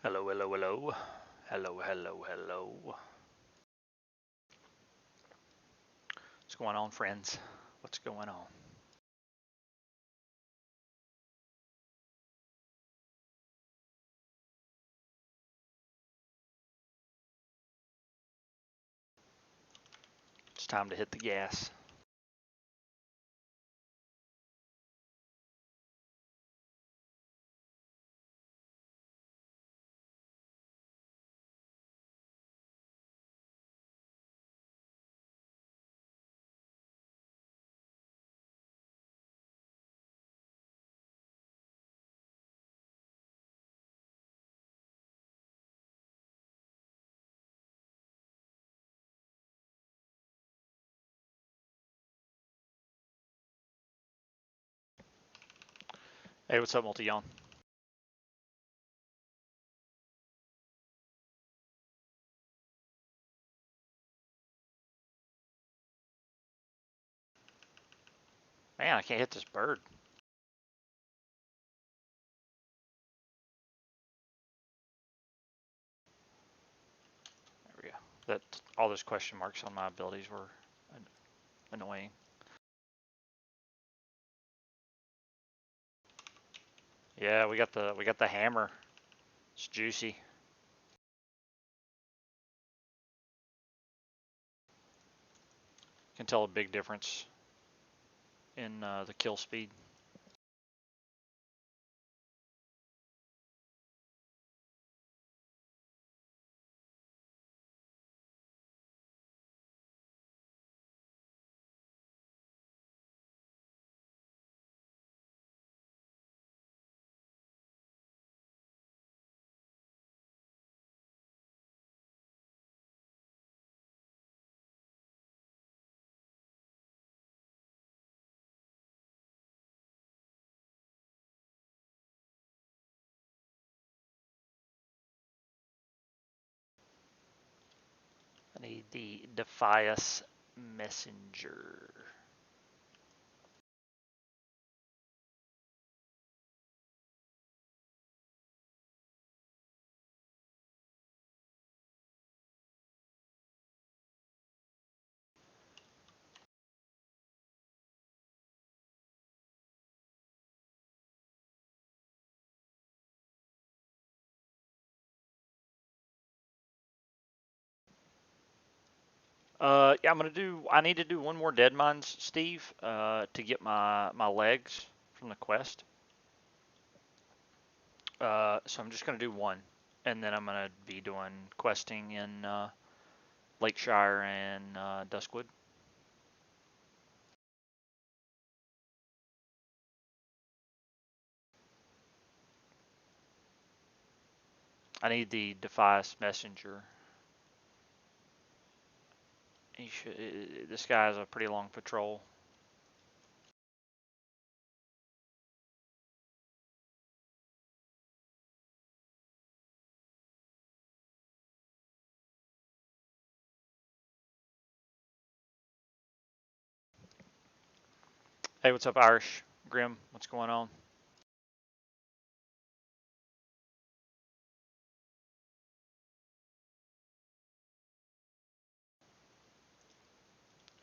Hello, hello, hello. Hello, hello, hello. What's going on, friends? What's going on? It's time to hit the gas. Hey, what's up, Multi-Yon? Man, I can't hit this bird. There we go. That all those question marks on my abilities were annoying. Yeah, we got the hammer. It's juicy. Can tell a big difference in the kill speed. I need the Defias Messenger. Yeah, I'm gonna do. I need to do one more Deadmines, Steve, to get my legs from the quest. So I'm just gonna do one, and then I'm gonna be doing questing in Lakeshire and Duskwood. I need the Defias Messenger. This guy has a pretty long patrol. Hey, what's up, Irish Grim? What's going on?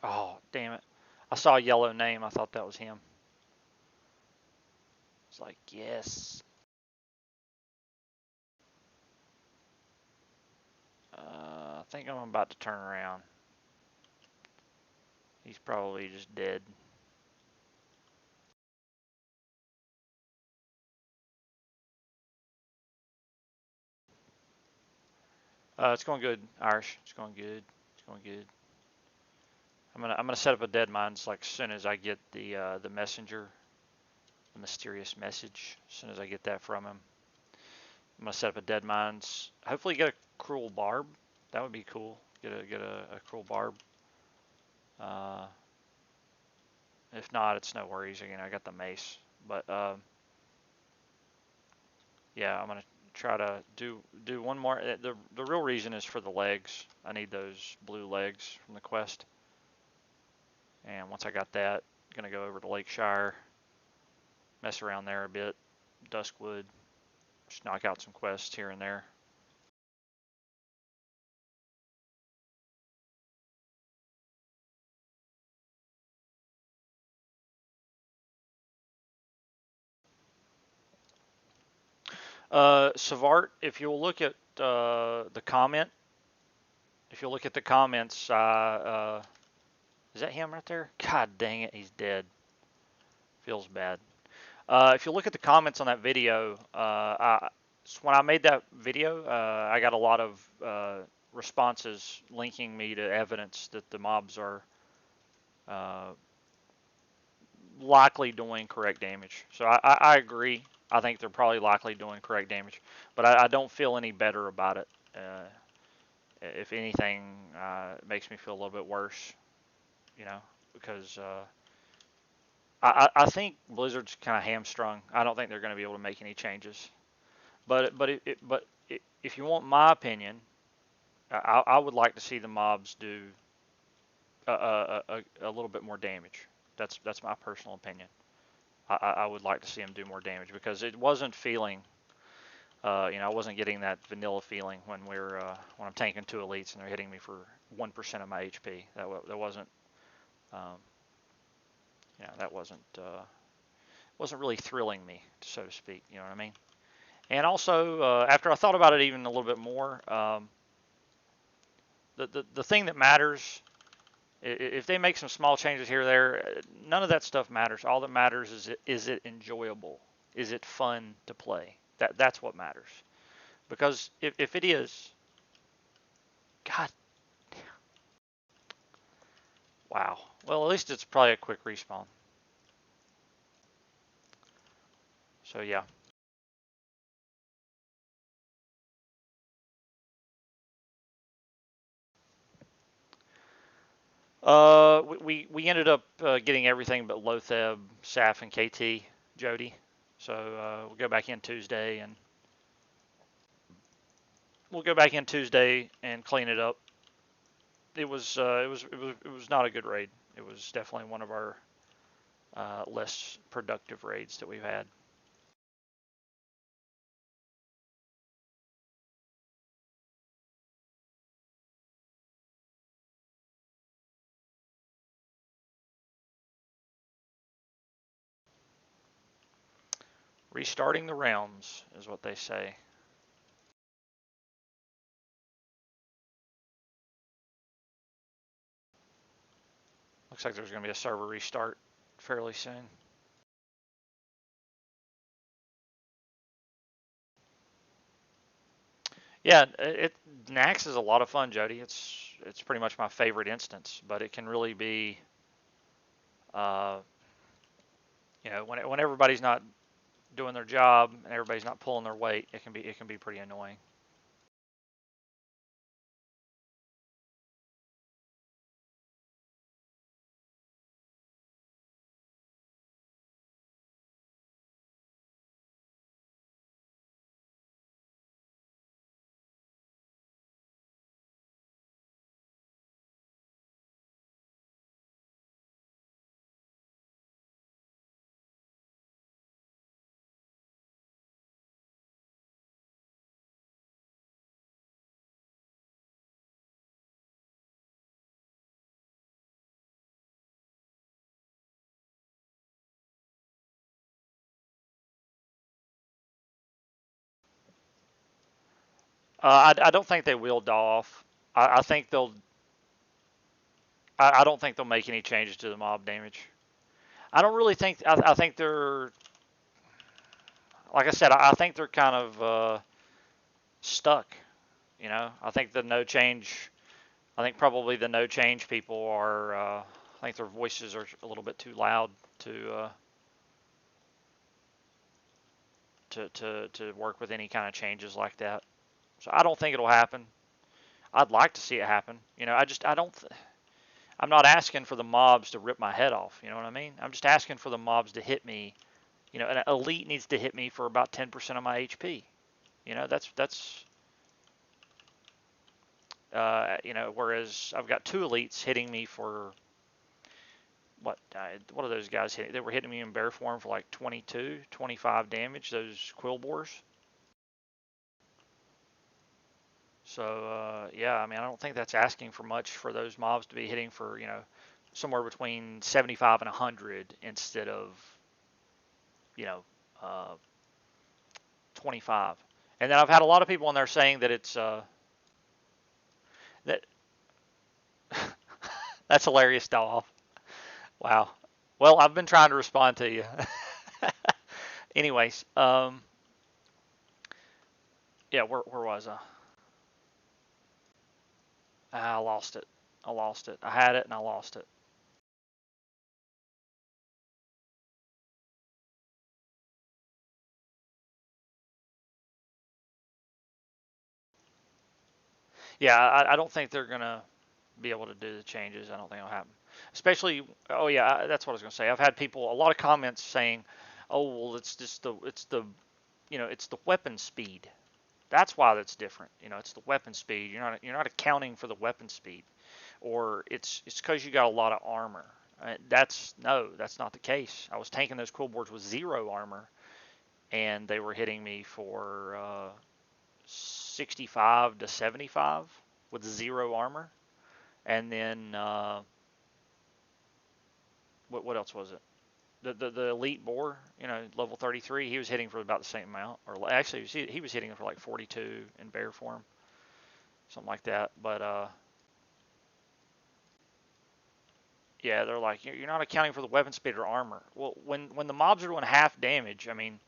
Oh, damn it! I saw a yellow name. I thought that was him. It's like yes. I think I'm about to turn around. He's probably just dead. It's going good, Irish. It's going good. It's going good. I'm gonna set up a Deadmines like as soon as I get the messenger, the mysterious message. As soon as I get that from him, I'm gonna set up a Deadmines. Hopefully get a cruel barb. That would be cool. Get a cruel barb. Uh, if not, it's no worries. Again, I got the mace. But yeah, I'm gonna try to do one more. The real reason is for the legs. I need those blue legs from the quest. And once I got that, I'm gonna go over to Lakeshire, mess around there a bit, Duskwood, Just knock out some quests here and there. Savart, if you'll look at the comment, if you'll look at the comments, is that him right there? God dang it, he's dead. Feels bad. If you look at the comments on that video, so when I made that video, I got a lot of responses linking me to evidence that the mobs are uh, likely doing correct damage. So I agree. I think they're probably likely doing correct damage, but I don't feel any better about it. If anything, it makes me feel a little bit worse, because I think Blizzard's kind of hamstrung. I don't think they're going to be able to make any changes. But if you want my opinion, I would like to see the mobs do a little bit more damage. That's my personal opinion. I would like to see them do more damage because it wasn't feeling, I wasn't getting that vanilla feeling when I'm tanking two elites and they're hitting me for 1% of my HP. That wasn't, um, that wasn't really thrilling me, so to speak. You know what I mean? And also, after I thought about it even a little bit more, the thing that matters, if they make some small changes here or there, none of that stuff matters. All that matters is it enjoyable? Is it fun to play? That's what matters. Because if it is, God, wow. Well, at least it's probably a quick respawn. So yeah. We ended up getting everything but Lotheb, Saf, and KT, Jody. So we'll go back in Tuesday and clean it up. It was not a good raid. It was definitely one of our less productive raids that we've had. Restarting the realms is what they say. Looks like there's going to be a server restart fairly soon. Yeah, Nax is a lot of fun, Jody. It's pretty much my favorite instance, but it can really be, uh, when everybody's not doing their job and everybody's not pulling their weight, it can be pretty annoying. I don't think they will DAW off. I think they'll. I don't think they'll make any changes to the mob damage. I don't really think. I think they're, like I said. I think they're kind of stuck. I think the no change. I think probably the no change people are. I think their voices are a little bit too loud to work with any kind of changes like that. So I don't think it'll happen. I'd like to see it happen. I don't. I'm not asking for the mobs to rip my head off. You know what I mean? I'm just asking for the mobs to hit me. An elite needs to hit me for about 10% of my HP. That's whereas I've got two elites hitting me for what are those guys hitting? They were hitting me in bear form for like 22, 25 damage. Those quill boars. So yeah, I mean, I don't think that's asking for much for those mobs to be hitting for, somewhere between 75 and 100 instead of, you know, uh, 25. And then I've had a lot of people in there saying that it's that that's hilarious, Dolph. Wow. Well, I've been trying to respond to you. Anyways, yeah, where was I? I lost it. I lost it. I had it and I lost it. Yeah, I don't think they're gonna be able to do the changes. I don't think it'll happen. Especially, oh yeah, that's what I was gonna say. I've had people, a lot of comments saying, "Oh well, it's the weapon speed. That's why that's different. It's the weapon speed. You're not accounting for the weapon speed, or it's because you got a lot of armor. That's not the case. I was tanking those quill boards with 0 armor, and they were hitting me for 65 to 75 with 0 armor, and then what else was it? The elite boar, level 33, he was hitting for about the same amount, or actually he was hitting for like 42 in bear form, something like that. But yeah, they're like, you're not accounting for the weapon speed or armor. Well, when the mobs are doing half damage, I mean,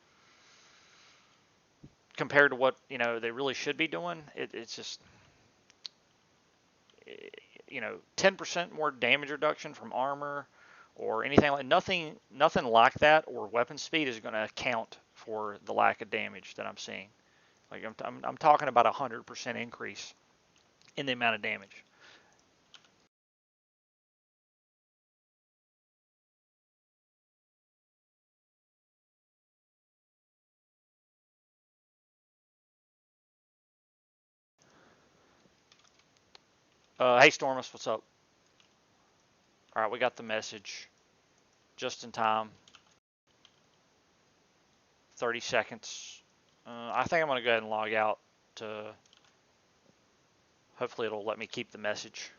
compared to what they really should be doing, it's just 10% more damage reduction from armor or anything like nothing like that, or weapon speed is going to account for the lack of damage that I'm seeing. Like I'm talking about 100% increase in the amount of damage. Hey Stormus, what's up? All right, we got the message just in time. 30 seconds. I think I'm going to go ahead and log out to. Hopefully, it'll let me keep the message.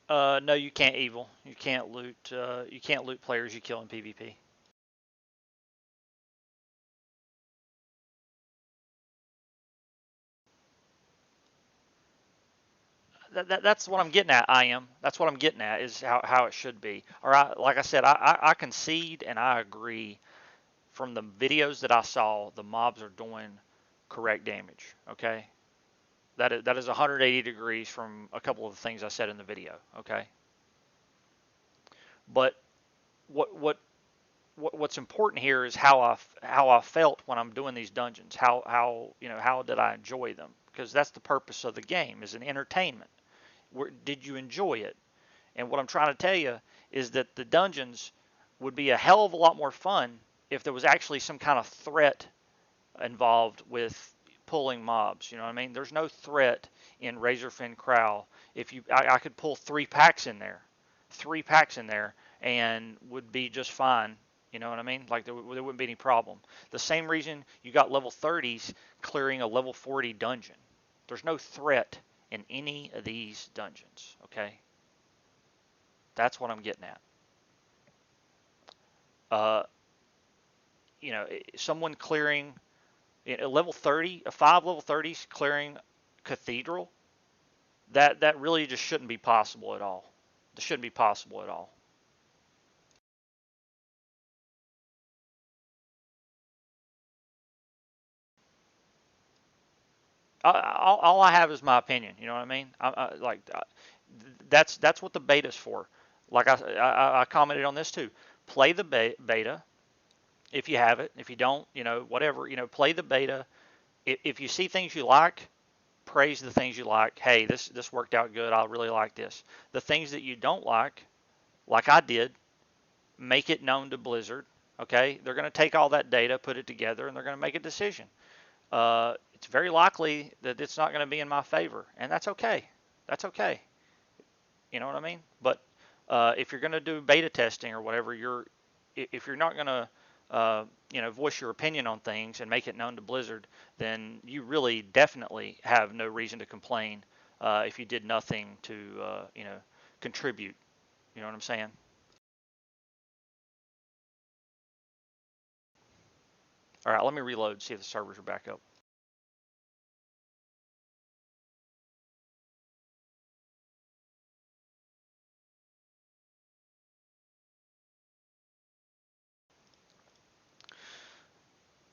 No, you can't evil. You can't loot. You can't loot players you kill in PvP. That's what I'm getting at. I am. That's what I'm getting at is how it should be. Or like I said, I concede and I agree. From the videos that I saw, the mobs are doing correct damage. Okay, that is 180 degrees from a couple of the things I said in the video. Okay, but what what what's important here is how I felt when I'm doing these dungeons. How did I enjoy them? Because that's the purpose of the game, is an entertainment. Did you enjoy it? And what I'm trying to tell you is that the dungeons would be a hell of a lot more fun if there was actually some kind of threat involved with pulling mobs. You know what I mean? There's no threat in Razorfin Kraul. I could pull 3 packs in there, and would be just fine. You know what I mean? Like there wouldn't be any problem. The same reason you got level 30s clearing a level 40 dungeon. There's no threat in any of these dungeons. Okay, that's what I'm getting at. Uh, someone clearing a level 30, a 5 level 30s clearing Cathedral, that really just shouldn't be possible at all. It shouldn't be possible at all. All I have is my opinion. You know what I mean? That's what the beta's for. Like I commented on this too. Play the beta if you have it. If you don't, whatever. Play the beta. If you see things you like, praise the things you like. Hey, this worked out good. I really like this. The things that you don't like I did, make it known to Blizzard. Okay, they're going to take all that data, put it together, and they're going to make a decision. It's very likely that it's not going to be in my favor, and that's okay. That's okay. You know what I mean? But if you're going to do beta testing or whatever, if you're not going to voice your opinion on things and make it known to Blizzard, then you really definitely have no reason to complain if you did nothing to, contribute. You know what I'm saying? All right, let me reload, see if the servers are back up.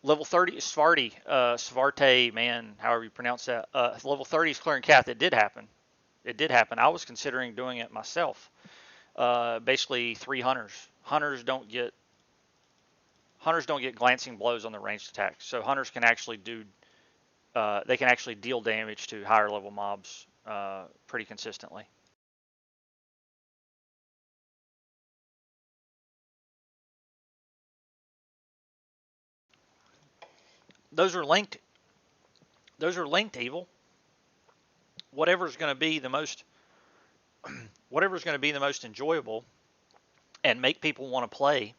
Level 30, Svarte, man, however you pronounce that. Level 30 is clearing cat. That did happen. It did happen. I was considering doing it myself. Basically, 3 hunters. Hunters don't get glancing blows on the ranged attacks. So hunters can actually do. They can actually deal damage to higher level mobs pretty consistently. Those are linked. Those are linked evil. Whatever's going to be the most. Whatever's going to be the most enjoyable and make people want to play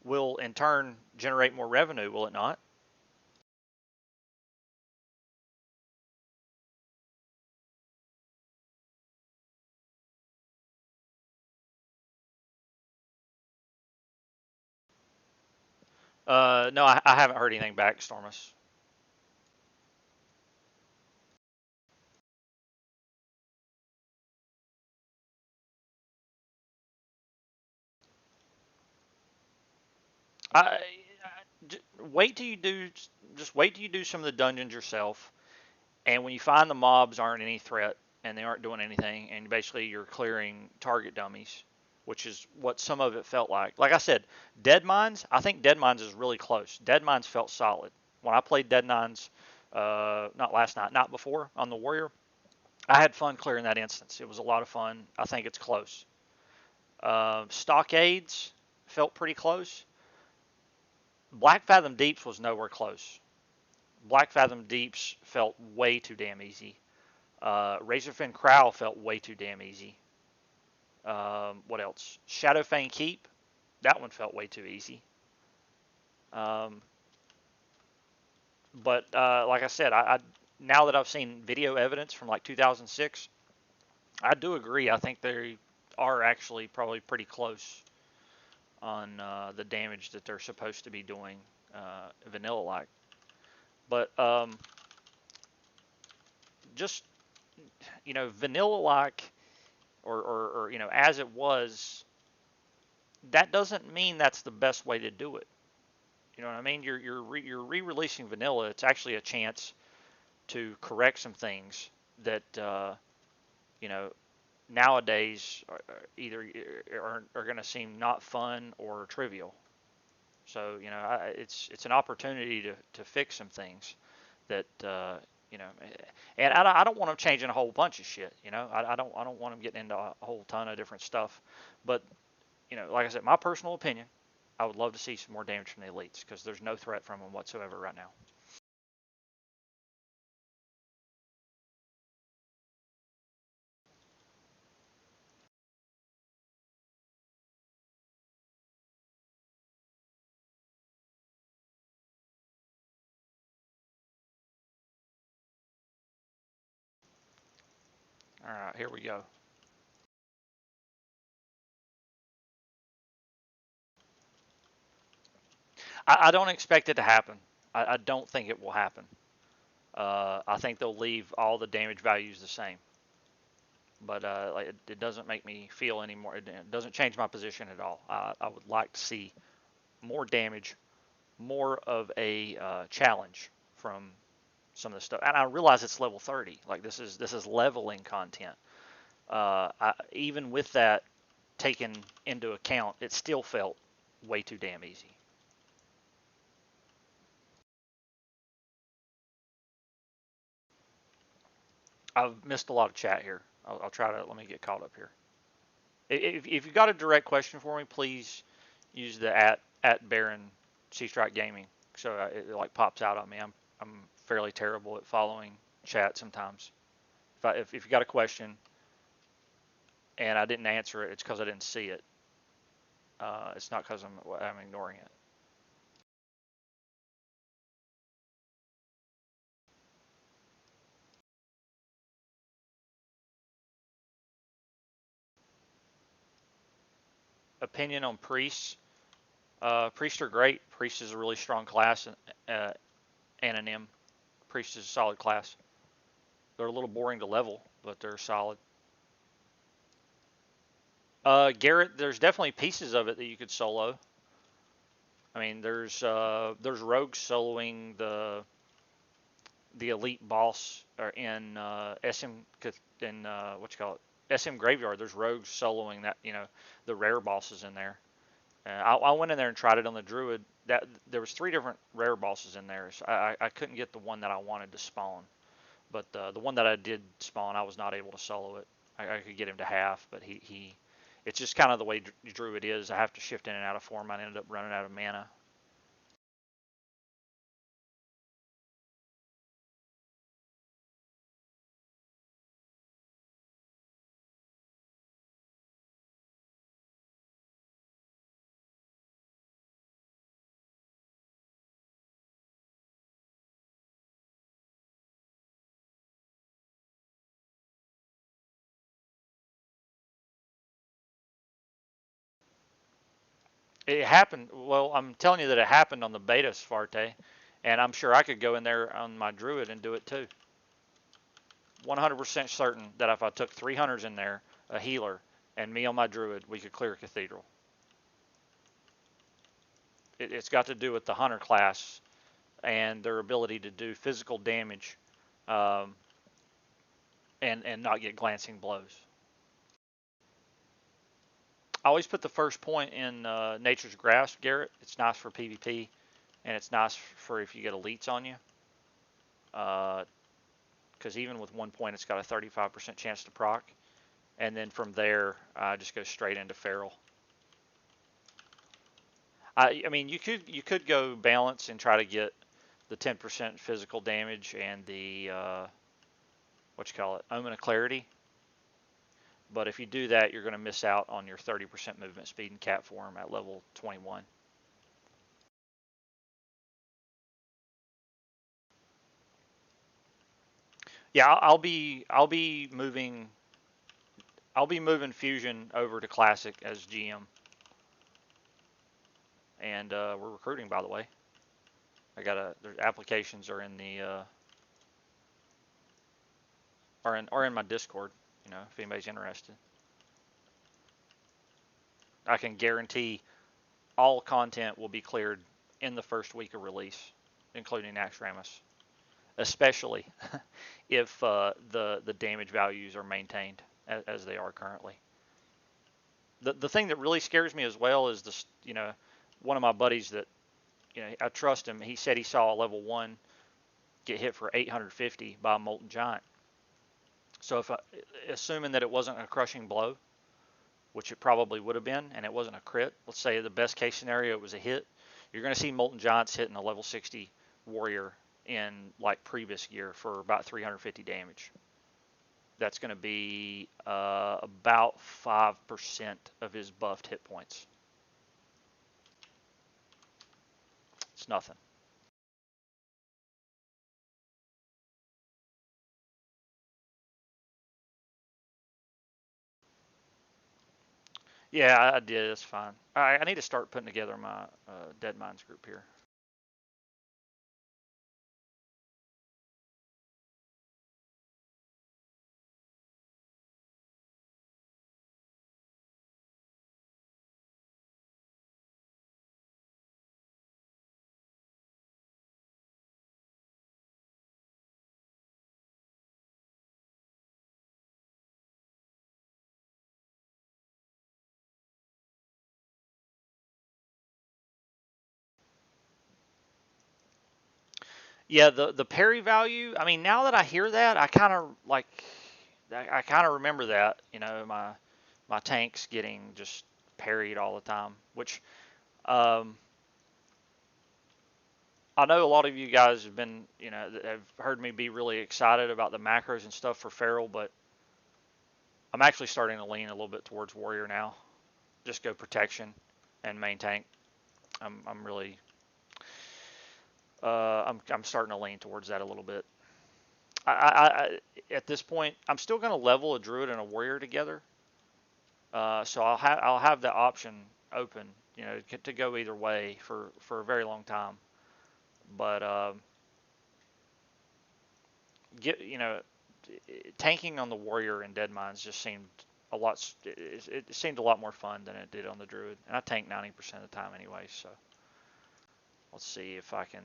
will in turn generate more revenue, will it not? No, I haven't heard anything back, Stormus. I, wait till you do. Just wait till you do some of the dungeons yourself, and when you find the mobs aren't any threat and they aren't doing anything, and basically you're clearing target dummies, which is what some of it felt like. Like I said, Deadmines. I think Deadmines is really close. Deadmines felt solid when I played Deadmines. Not last night, not before on the Warrior. I had fun clearing that instance. It was a lot of fun. I think it's close. Stockades felt pretty close. Black Fathom Deeps was nowhere close. Black Fathom Deeps felt way too damn easy. Razorfin Crow felt way too damn easy. What else? Shadowfang Keep, that one felt way too easy. Um, but like I said, now that I've seen video evidence from like 2006, I do agree. I think they are actually probably pretty close on the damage that they're supposed to be doing vanilla-like. But just vanilla-like or as it was, that doesn't mean that's the best way to do it. You know what I mean? You're re-releasing vanilla. It's actually a chance to correct some things that you know nowadays either are going to seem not fun or trivial. So it's an opportunity to fix some things that you know, and I don't want them changing a whole bunch of shit. I don't want them getting into a whole ton of different stuff. But like I said, my personal opinion, I would love to see some more damage from the elites because there's no threat from them whatsoever right now. All right, here we go. I don't expect it to happen. I don't think it will happen. I think they'll leave all the damage values the same. But it doesn't make me feel any more. It doesn't change my position at all. I would like to see more damage, more of a challenge from some of the stuff. And I realize it's level 30. Like this is leveling content. Even with that taken into account, it still felt way too damn easy. I've missed a lot of chat here. I'll try to let me get caught up here. If you've got a direct question for me, please use the at Baron Sea Strike Gaming, so it like pops out on me. I'm fairly terrible at following chat sometimes. If you got a question and I didn't answer it, it's because I didn't see it. It's not because I'm ignoring it. opinion on priests. Priests are great. Priest is a really strong class, and an M. Priest is a solid class. They're a little boring to level, but they're solid. Garrett, there's definitely pieces of it that you could solo. I mean, there's rogues soloing the elite boss or in what you call it, SM Graveyard. There's rogues soloing that, the rare bosses in there. I went in there and tried it on the druid. That there was 3 different rare bosses in there. So I couldn't get the one that I wanted to spawn, but the one that I did spawn, I was not able to solo it. I could get him to half, but he it's just kind of the way druid is. I have to shift in and out of form. I ended up running out of mana. It happened. Well, I'm telling you that it happened on the beta, Svarte, and I'm sure I could go in there on my druid and do it too. 100% certain that if I took 3 hunters in there, a healer, and me on my druid, we could clear a cathedral. It's got to do with the hunter class and their ability to do physical damage, um, and not get glancing blows. I always put the first point in Nature's Grasp, Garrett. It's nice for PvP, and it's nice for if you get elites on you. Because even with 1 point, it's got a 35% chance to proc. And then from there, I just go straight into Feral. I mean, you could go balance and try to get the 10% physical damage and the what you call it, Omen of Clarity. But if you do that, you're going to miss out on your 30% movement speed in cat form at level 21. Yeah, I'll be moving Fusion over to Classic as GM, and we're recruiting, by the way. Their applications are in the are in my Discord. If anybody's interested, I can guarantee all content will be cleared in the first week of release, including Naxxramas, especially if the damage values are maintained as they are currently. The thing that really scares me as well is this. One of my buddies that I trust him. He said he saw a level 1 get hit for 850 by a Molten Giant. So assuming that it wasn't a crushing blow, which it probably would have been, and it wasn't a crit, let's say the best case scenario it was a hit, you're going to see Molten Giants hitting a level 60 warrior in like previous gear for about 350 damage. That's going to be about 5% of his buffed hit points. It's nothing. Yeah, I did. That's fine. I need to start putting together my Deadmines group here. Yeah, the parry value. I mean, now that I hear that, I kind of like. I kind of remember that. My tanks getting just parried all the time, which um, I know a lot of you guys have been, have heard me be really excited about the macros and stuff for Feral, but I'm actually starting to lean a little bit towards Warrior now. Just go protection and main tank. I'm really I'm starting to lean towards that a little bit. I at this point, I'm still going to level a druid and a warrior together, So I'll have the option open, to go either way for a very long time. But get tanking on the warrior and Deadmines just seemed a lot. It seemed a lot more fun than it did on the druid, and I tank 90% of the time anyway. So let's see if I can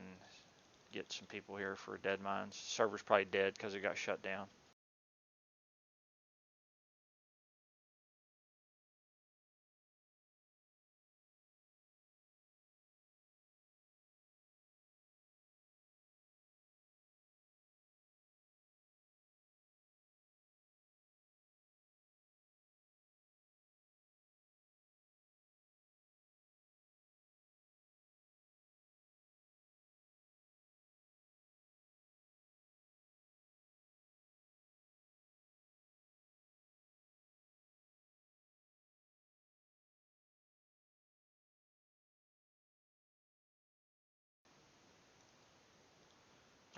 get some people here for Deadmines. Server's probably dead because it got shut down.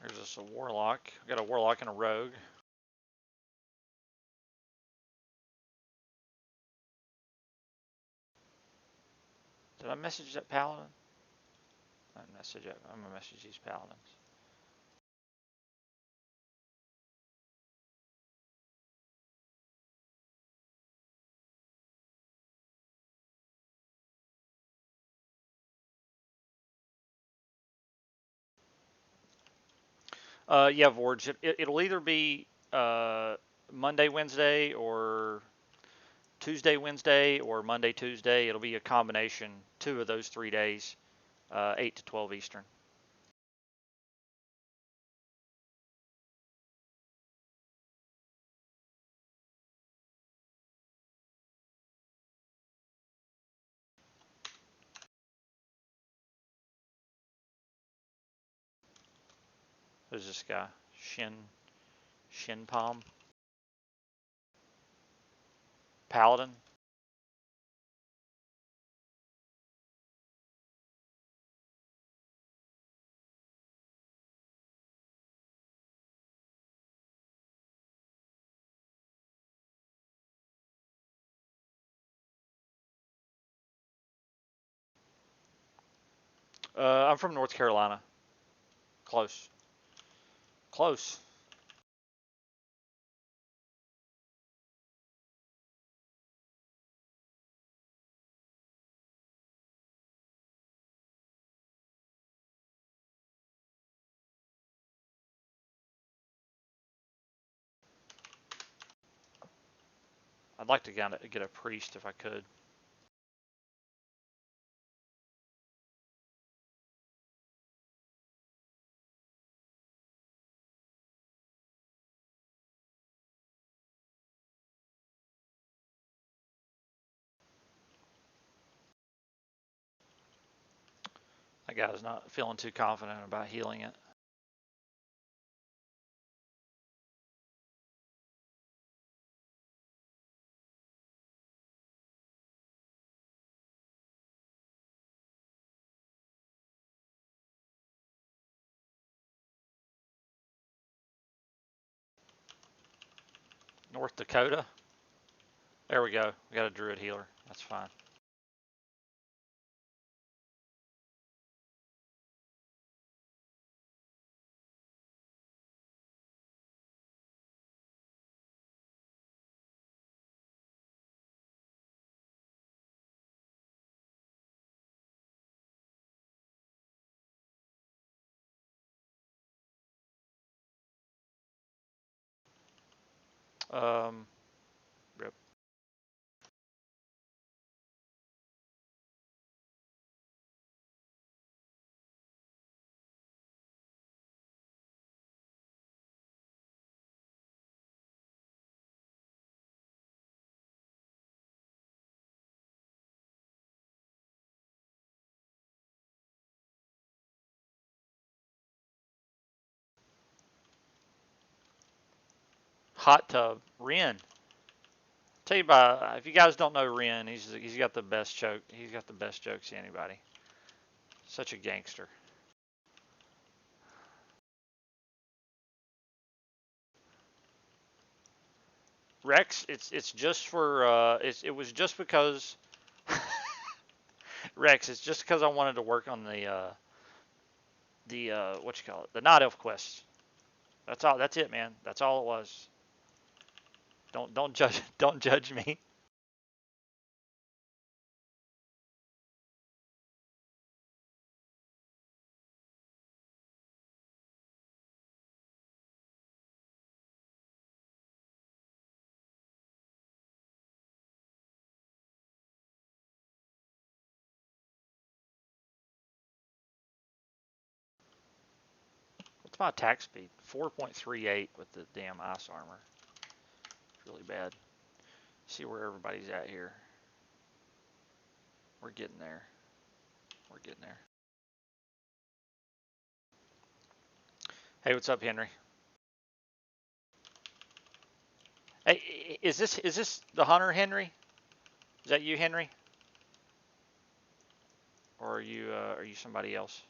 There's just a warlock. We got a warlock and a rogue. Did I message that paladin? I'm gonna message these paladins. Yeah, Vorge. It'll either be Monday, Wednesday, or Tuesday, Wednesday, or Monday, Tuesday. It'll be a combination, two of those 3 days, 8 to 12 Eastern. Who's this guy? Shin Palm? Paladin? I'm from North Carolina. Close. Close. I'd like to get a priest if I could. That guy's not feeling too confident about healing it. North Dakota. There we go. We got a druid healer. That's fine. Um, rip. Hot tub. Ren. Tell you about, if you guys don't know Ren, he's got the best joke. He's got the best jokes to anybody. Such a gangster. Rex, it's just for it was just because Rex, it's just because I wanted to work on the what you call it, the Night Elf quest. That's all. That's it, man. That's all it was. Don't judge don't judge me. What's my attack speed? 4.38 with the damn ice armor. It's really bad. See where everybody's at here. We're getting there. We're getting there. Hey, what's up, Henry? Hey, is this the hunter, Henry? Is that you, Henry? Or are you somebody else?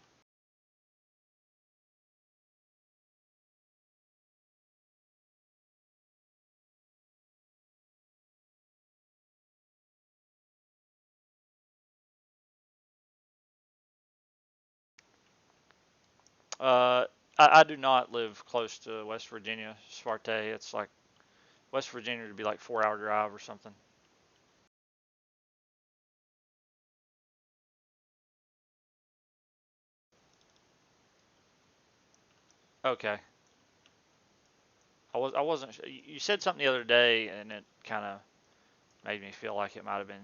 Uh, I do not live close to West Virginia, Sparte. It's like West Virginia would be like 4 hour drive or something. Okay. I wasn't. You said something the other day, and it kind of made me feel like it might have been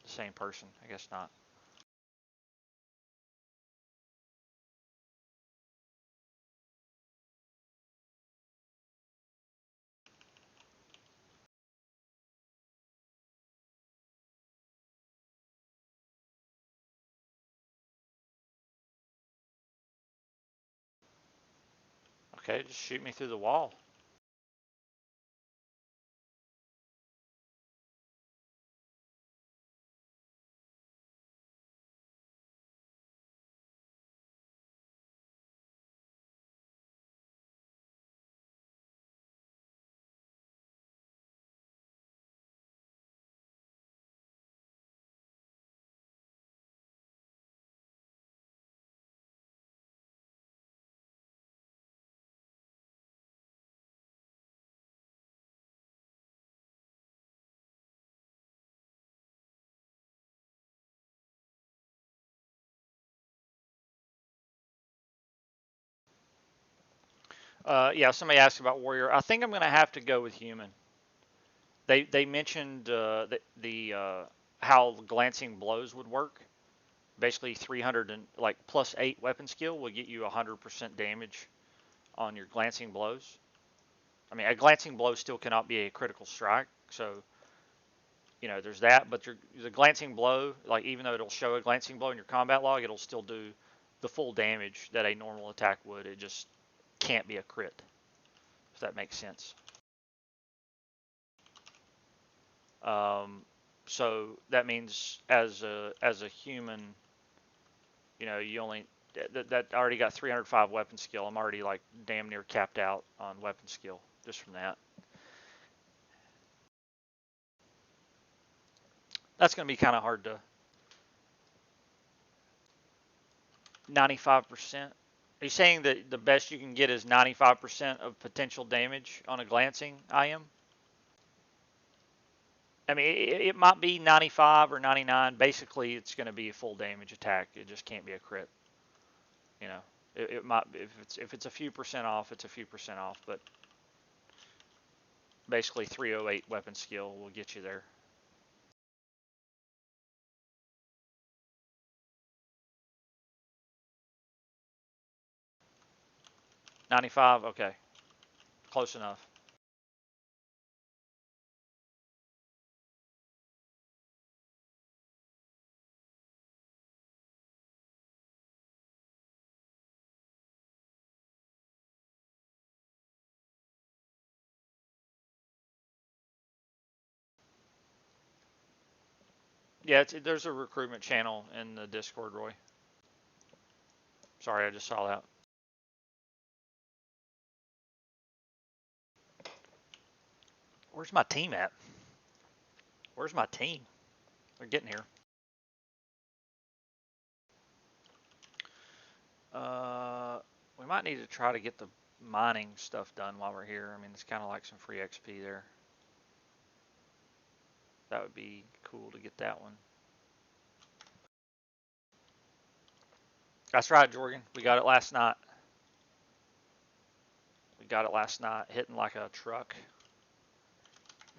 the same person. I guess not. Okay, just shoot me through the wall. Yeah, somebody asked about warrior. I think I'm gonna have to go with human. They mentioned the how glancing blows would work. Basically, 300 and like +8 weapon skill will get you 100% damage on your glancing blows. I mean, a glancing blow still cannot be a critical strike, so there's that. But the glancing blow, like even though it'll show a glancing blow in your combat log, it'll still do the full damage that a normal attack would. It just can't be a crit, if that makes sense. Um, so that means as a human, you only that already got 305 weapon skill. I'm already like damn near capped out on weapon skill just from that. That's going to be kind of hard to 95%. Are you saying that the best you can get is 95% of potential damage on a glancing IM? I mean, it might be 95 or 99. Basically, it's going to be a full damage attack. It just can't be a crit. You know, it might if it's a few percent off, it's a few percent off. But basically, 308 weapon skill will get you there. 95. Okay, close enough. Yeah, there's a recruitment channel in the Discord, Roy. Sorry, I just saw that. Where's my team at? Where's my team? They're getting here. We might need to try to get the mining stuff done while we're here. I mean, it's kind of like some free XP there. That would be cool to get that one. That's right, Jorgen. We got it last night. We got it last night, hitting like a truck.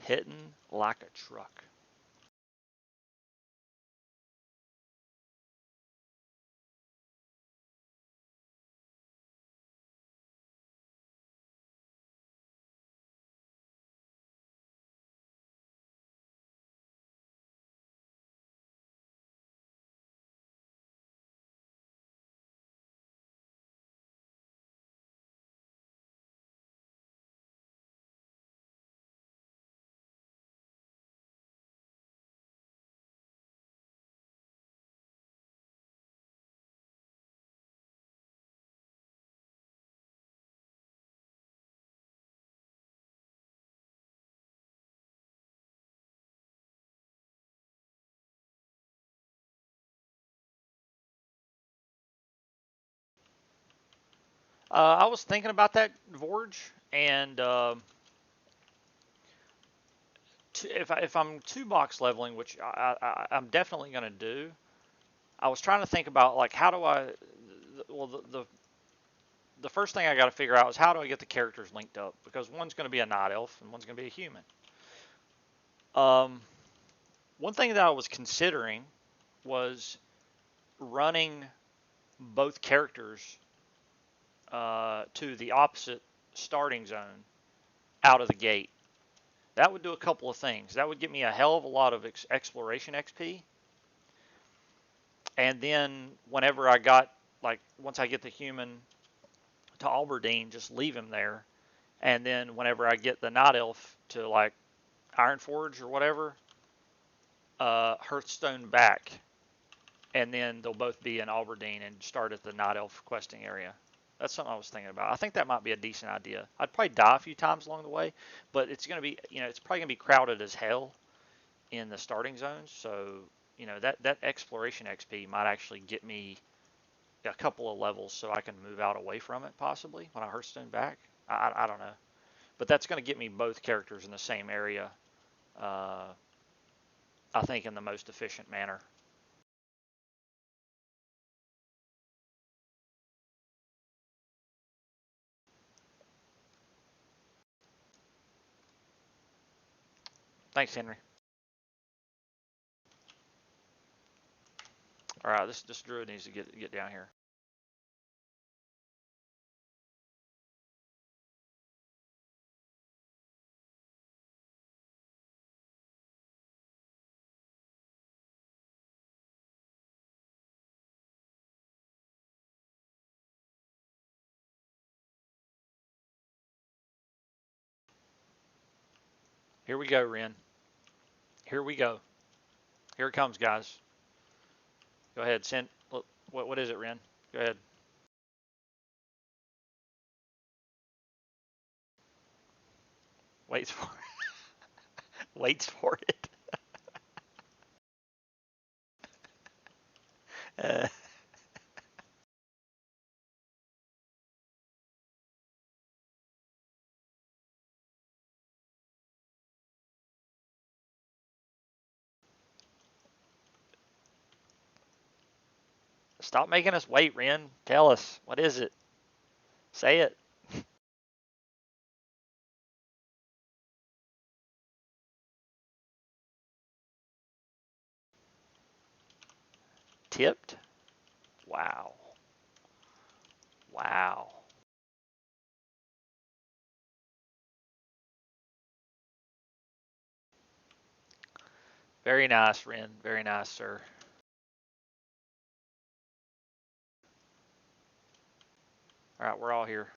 Hitting like a truck. I was thinking about that, Vorge, and if I'm 2-box leveling, which I'm definitely going to do, I was trying to think about like how do I, well the first thing I got to figure out is how do I get the characters linked up, because one's going to be a night elf and one's going to be a human. One thing that I was considering was running both characters to the opposite starting zone out of the gate. That would do a couple of things. That would get me a hell of a lot of exploration XP. And then whenever I got, like, once I get the human to Alberdine, just leave him there. And then whenever I get the night elf to, like, Ironforge or whatever, Hearthstone back. And then they'll both be in Alberdine and start at the night elf questing area. That's something I was thinking about. I think that might be a decent idea. I'd probably die a few times along the way, but it's going to be, it's probably going to be crowded as hell in the starting zones. So, that exploration XP might actually get me a couple of levels so I can move out away from it possibly when I Hearthstone back. I don't know. But that's going to get me both characters in the same area, I think, in the most efficient manner. Thanks, Henry. All right, this druid needs to get down here. Here we go, Ren. Here we go. Here it comes, guys. Go ahead. Send. Look, what is it, Ren? Go ahead. Waits for it. Waits for it. uh, Stop making us wait, Ren. Tell us. What is it? Say it. Tipped? Wow. Wow. Very nice, Ren. Very nice, sir. All right, we're all here.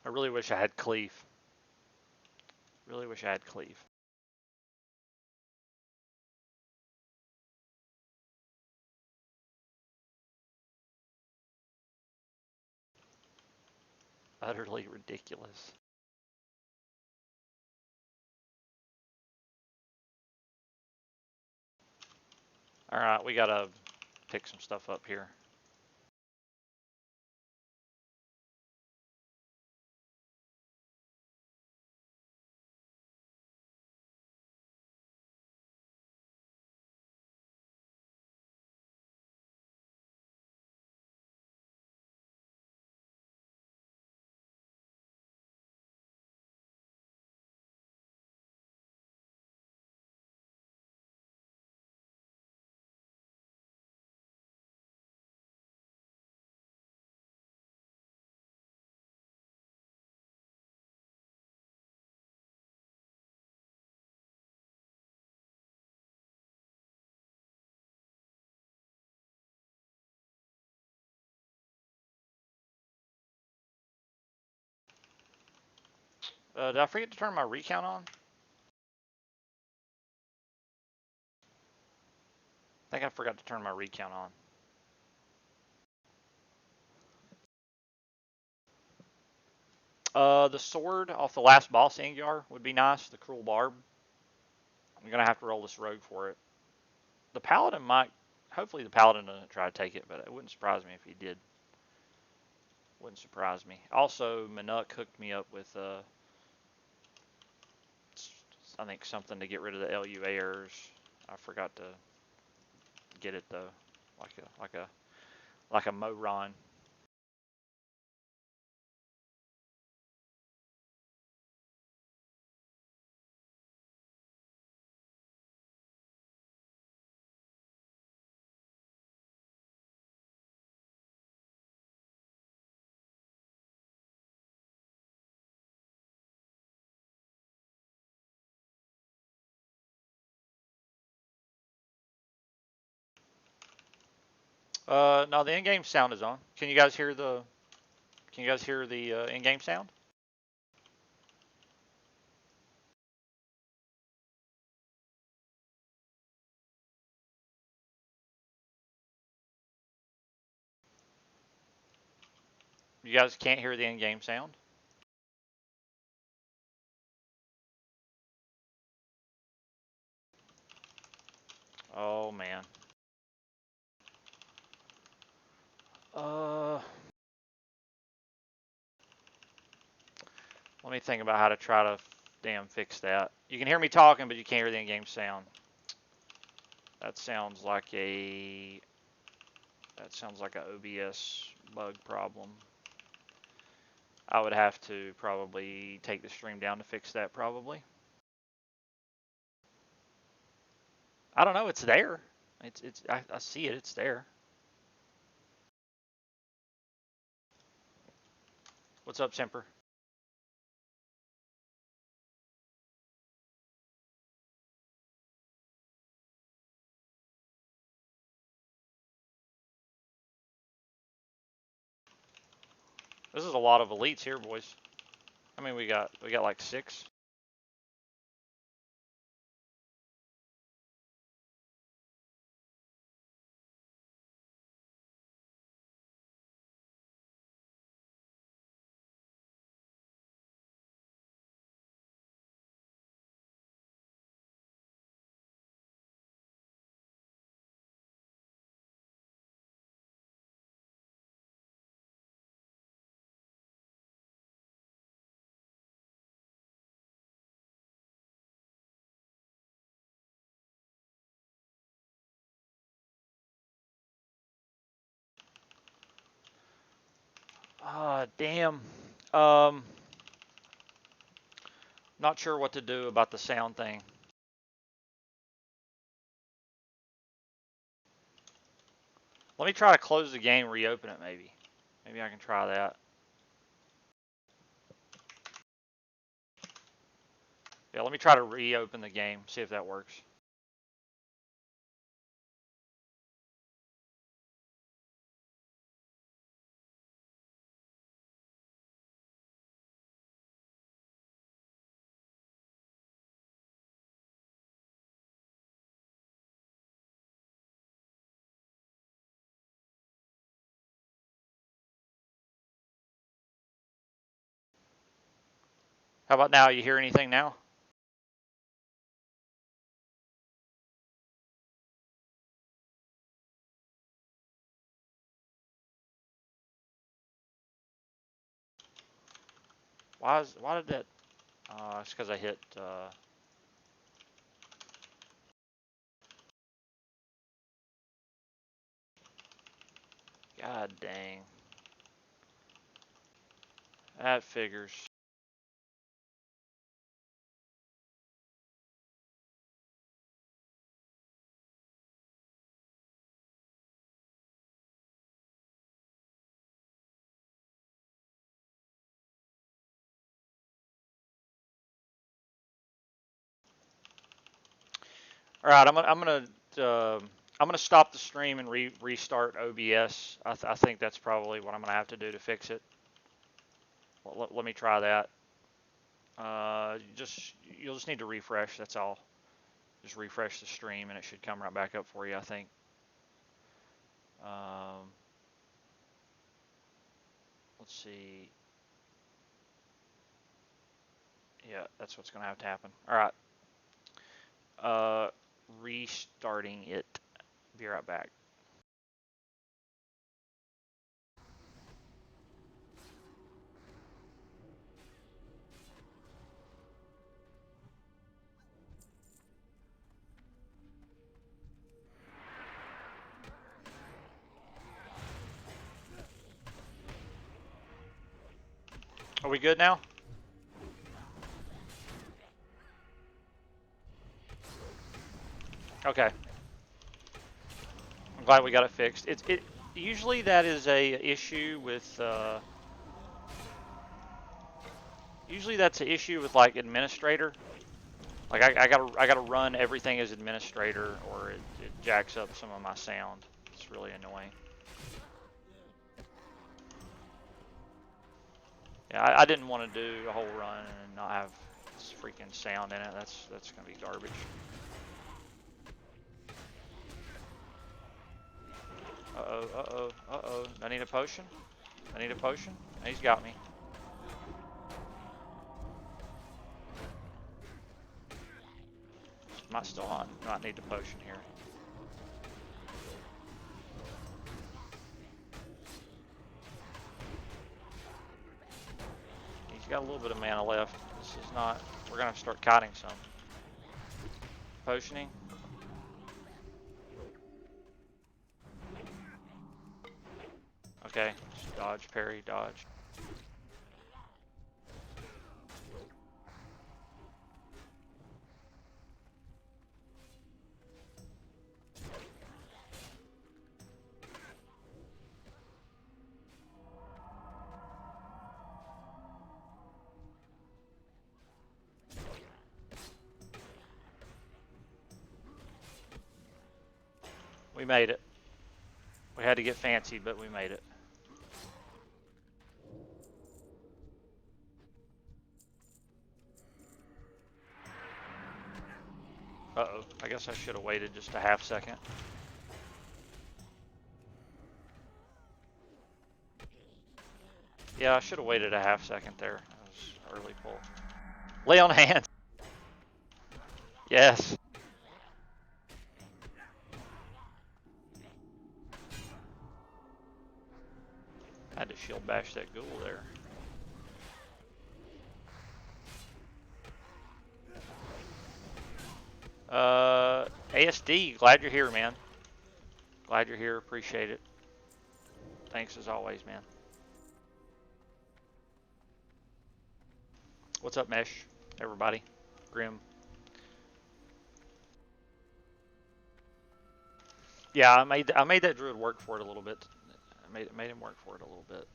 I really wish I had cleave. Really wish I had cleave. Utterly ridiculous. Alright, we gotta pick some stuff up here. Did I forget to turn my recount on? I think I forgot to turn my recount on. The sword off the last boss Angyar would be nice. The cruel barb. I'm gonna have to roll this rogue for it. The paladin might. Hopefully the paladin doesn't try to take it, but it wouldn't surprise me if he did. Wouldn't surprise me. Also, Minuk hooked me up with I think something to get rid of the LU errors. I forgot to get it though, like a Moron. No, the in-game sound is on. Can you guys hear the? Can you guys hear the in-game sound? You guys can't hear the in-game sound? Oh man. Uh, Let me think about how to try to damn fix that. You can hear me talking, but you can't hear the in-game sound. That sounds like a OBS bug problem. I would have to probably take the stream down to fix that probably. I don't know, it's there. I see it, it's there. What's up, Semper? This is a lot of elites here, boys. I mean, we got like 6. Ah, damn. Not sure what to do about the sound thing. Let me try to close the game, reopen it maybe. Maybe I can try that. Yeah, let me try to reopen the game, see if that works. How about now? You hear anything now? Why did that? It's because I hit. God dang. That figures. All right, I'm gonna stop the stream and restart OBS. I think that's probably what I'm gonna have to do to fix it. Let me try that. You'll just need to refresh. That's all. Just refresh the stream and it should come right back up for you. I think. Um, let's see. Yeah, that's what's gonna have to happen. All right. Restarting it. Be right back. Are we good now? Okay. I'm glad we got it fixed. It usually that is a issue with usually that's an issue with like administrator. Like I gotta run everything as administrator or it jacks up some of my sound. It's really annoying. Yeah, I didn't want to do a whole run and not have this freaking sound in it. That's gonna be garbage. Uh-oh, uh-oh, uh-oh. I need a potion? I need a potion? He's got me. Might still not need the potion here. He's got a little bit of mana left. This is not... We're gonna have to start kiting some. Potioning. Okay. Just dodge, parry, dodge. We made it. We had to get fancy, but we made it. Uh-oh. I guess I should have waited just a half second. Yeah, I should have waited a half second there. That was early pull. Lay on hands. Yes. I had to shield bash that ghoul there. ASD, glad you're here, man. Glad you're here. Appreciate it. Thanks as always, man. What's up, Mesh? Everybody. Grim. Yeah, I made that druid work for it a little bit. I made him work for it a little bit.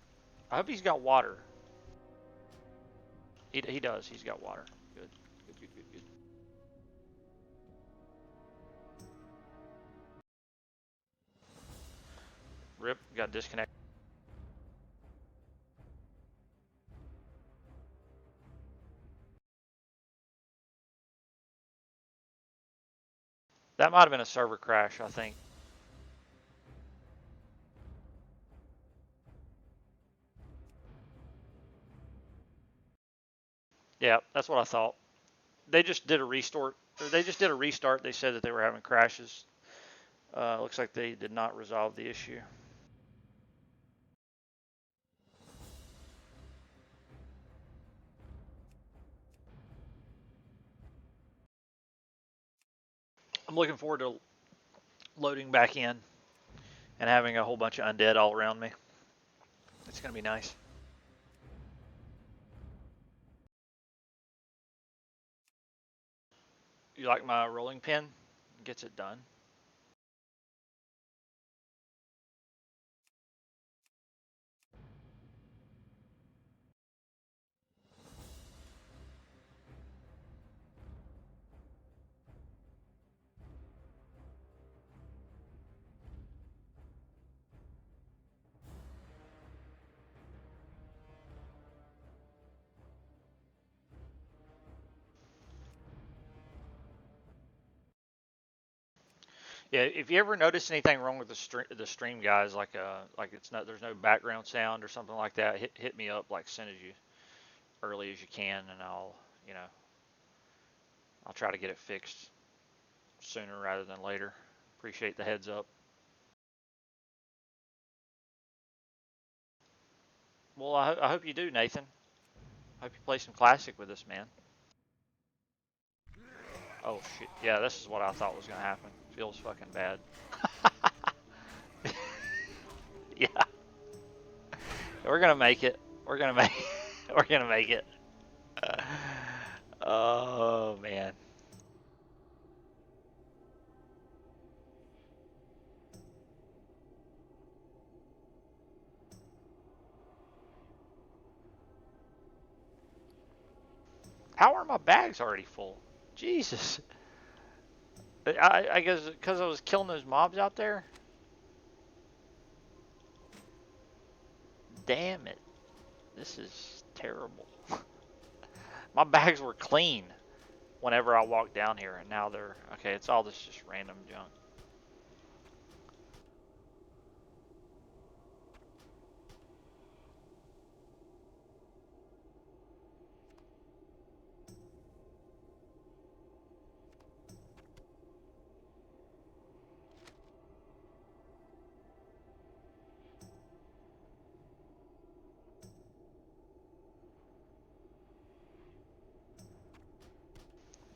I hope he's got water. He does. He's got water. Good. Good. Good. Good. Good. Rip. Got disconnected. That might have been a server crash, I think. Yeah, that's what I thought. They just did a restart. Or they just did a restart. They said that they were having crashes. Looks like they did not resolve the issue. I'm looking forward to loading back in and having a whole bunch of undead all around me. It's gonna be nice. You like my rolling pin? Gets it done. Yeah, if you ever notice anything wrong with the stream, guys, like it's not there's no background sound or something like that, hit me up like soon as you early as you can, and I'll try to get it fixed sooner rather than later. Appreciate the heads up. Well, I hope you do, Nathan. I hope you play some classic with us, man. Oh shit, yeah, this is what I thought was gonna happen. Feels fucking bad. Yeah, we're gonna make it. We're gonna make. We're gonna make it. Oh man. How are my bags already full? Jesus. I guess because I was killing those mobs out there. Damn it. This is terrible. My bags were clean whenever I walked down here, and now they're okay. It's all this just random junk.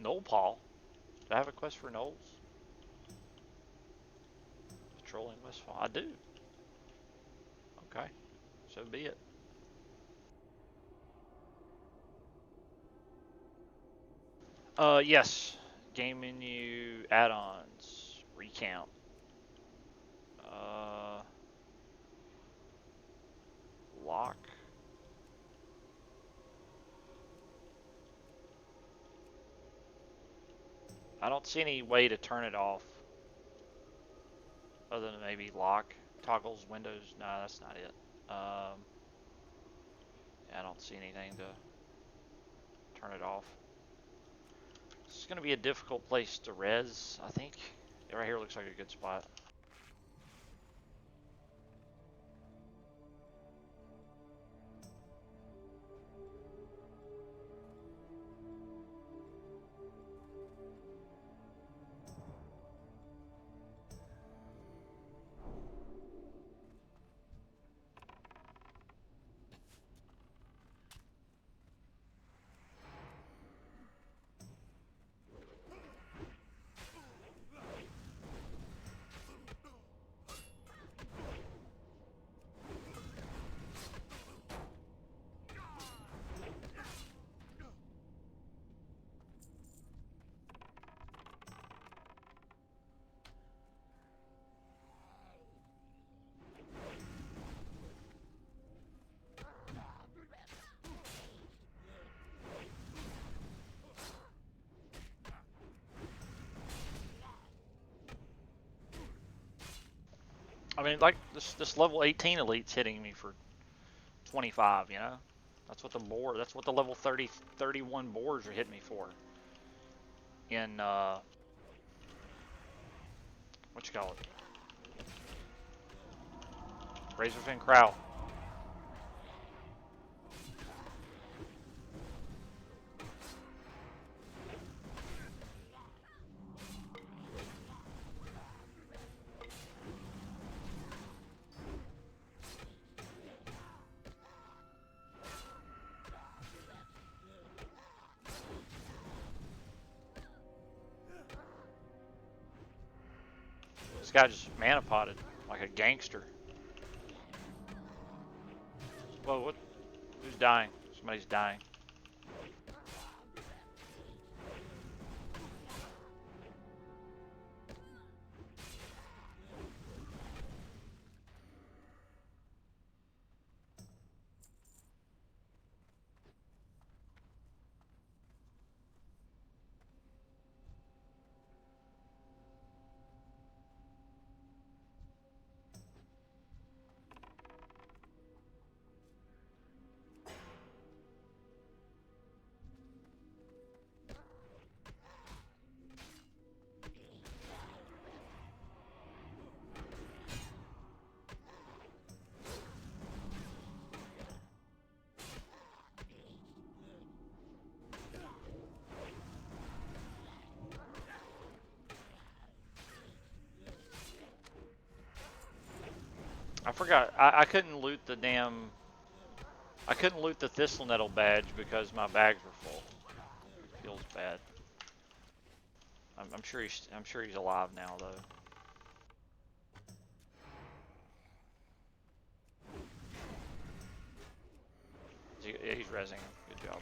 Knoll Paul. Do I have a quest for Knolls? Patrolling Westfall. I do. Okay. So be it. Yes. Game menu, add-ons, recount. Uh, lock. I don't see any way to turn it off other than maybe lock. Toggles, windows. No, that's not it. I don't see anything to turn it off. It's going to be a difficult place to res, I think. Right here looks like a good spot. I mean, like this level 18 elite's hitting me for 25. That's what the level 30, 31 boars are hitting me for. In what you call it? Razorfin Crow. This guy just mana potted like a gangster. Whoa, what? Who's dying? Somebody's dying. I forgot. I couldn't loot the damn. I couldn't loot the Thistle Nettle badge because my bags were full. It feels bad. I'm sure he's. I'm sure he's alive now though. Yeah, he's rezzing him. Good job.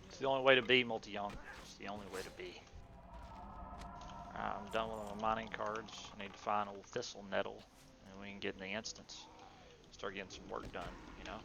It's the only way to be, Multi-Young. It's the only way to be. I'm done with all my mining cards. I need to find old Thistle Nettle, and we can get in the instance. Start getting some work done, you know?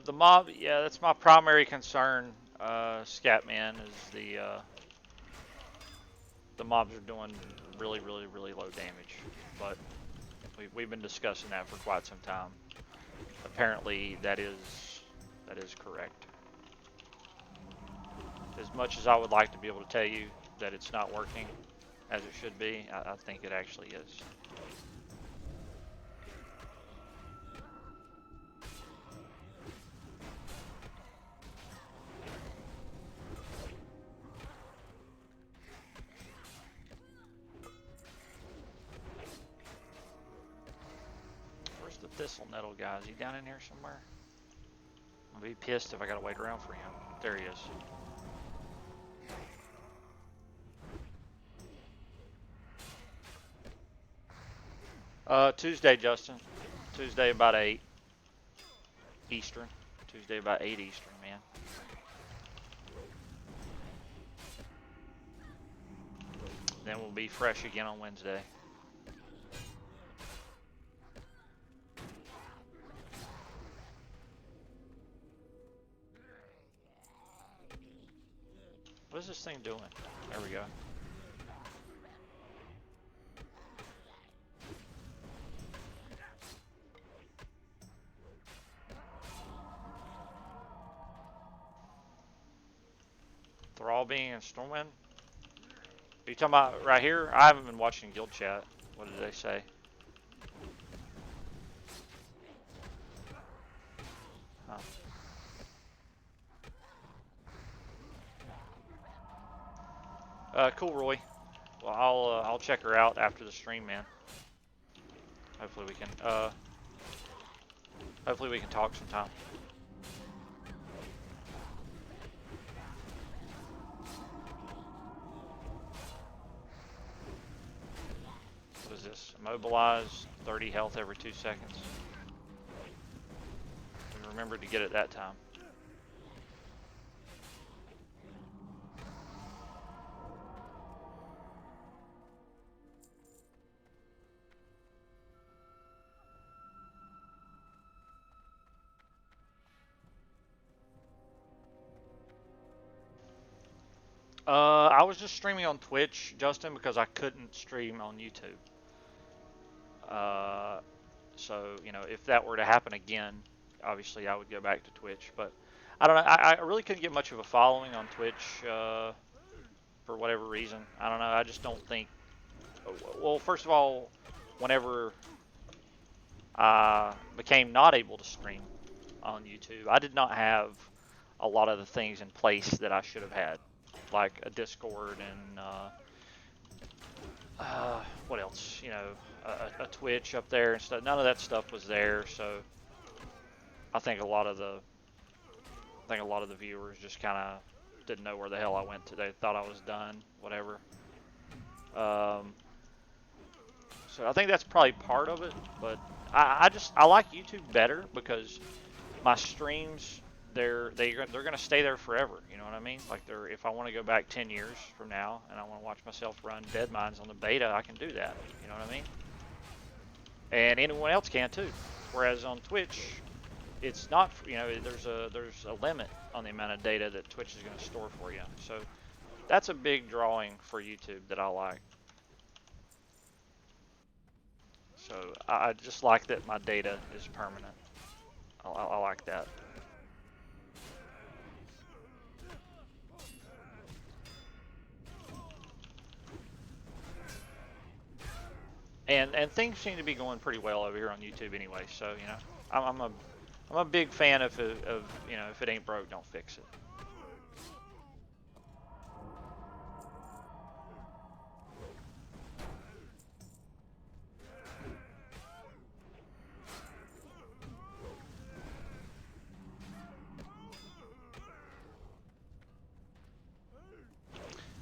The mob, yeah, that's my primary concern, Scatman, is the mobs are doing really, really, really low damage. But we've been discussing that for quite some time. Apparently, that is correct. As much as I would like to be able to tell you that it's not working as it should be, I think it actually is. Where's the Thistle Nettle guy? Is he down in here somewhere? I'll be pissed if I gotta wait around for him. There he is. Tuesday, Justin. Tuesday about 8 Eastern. Tuesday about 8 Eastern, man. Then we'll be fresh again on Wednesday. What is this thing doing? There we go. Thrall being in Stormwind? Are you talking about right here? I haven't been watching guild chat. What did they say? Cool, Roy. Well, I'll check her out after the stream, man. Hopefully we can talk sometime. What is this? Immobilize, 30 health every 2 seconds. And remember to get it that time. I was just streaming on Twitch, Justin, because I couldn't stream on YouTube. So, you know, if that were to happen again, obviously I would go back to Twitch. But I don't know. I really couldn't get much of a following on Twitch for whatever reason. I don't know. I just don't think. Well, first of all, whenever I became not able to stream on YouTube, I did not have a lot of the things in place that I should have had, like a Discord and what else? You know, a Twitch up there and stuff. None of that stuff was there, so I think a lot of the viewers just kind of didn't know where the hell I went to. They thought I was done, whatever. So I think that's probably part of it, but I like YouTube better because my streams they're gonna stay there forever. You know what I mean? Like if I want to go back 10 years from now and I want to watch myself run Deadmines on the beta, I can do that. You know what I mean? And anyone else can too. Whereas on Twitch, it's not. You know, there's a limit on the amount of data that Twitch is going to store for you. So that's a big drawing for YouTube that I like. So I just like that my data is permanent. I like that. And things seem to be going pretty well over here on YouTube anyway. So you know, I'm a big fan of you know, if it ain't broke, don't fix it.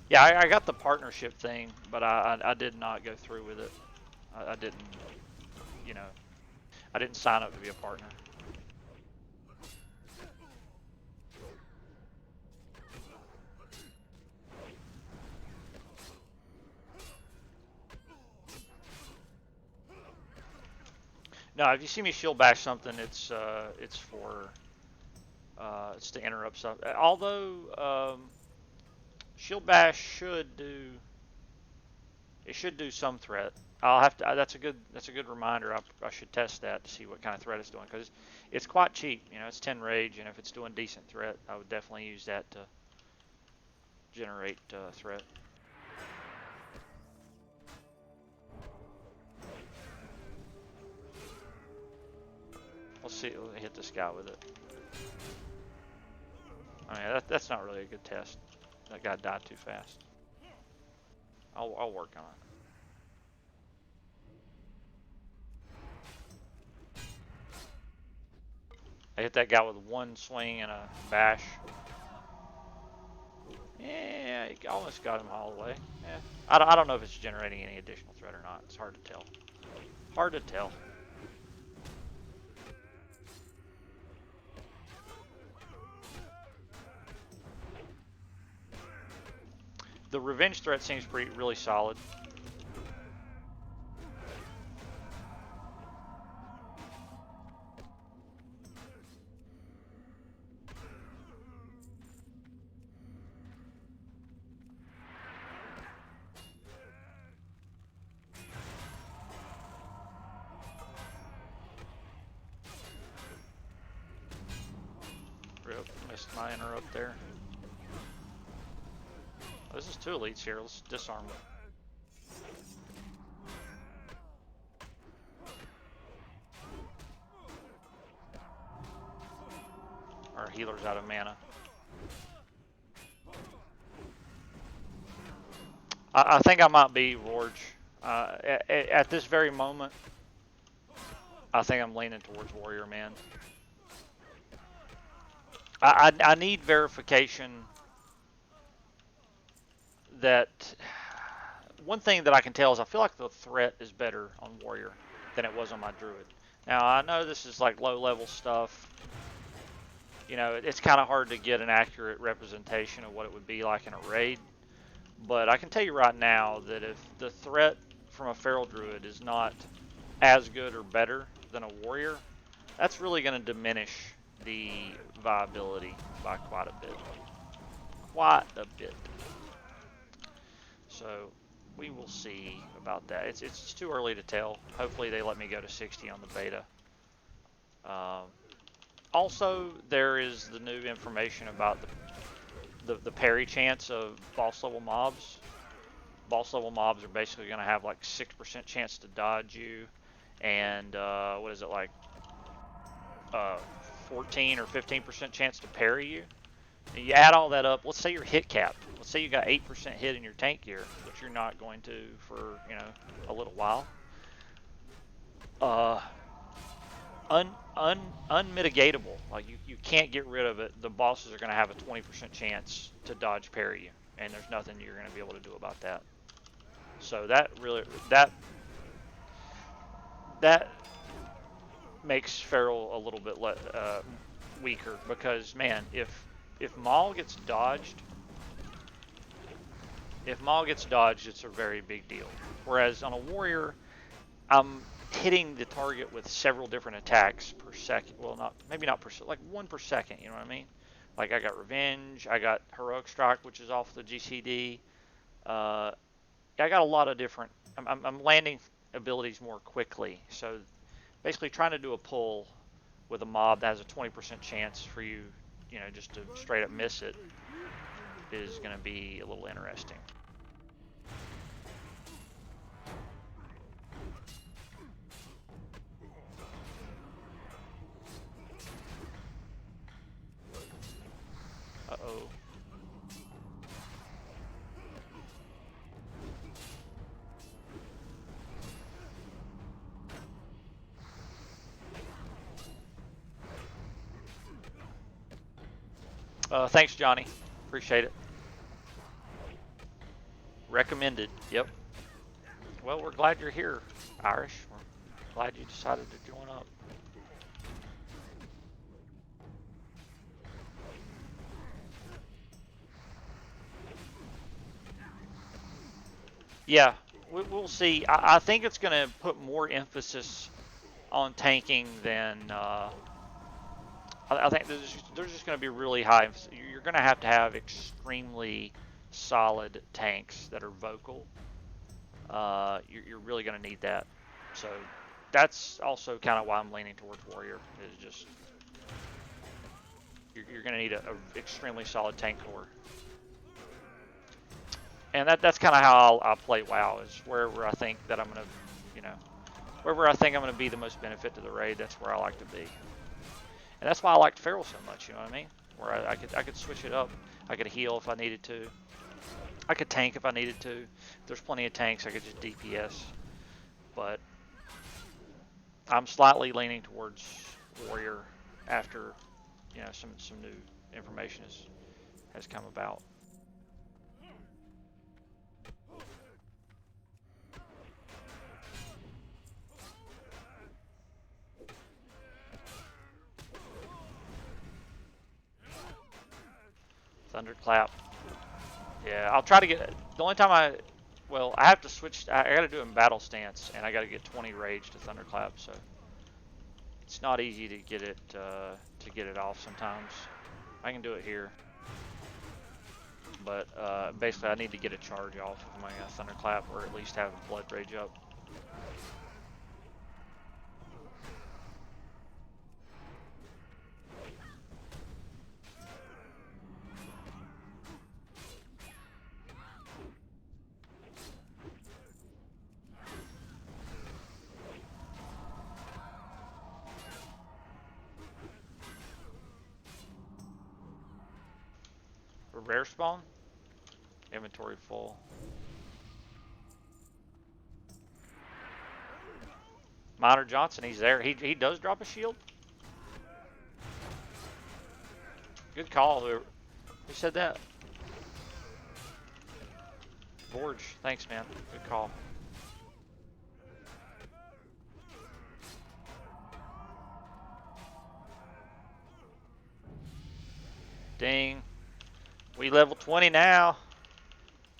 Yeah, I got the partnership thing, but I did not go through with it. I didn't, you know, I didn't sign up to be a partner. No, if you see me shield bash something, it's for it's to interrupt stuff. Although shield bash should do some threat. I'll have to. That's a good reminder. I should test that to see what kind of threat it's doing because it's quite cheap. You know, it's 10 rage, and if it's doing decent threat, I would definitely use that to generate threat. Let's see. Let's hit this guy with it. I mean, that's not really a good test. That guy died too fast. I'll work on it. I hit that guy with one swing and a bash. Yeah, it almost got him all the way. Yeah. I don't know if it's generating any additional threat or not. It's hard to tell. Hard to tell. The revenge threat seems really solid. Rip, missed my interrupt there. This is 2 elites here. Let's disarm them. Our healer's out of mana. I think I might be Warge. At this very moment, I think I'm leaning towards Warrior, man. I need verification that... One thing that I can tell is I feel like the threat is better on Warrior than it was on my Druid. Now, I know this is like low-level stuff. You know, it's kind of hard to get an accurate representation of what it would be like in a raid. But I can tell you right now that if the threat from a Feral Druid is not as good or better than a Warrior, that's really going to diminish the viability by quite a bit. Quite a bit. So we will see about that. It's too early to tell. Hopefully they let me go to 60 on the beta. Also, there is the new information about the parry chance of boss level mobs. Boss level mobs are basically going to have like 6% chance to dodge you, and what is it, like 14 or 15% chance to parry you. And you add all that up, let's say you're hit capped. Let's say you got 8% hit in your tank gear, which you're not going to for, you know, a little while. Unmitigatable. Like you can't get rid of it. The bosses are going to have a 20% chance to dodge parry you, and there's nothing you're going to be able to do about that. So that really that makes Feral a little bit weaker, because man, if Maul gets dodged, it's a very big deal. Whereas on a Warrior, I'm hitting the target with several different attacks per second. Well, maybe not per second, like 1 per second. You know what I mean? Like I got Revenge, I got Heroic Strike, which is off the GCD. I got a lot of different. I'm landing abilities more quickly. So basically, trying to do a pull with a mob that has a 20% chance for you, you know, just to straight up miss it, is going to be a little interesting. Uh-oh. Thanks, Johnny. Appreciate it. Recommended. Yep. Well, we're glad you're here, Irish. We're glad you decided to join up. Yeah, we'll see. I think it's going to put more emphasis on tanking than... I think there's just going to be really high. You're going to have extremely solid tanks that are vocal. You're really going to need that. So that's also kind of why I'm leaning towards Warrior. Is just you're going to need a extremely solid tank core. And that's kind of how I'll play WoW. Is wherever I think that I'm going to, you know, wherever I think I'm going to be the most benefit to the raid. That's where I like to be. And that's why I liked Feral so much, you know what I mean? Where I could switch it up. I could heal if I needed to. I could tank if I needed to. If there's plenty of tanks, I could just DPS. But I'm slightly leaning towards Warrior after, you know, some new information has come about. Thunderclap. Yeah, I'll try to get... The only time I have to switch... I got to do it in battle stance, and I got to get 20 rage to Thunderclap, so... It's not easy to get it off sometimes. I can do it here. But basically I need to get a charge off of my Thunderclap, or at least have Blood Rage up. rare spawn. Inventory full. Miner Johnson, he's there. He does drop a shield. Good call. Who said that? Forge. Thanks, man. Good call. Ding. We level 20 now.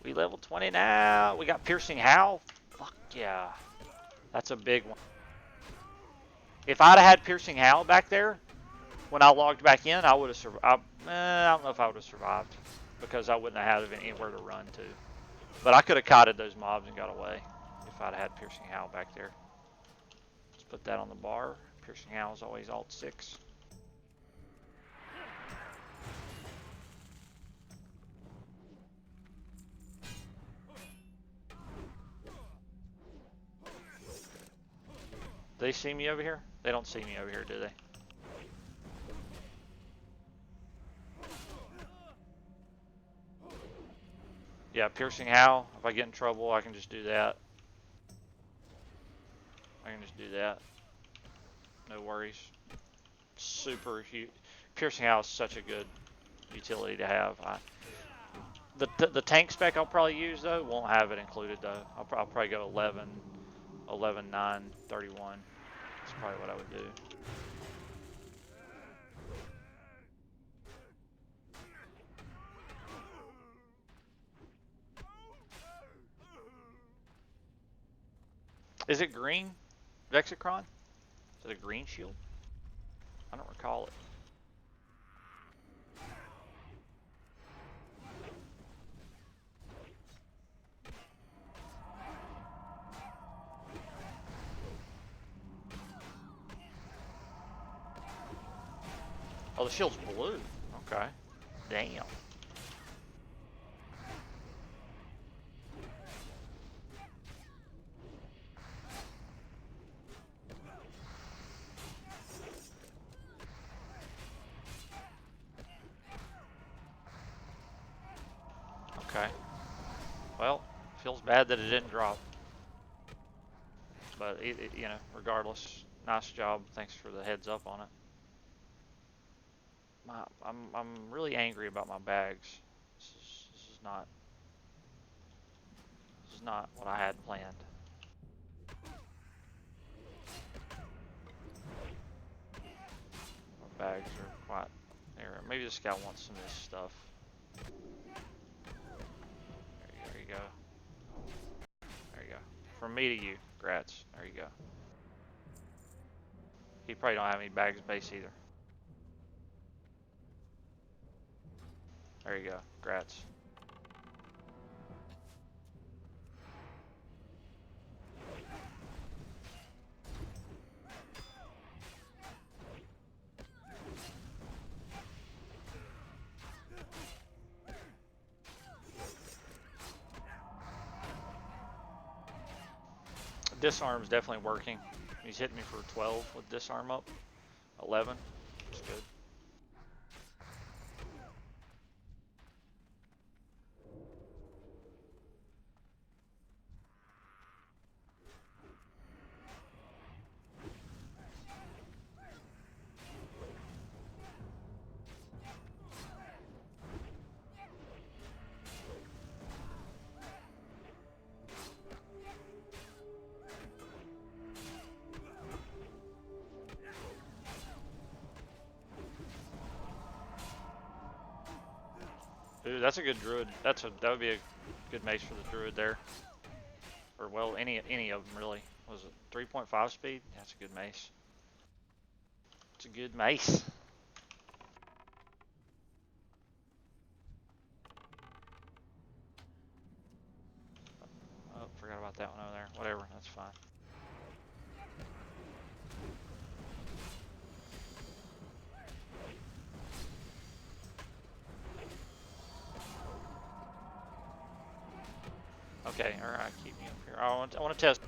We level 20 now. We got Piercing Howl. Fuck yeah. That's a big one. If I'd have had Piercing Howl back there, when I logged back in, I would have survived. I don't know if I would have survived because I wouldn't have had anywhere to run to. But I could have kited those mobs and got away if I'd had Piercing Howl back there. Let's put that on the bar. Piercing Howl is always alt 6. Do they see me over here? They don't see me over here, do they? Yeah, Piercing Howl. If I get in trouble, I can just do that. I can just do that. No worries. Super huge. Piercing Howl is such a good utility to have. The tank spec I'll probably use though won't have it included though. I'll probably go 11, 9, 31. That's probably what I would do. Is it green, Vexicron? Is it a green shield? I don't recall it. Oh, the shield's blue. Okay. Damn. Okay. Well, feels bad that it didn't drop. But, you know, regardless, nice job. Thanks for the heads up on it. I'm really angry about my bags. This is not what I had planned. My bags are quite there. Maybe this guy wants some of this stuff. There you go. There you go. From me to you, Grats. There you go. He probably don't have any bags base either. There you go, Grats. Disarm's definitely working. He's hitting me for 12 with disarm up. 11. That's good. Dude, that's a good druid. That would be a good mace for the druid there. Or well, any of them really. Was it 3.5 speed? That's a good mace. It's a good mace. Oh, forgot about that one over there. Whatever, that's fine. Okay, alright, keep me up here. I want to test.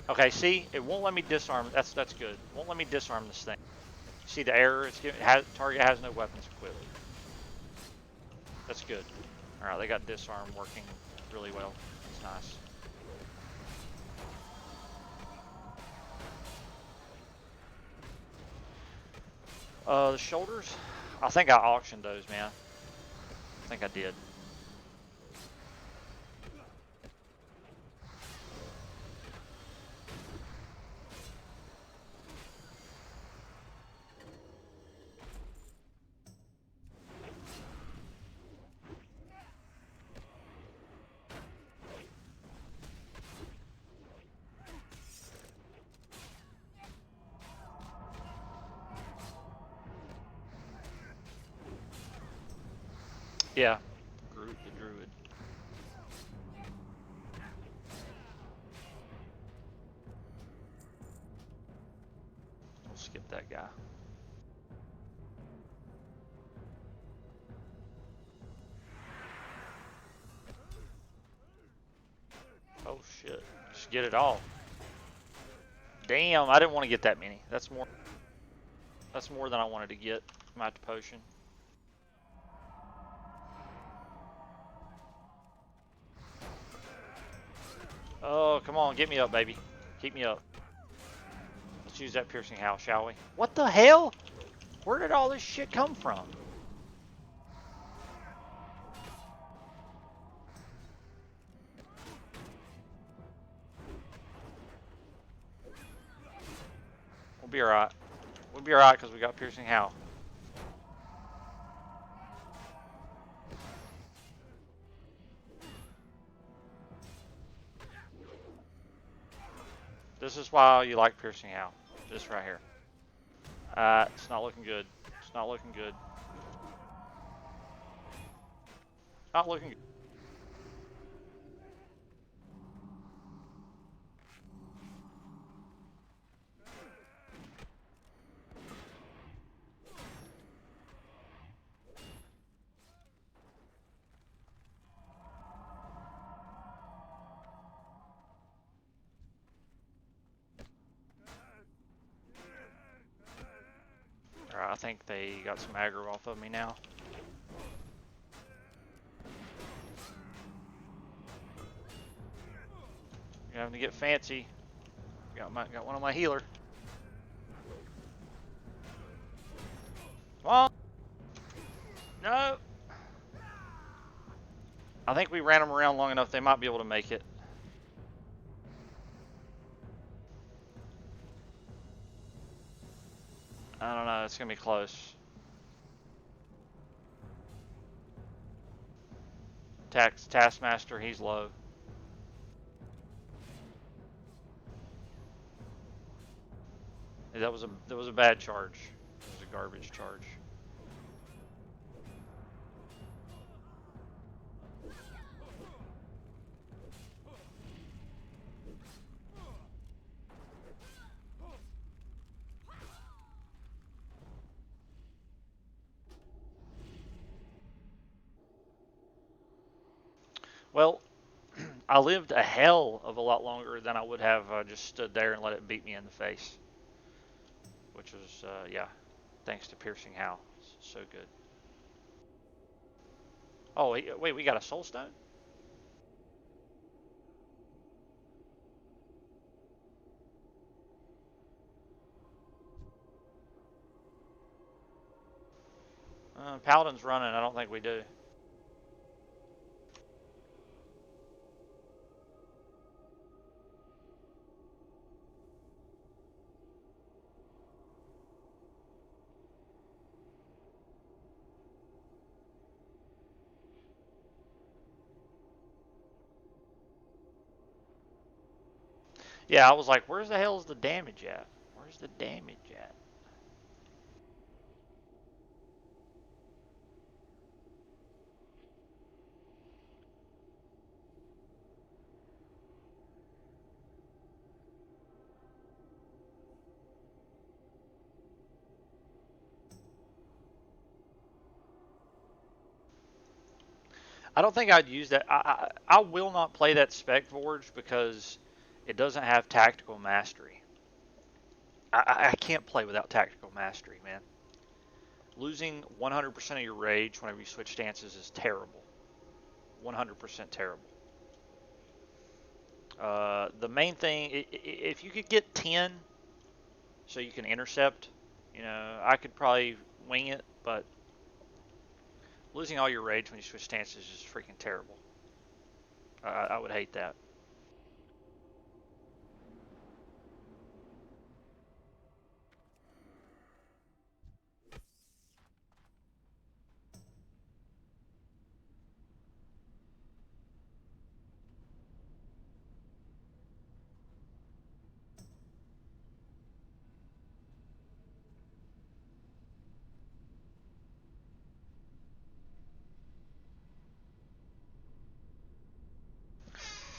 Okay, see, it won't let me disarm. That's good. It won't let me disarm this thing. See the error it's giving? Target has no weapons equipped. That's good. Alright, they got disarm working really well. That's nice. The shoulders? I think I auctioned those, man. I think I did. Yeah. Groot the Druid. We'll skip that guy. Oh shit. Just get it all. Damn, I didn't want to get that many. That's more than I wanted to get. My potion. Oh, come on, get me up, baby. Keep me up. Let's use that piercing howl, shall we? What the hell? Where did all this shit come from? We'll be alright. We'll be alright because we got piercing howl. This is why you like piercing howl. This right here. It's not looking good. It's not looking good. Not looking good. Alright, I think they got some aggro off of me now. You're having to get fancy. Got one on my healer. Come on. No. I think we ran them around long enough they might be able to make it. I don't know, it's gonna be close. Taskmaster, he's low. That was a bad charge. It was a garbage charge. Well, I lived a hell of a lot longer than I would have just stood there and let it beat me in the face. Which was, yeah, thanks to piercing howl. So good. Oh, wait, we got a soul stone? Paladin's running, I don't think we do. Yeah, I was like, where's the hell is the damage at? Where's the damage at? I don't think I'd use that. I will not play that Spec Forge because it doesn't have tactical mastery. I can't play without tactical mastery, man. Losing 100% of your rage whenever you switch stances is terrible. 100% terrible. The main thing, if you could get 10 so you can intercept, you know, I could probably wing it, but losing all your rage when you switch stances is freaking terrible. I would hate that.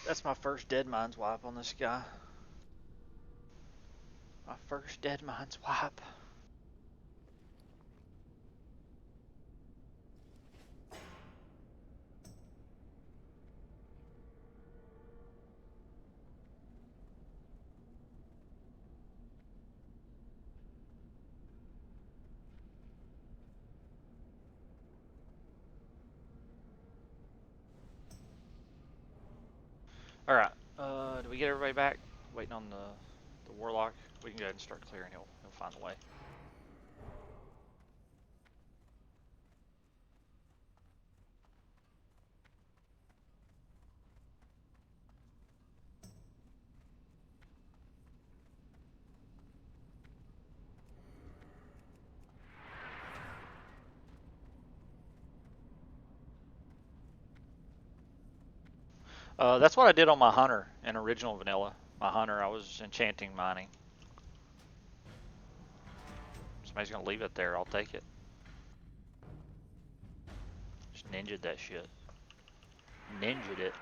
That's my first Deadmines wipe on this guy. My first Deadmines wipe. Alright, do we get everybody back? Waiting on the Warlock. We can go ahead and start clearing. He'll find a way. That's what I did on my Hunter in original vanilla. My Hunter, I was enchanting mining. Somebody's gonna leave it there, I'll take it. Just ninja'd that shit. Ninja'd it.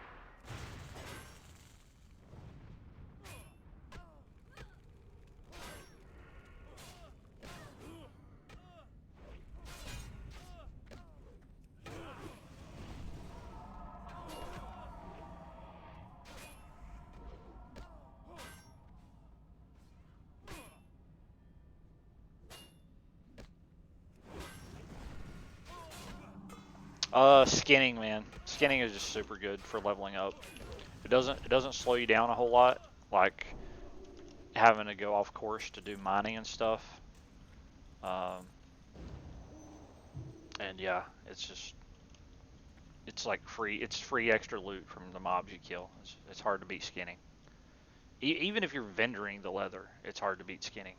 Skinning, man. Skinning is just super good for leveling up. It doesn't slow you down a whole lot, like having to go off course to do mining and stuff. And yeah, it's like free extra loot from the mobs you kill. It's hard to beat skinning. Even if you're vendoring the leather, it's hard to beat skinning.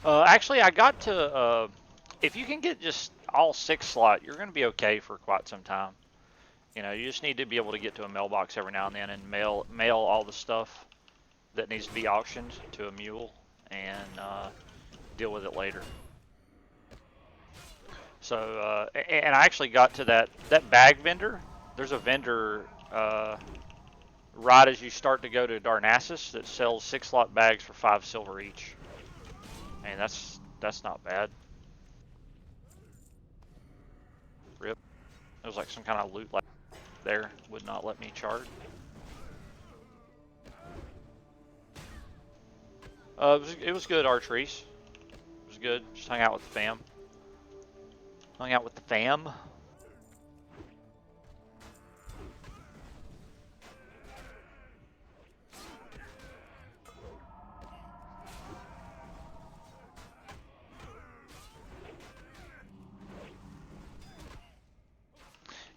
Actually, I got to. If you can get just all 6 slot, you're going to be okay for quite some time. You know, you just need to be able to get to a mailbox every now and then and mail all the stuff that needs to be auctioned to a mule and deal with it later. So, and I actually got to that bag vendor. There's a vendor right as you start to go to Darnassus that sells 6 slot bags for 5 silver each. And that's not bad. Rip. It was like some kind of loot like there. Would not let me chart. It was good, Archeries. It was good. Just hung out with the fam. Hung out with the fam.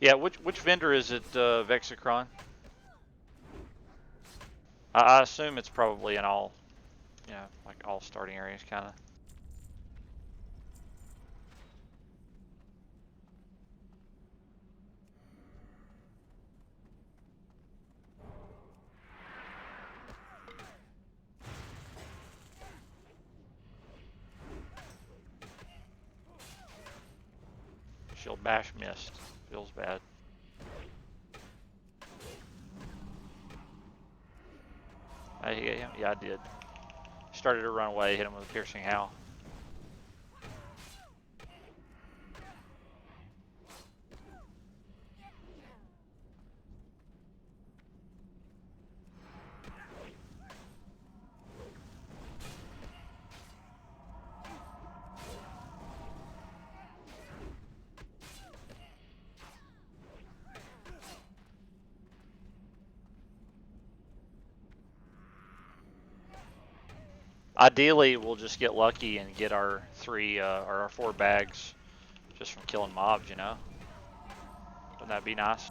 Yeah, which vendor is it, Vexicron? I assume it's probably in all, you know, like all starting areas, kind of. Shield bash missed. Feels bad. Yeah, I did. Started to run away, hit him with a piercing howl. Ideally, we'll just get lucky and get our or our 4 bags just from killing mobs, you know? Wouldn't that be nice?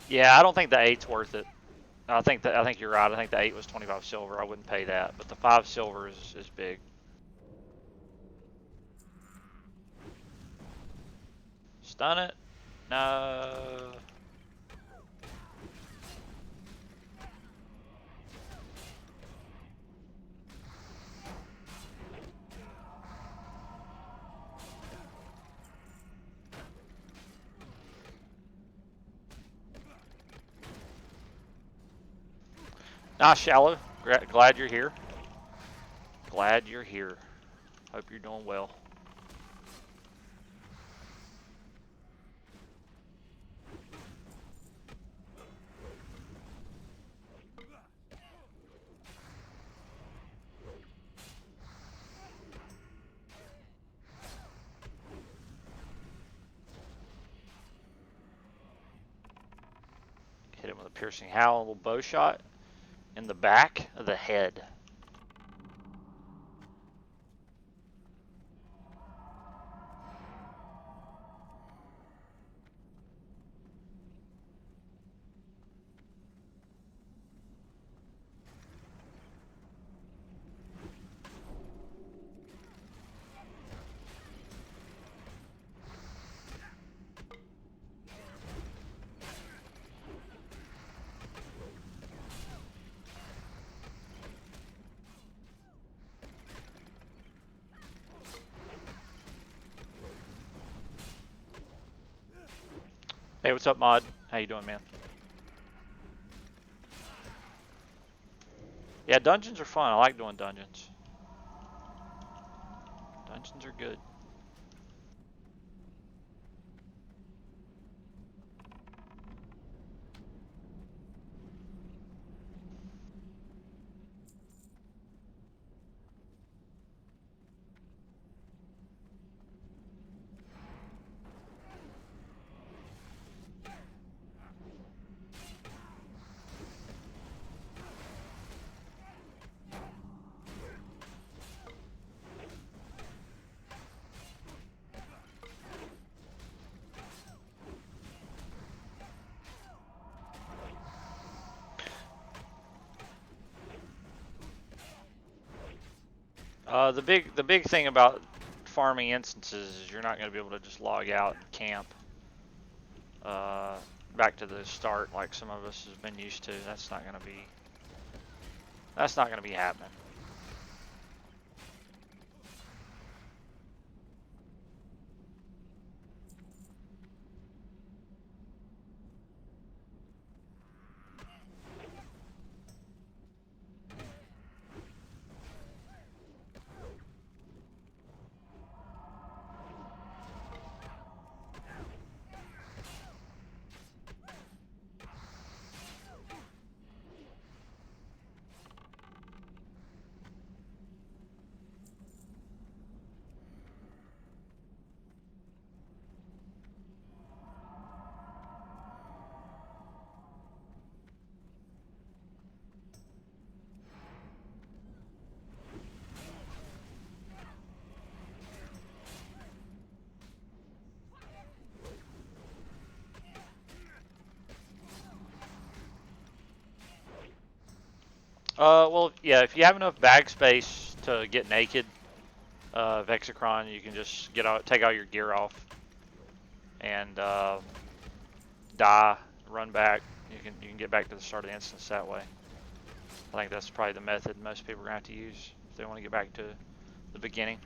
Yeah, I don't think the 8's worth it. I think you're right. I think the 8 was 25 silver. I wouldn't pay that, but the 5 silver is big. Stun it? No. Nice, Shallow. Glad you're here. Glad you're here. Hope you're doing well. Hit him with a piercing howl, a little bow shot in the back of the head. Hey, what's up, Mod? How you doing, man? Yeah, dungeons are fun. I like doing dungeons. Dungeons are good. The big thing about farming instances is you're not going to be able to just log out and camp back to the start like some of us have been used to. That's not going to be happening. Well, yeah, if you have enough bag space to get naked, Vexicron, you can just take all your gear off, and die, run back. You can get back to the start of the instance that way. I think that's probably the method most people are going to have to use if they want to get back to the beginning.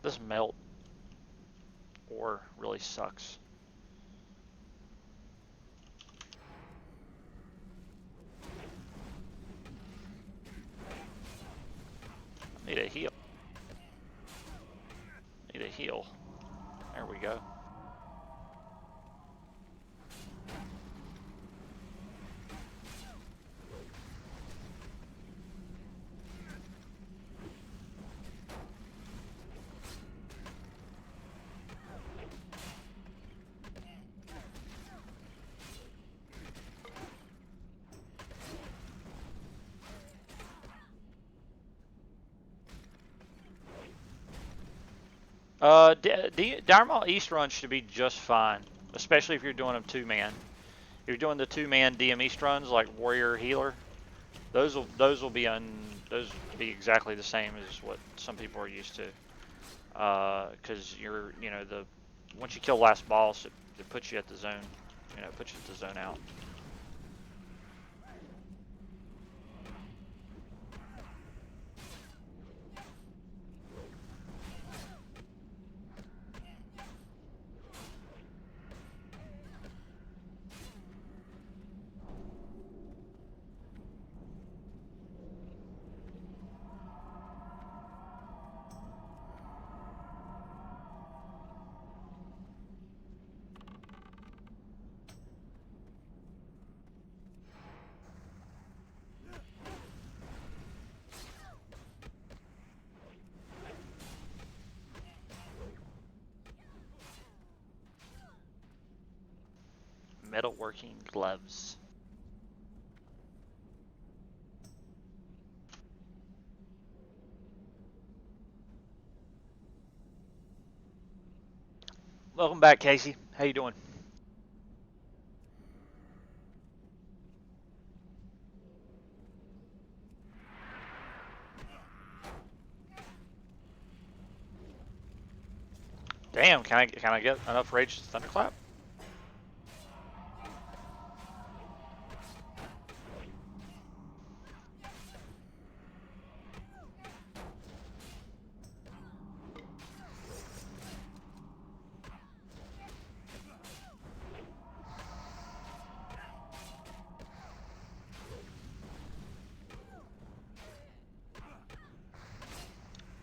This melt ore really sucks. Need a heal. Need a heal. There we go. Dire Maul East runs should be just fine, especially if you're doing them two-man. If you're doing the two-man DM East runs like Warrior Healer, those will be exactly the same as what some people are used to. Because once you kill last boss, it puts you at the zone. It puts you at the zone out. Metalworking gloves. Welcome back, Casey. How you doing? Damn, can I get enough rage to thunderclap?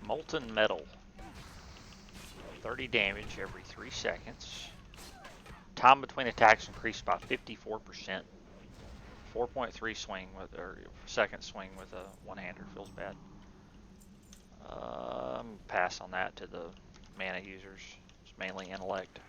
Molten metal. 30 damage every 3 seconds. Time between attacks increased by 54%. 4.3 swing or second swing with a one-hander feels bad. I'm pass on that to the mana users. It's mainly intellect.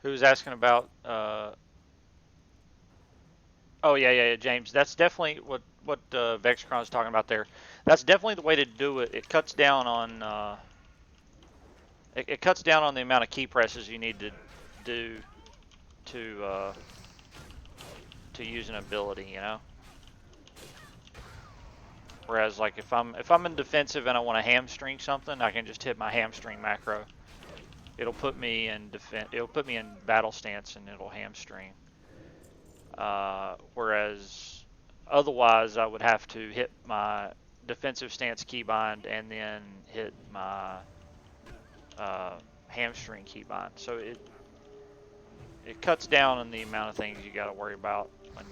Who's asking about? Oh yeah, James. That's definitely what Vexicron is talking about there. That's definitely the way to do it. It cuts down on it cuts down on the amount of key presses you need to do to use an ability. Whereas like if I'm in defensive and I want to hamstring something, I can just hit my hamstring macro. It'll put me in It'll put me in battle stance and it'll hamstring. Whereas otherwise, I would have to hit my defensive stance keybind and then hit my hamstring keybind. So it cuts down on the amount of things you got to worry about when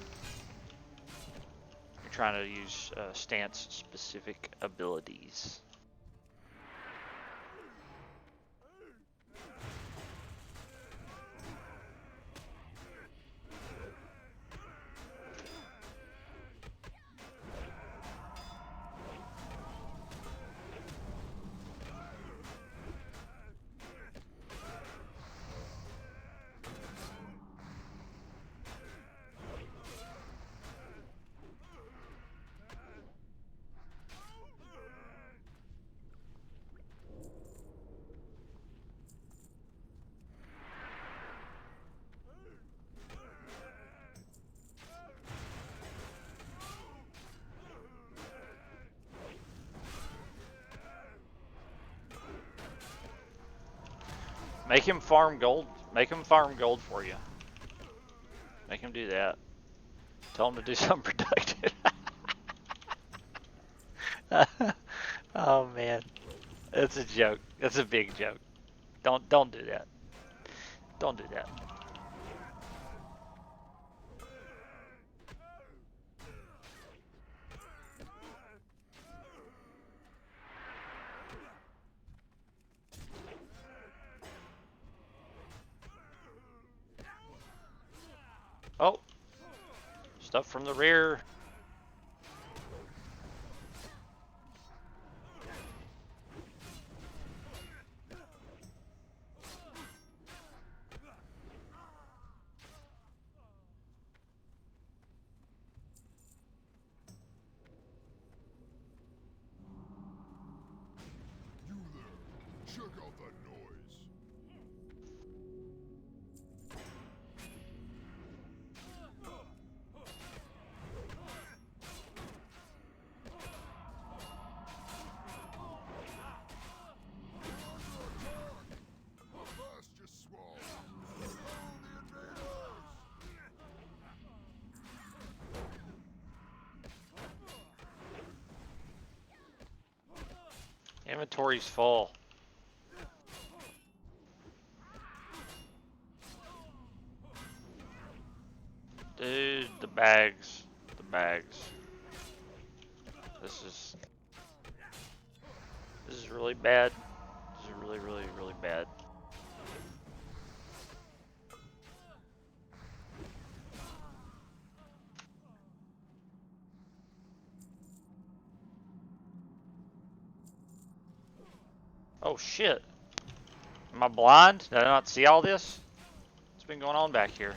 you're trying to use stance specific abilities. Make him farm gold. Make him farm gold for you. Make him do that. Tell him to do something productive. Oh man, that's a joke. That's a big joke. Don't do that. Don't do that. Oh, stuff from the rear. Check out that noise. A fast just small. Follow the invaders. Inventory's full. Dude, the bags. The bags. This is really bad. This is really, really, really bad. Oh shit. Am I blind? Did I not see all this? What's been going on back here?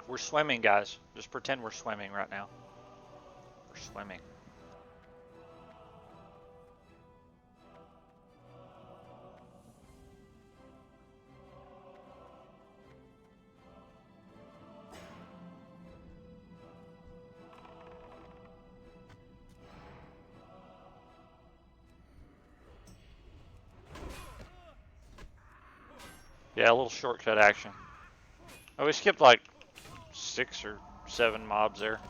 We're swimming, guys. Just pretend we're swimming right now. We're swimming. Yeah, a little shortcut action. Oh, we skipped like 6 or 7 mobs there.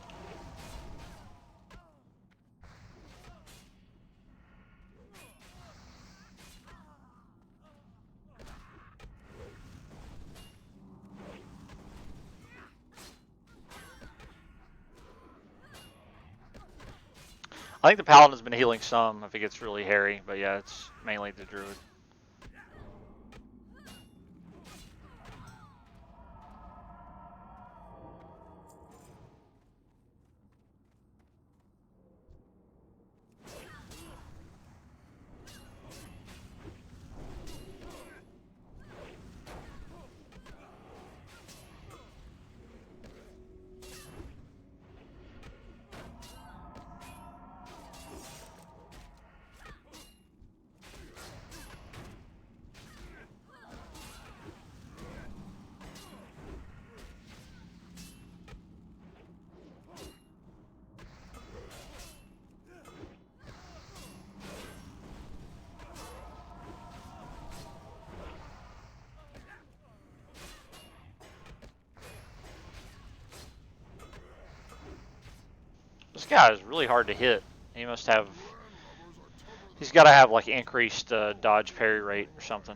I think the paladin's been healing some if it gets really hairy, but yeah, it's mainly the druid. This guy is really hard to hit. He must have... He's got to have like increased dodge parry rate or something.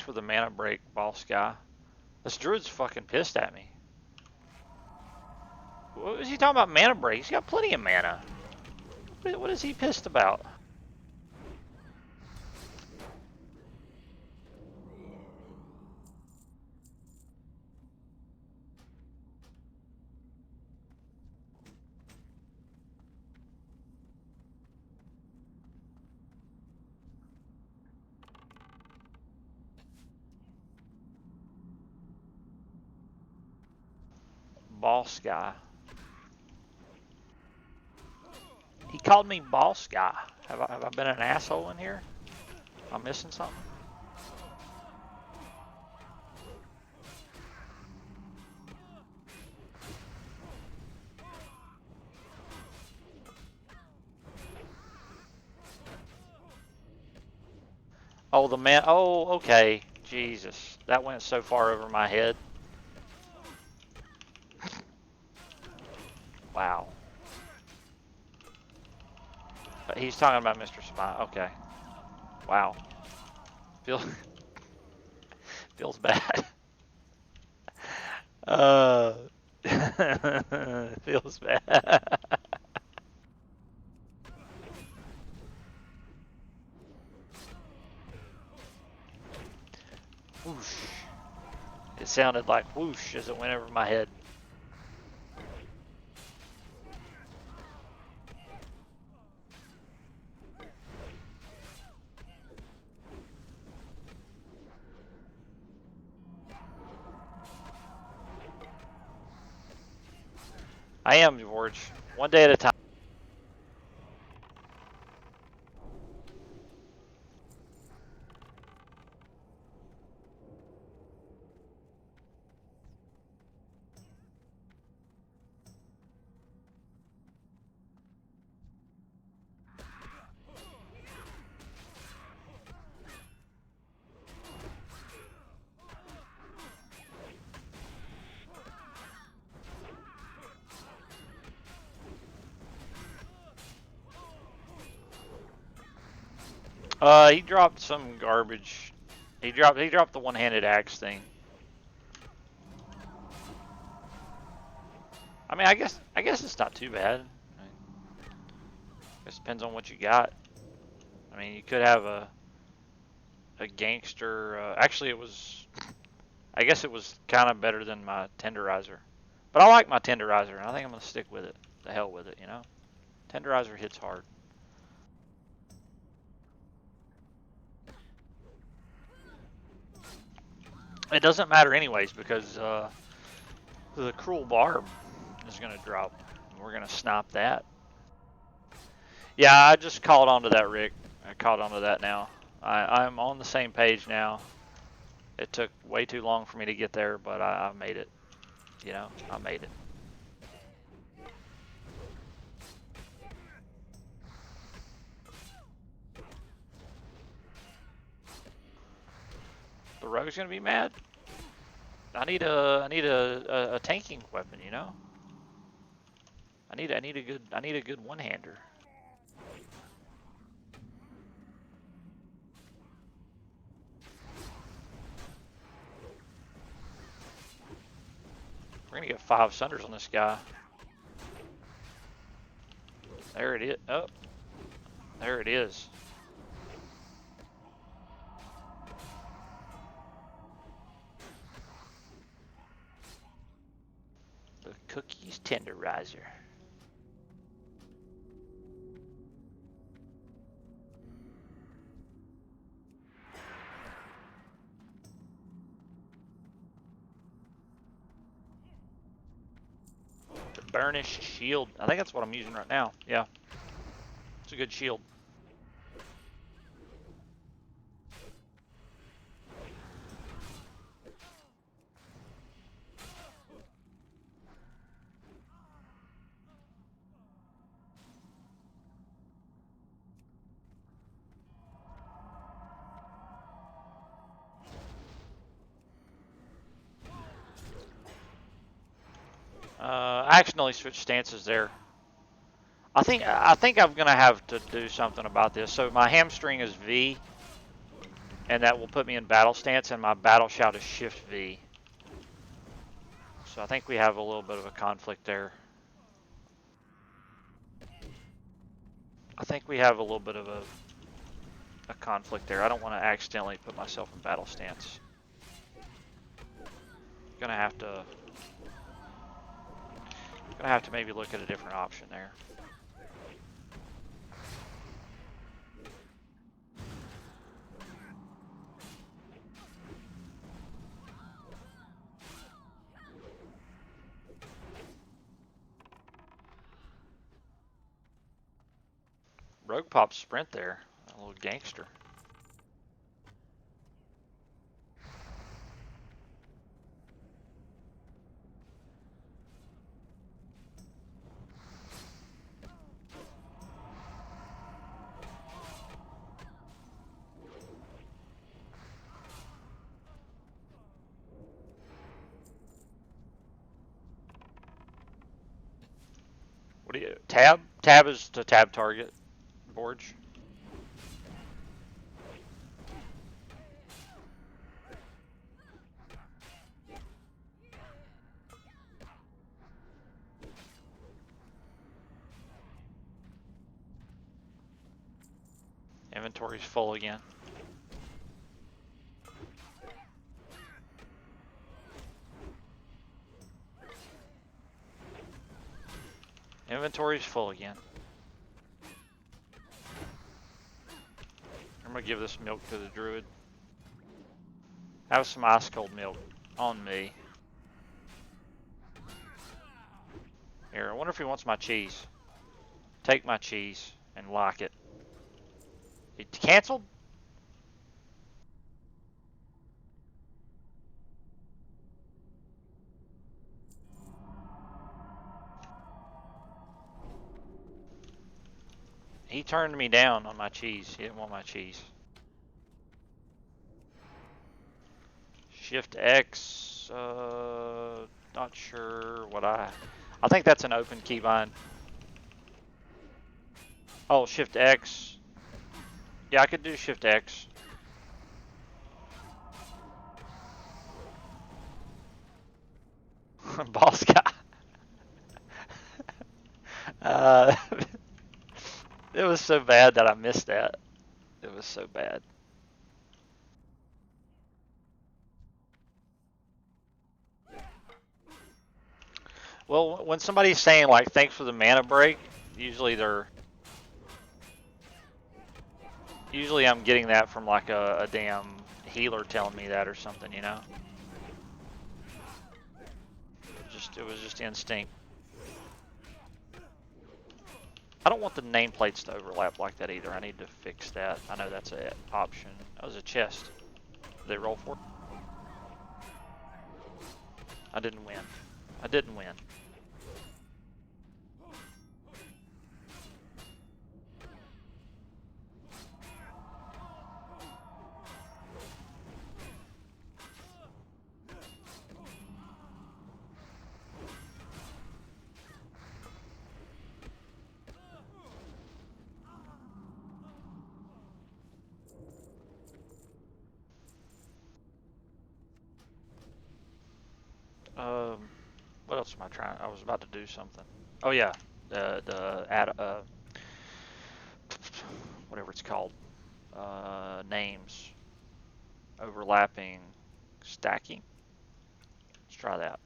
for the mana break, boss guy. This druid's fucking pissed at me. What was he talking about mana break? He's got plenty of mana. What is he pissed about? Boss guy. He called me boss guy. Have I been an asshole in here? Am I missing something? Oh, the man. Oh, okay. Jesus. That went so far over my head. Wow. He's talking about Mr. Spy. Okay. Wow. Feels feels bad. Feels bad. Whoosh. It sounded like whoosh as it went over my head. I am, George. One day at a time. He dropped some garbage. He dropped the one-handed axe thing. I mean, I guess it's not too bad. I guess it depends on what you got. I mean, you could have a gangster. Actually, it was. I guess it was kind of better than my tenderizer, but I like my tenderizer, and I think I'm gonna stick with it. The hell with it, you know. Tenderizer hits hard. It doesn't matter anyways because the cruel barb is gonna drop. We're gonna snipe that. Yeah, I just called onto that, Rick. I called onto that now. I'm on the same page now. It took way too long for me to get there, but I made it. You know, I made it. The rogue's gonna be mad. I need a tanking weapon, you know. I need a good one-hander. We're gonna get 5 sunders on this guy. There it is. Oh, there it is. The cookies tenderizer. The burnished shield. I think that's what I'm using right now. Yeah. It's a good shield. I accidentally switched stances there. I think I'm gonna have to do something about this. So my hamstring is V, and that will put me in battle stance, and my battle shout is Shift V. So I think we have a little bit of a conflict there. I think we have a little bit of a conflict there. I don't want to accidentally put myself in battle stance. Gonna have to maybe look at a different option there. Rogue pop sprint there, a little gangster. What do you tab? Tab is to tab target. Borge. Inventory's full again. Inventory's full again. I'm gonna give this milk to the druid. Have some ice cold milk on me. Here, I wonder if he wants my cheese. Take my cheese and lock it. It canceled? He turned me down on my cheese. He didn't want my cheese. Shift X, not sure what I think that's an open keybind. Oh, Shift X. Yeah, I could do Shift X. Boss guy. It was so bad that I missed that. It was so bad. Well, when somebody's saying like thanks for the mana break, usually I'm getting that from like a damn healer telling me that or something, you know. It was just instinct. I don't want the nameplates to overlap like that either. I need to fix that. I know that's an option. That was a chest. Did they roll for it? I didn't win. I didn't win. What else am I trying? I was about to do something. Oh yeah, the add whatever it's called, names, overlapping, stacking. Let's try that.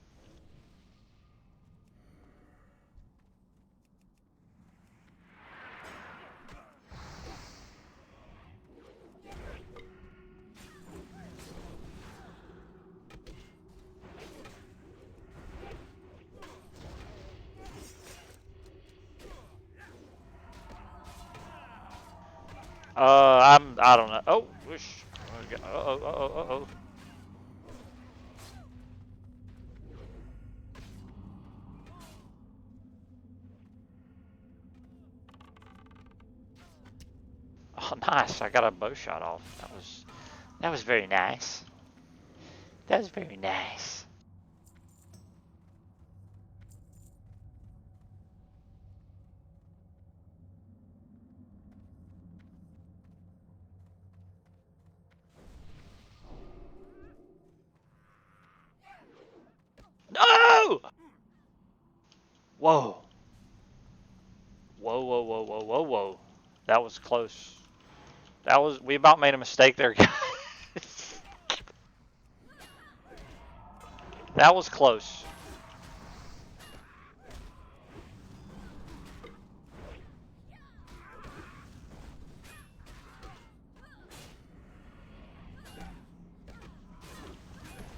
I don't know. Oh, whoosh. Uh-oh. Oh, nice. I got a bow shot off. That was very nice. That was very nice. Whoa. Whoa, whoa, whoa, whoa, whoa, whoa. That was close. We about made a mistake there, guys. That was close.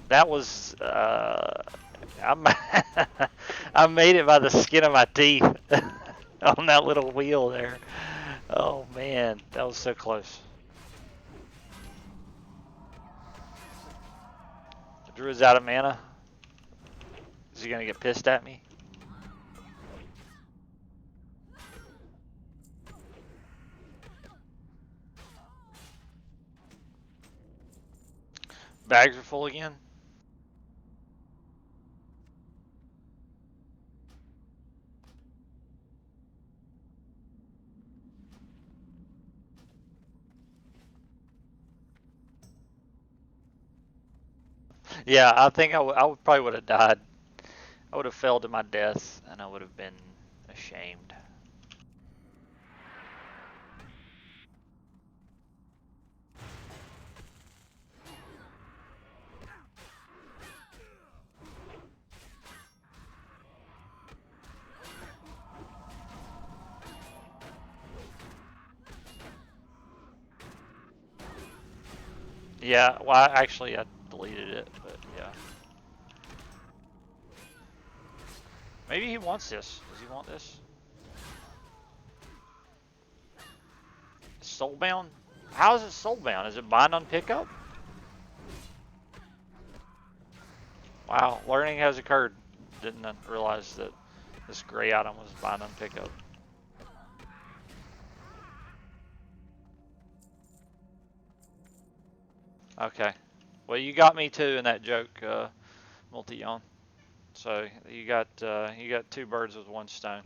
That was, I'm, I made it by the skin of my teeth on that little wheel there. Oh man, that was so close. The druid's out of mana. Is he gonna get pissed at me? Bags are full again. Yeah, I think I would probably would have died. I would have fell to my death, and I would have been ashamed. Yeah, well, actually, I deleted it, but yeah. Maybe he wants this. Does he want this? Soulbound? How is it soulbound? Is it bind on pickup? Wow, learning has occurred. Didn't realize that this gray item was bind on pickup. Okay. Well, you got me too in that joke, multi-yawn. So you got two birds with one stone.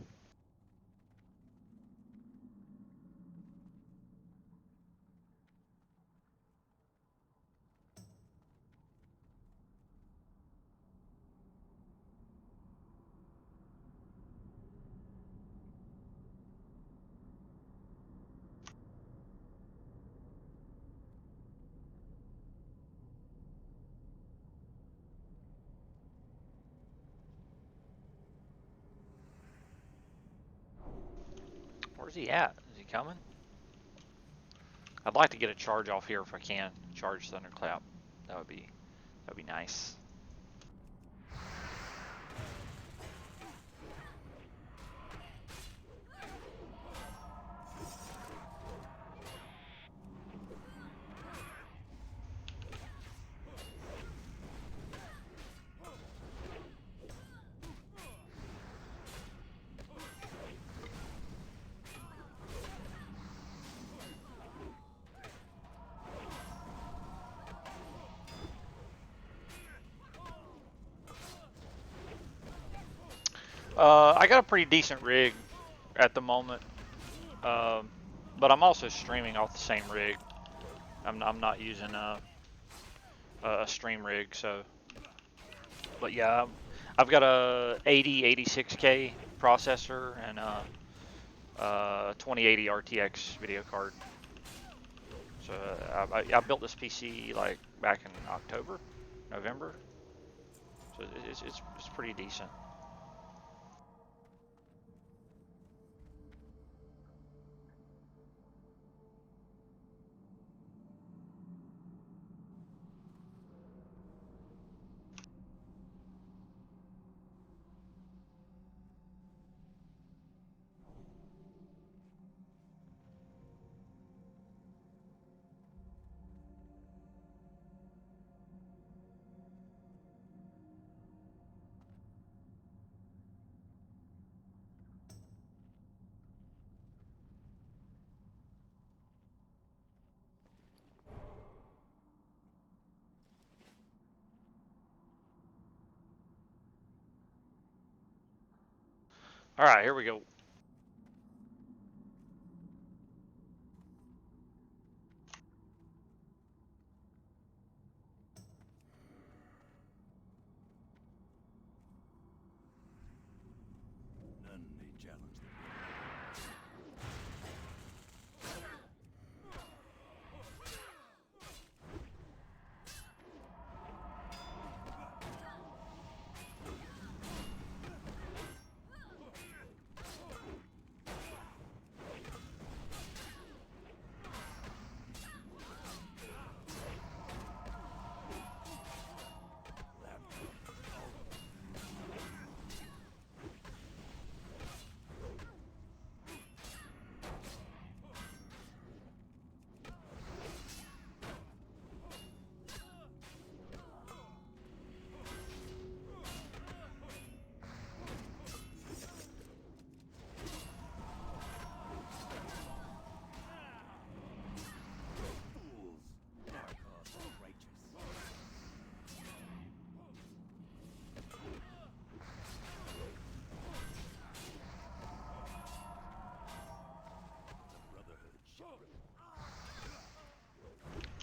Where's he at? Is he coming? I'd like to get a charge off here if I can. Charge Thunderclap. That'd be nice. I got a pretty decent rig at the moment, but I'm also streaming off the same rig. I'm not using a stream rig, so. But yeah, I've got a 86K processor and a 2080 RTX video card. So I built this PC like back in October, November. So it's pretty decent. All right, here we go.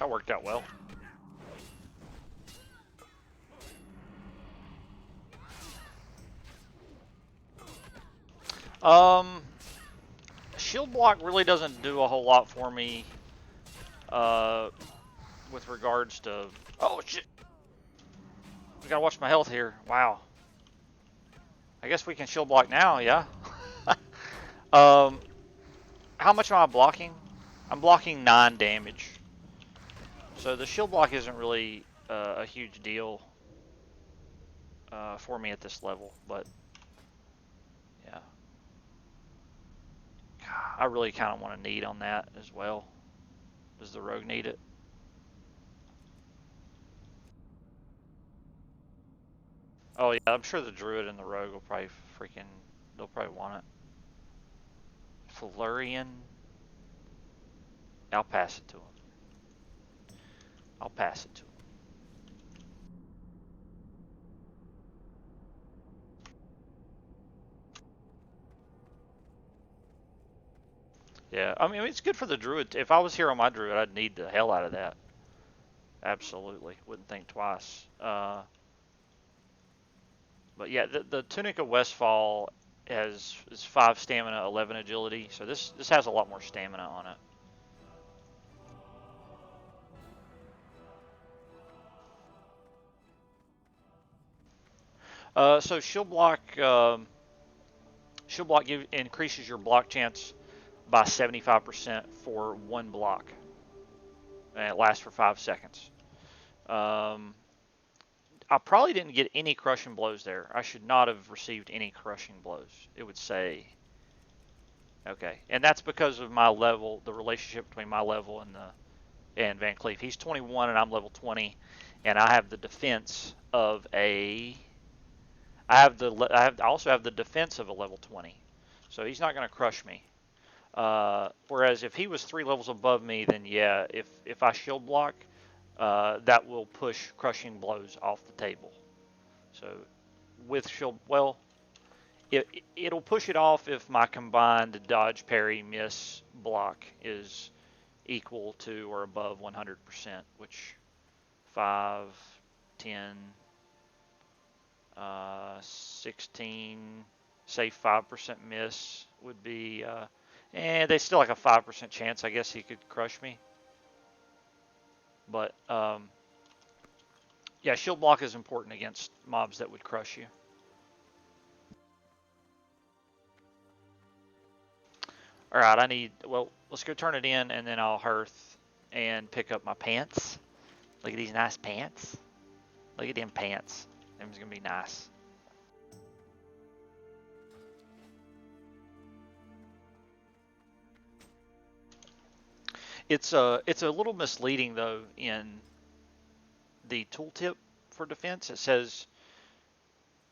That worked out well. Shield block really doesn't do a whole lot for me with regards to... Oh, shit! I gotta watch my health here. Wow. I guess we can shield block now, yeah? How much am I blocking? I'm blocking 9 damage. So the shield block isn't really a huge deal for me at this level, but yeah. I really kind of want to need on that as well. Does the rogue need it? Oh yeah, I'm sure the druid and the rogue will probably they'll probably want it. Flurian. I'll pass it to him. I'll pass it to him. Yeah, I mean it's good for the druid. If I was here on my druid, I'd need the hell out of that. Absolutely, wouldn't think twice. But yeah, the Tunic of Westfall is 5 stamina, 11 agility. So this has a lot more stamina on it. So shield block increases your block chance by 75% for 1 block, and it lasts for 5 seconds. I probably didn't get any crushing blows there. I should not have received any crushing blows. It would say, okay, and that's because of my level, the relationship between my level and Van Cleef. He's 21 and I'm level 20, and I have the defense of a. I also have the defense of a level 20, so he's not going to crush me. Whereas if he was 3 levels above me, then yeah, if I shield block, that will push crushing blows off the table. So with shield, well, it'll push it off if my combined dodge, parry, miss, block is equal to or above 100%, which 5, 10, 16, say 5% miss would be, and they still like a 5% chance. I guess he could crush me. But yeah, shield block is important against mobs that would crush you. All right, well, let's go turn it in, and then I'll hearth and pick up my pants. Look at these nice pants. Look at them pants. Them's gonna be nice. It's a little misleading though in the tooltip for defense. It says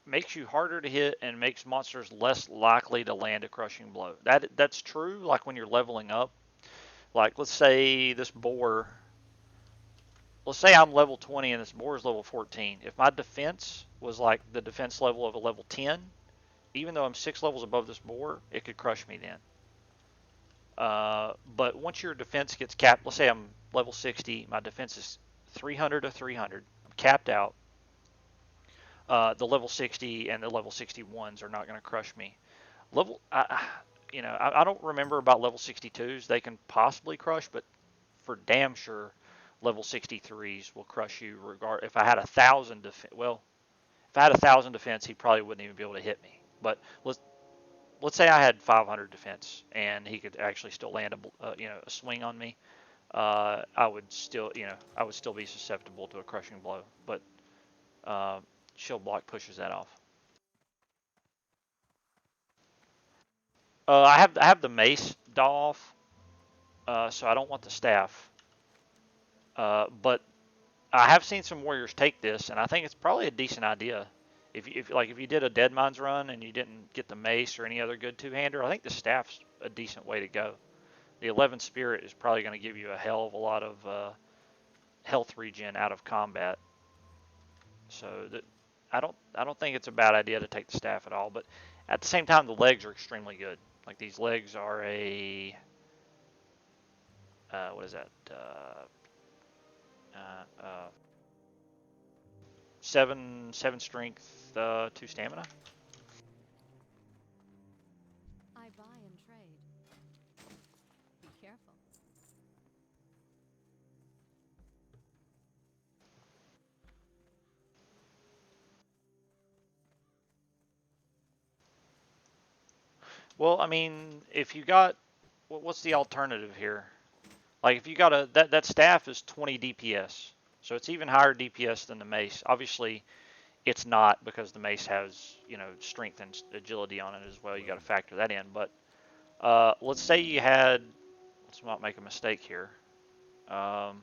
makes you harder to hit and makes monsters less likely to land a crushing blow. That's true. Like when you're leveling up. Like let's say this boar. Let's say I'm level 20 and this boar is level 14. If my defense was like the defense level of a level 10, even though I'm 6 levels above this boar, it could crush me then. But once your defense gets capped, let's say I'm level 60, my defense is 300 to 300. I'm capped out. The level 60 and the level 61s are not going to crush me. I don't remember about level 62s. They can possibly crush, but for damn sure, level 63s will crush you. If I had 1,000 defense, if I had 1,000 defense, he probably wouldn't even be able to hit me. But let's say I had 500 defense and he could actually still land a swing on me. I would still be susceptible to a crushing blow. But shield block pushes that off. I have the mace off, so I don't want the staff. But I have seen some warriors take this, and I think it's probably a decent idea. If you did a Deadmines run and you didn't get the mace or any other good two-hander, I think the staff's a decent way to go. The 11 Spirit is probably going to give you a hell of a lot of health regen out of combat. So I don't think it's a bad idea to take the staff at all. But at the same time, the legs are extremely good. Like these legs are a what is that? Uh, uh, 7 strength, 2 stamina. I buy and trade. Be careful. Well, I mean, if you got, what's the alternative here? Like if you got that staff is 20 DPS, so it's even higher DPS than the mace. Obviously, it's not because the mace has strength and agility on it as well. You got to factor that in. But let's say you had, let's not make a mistake here. Um,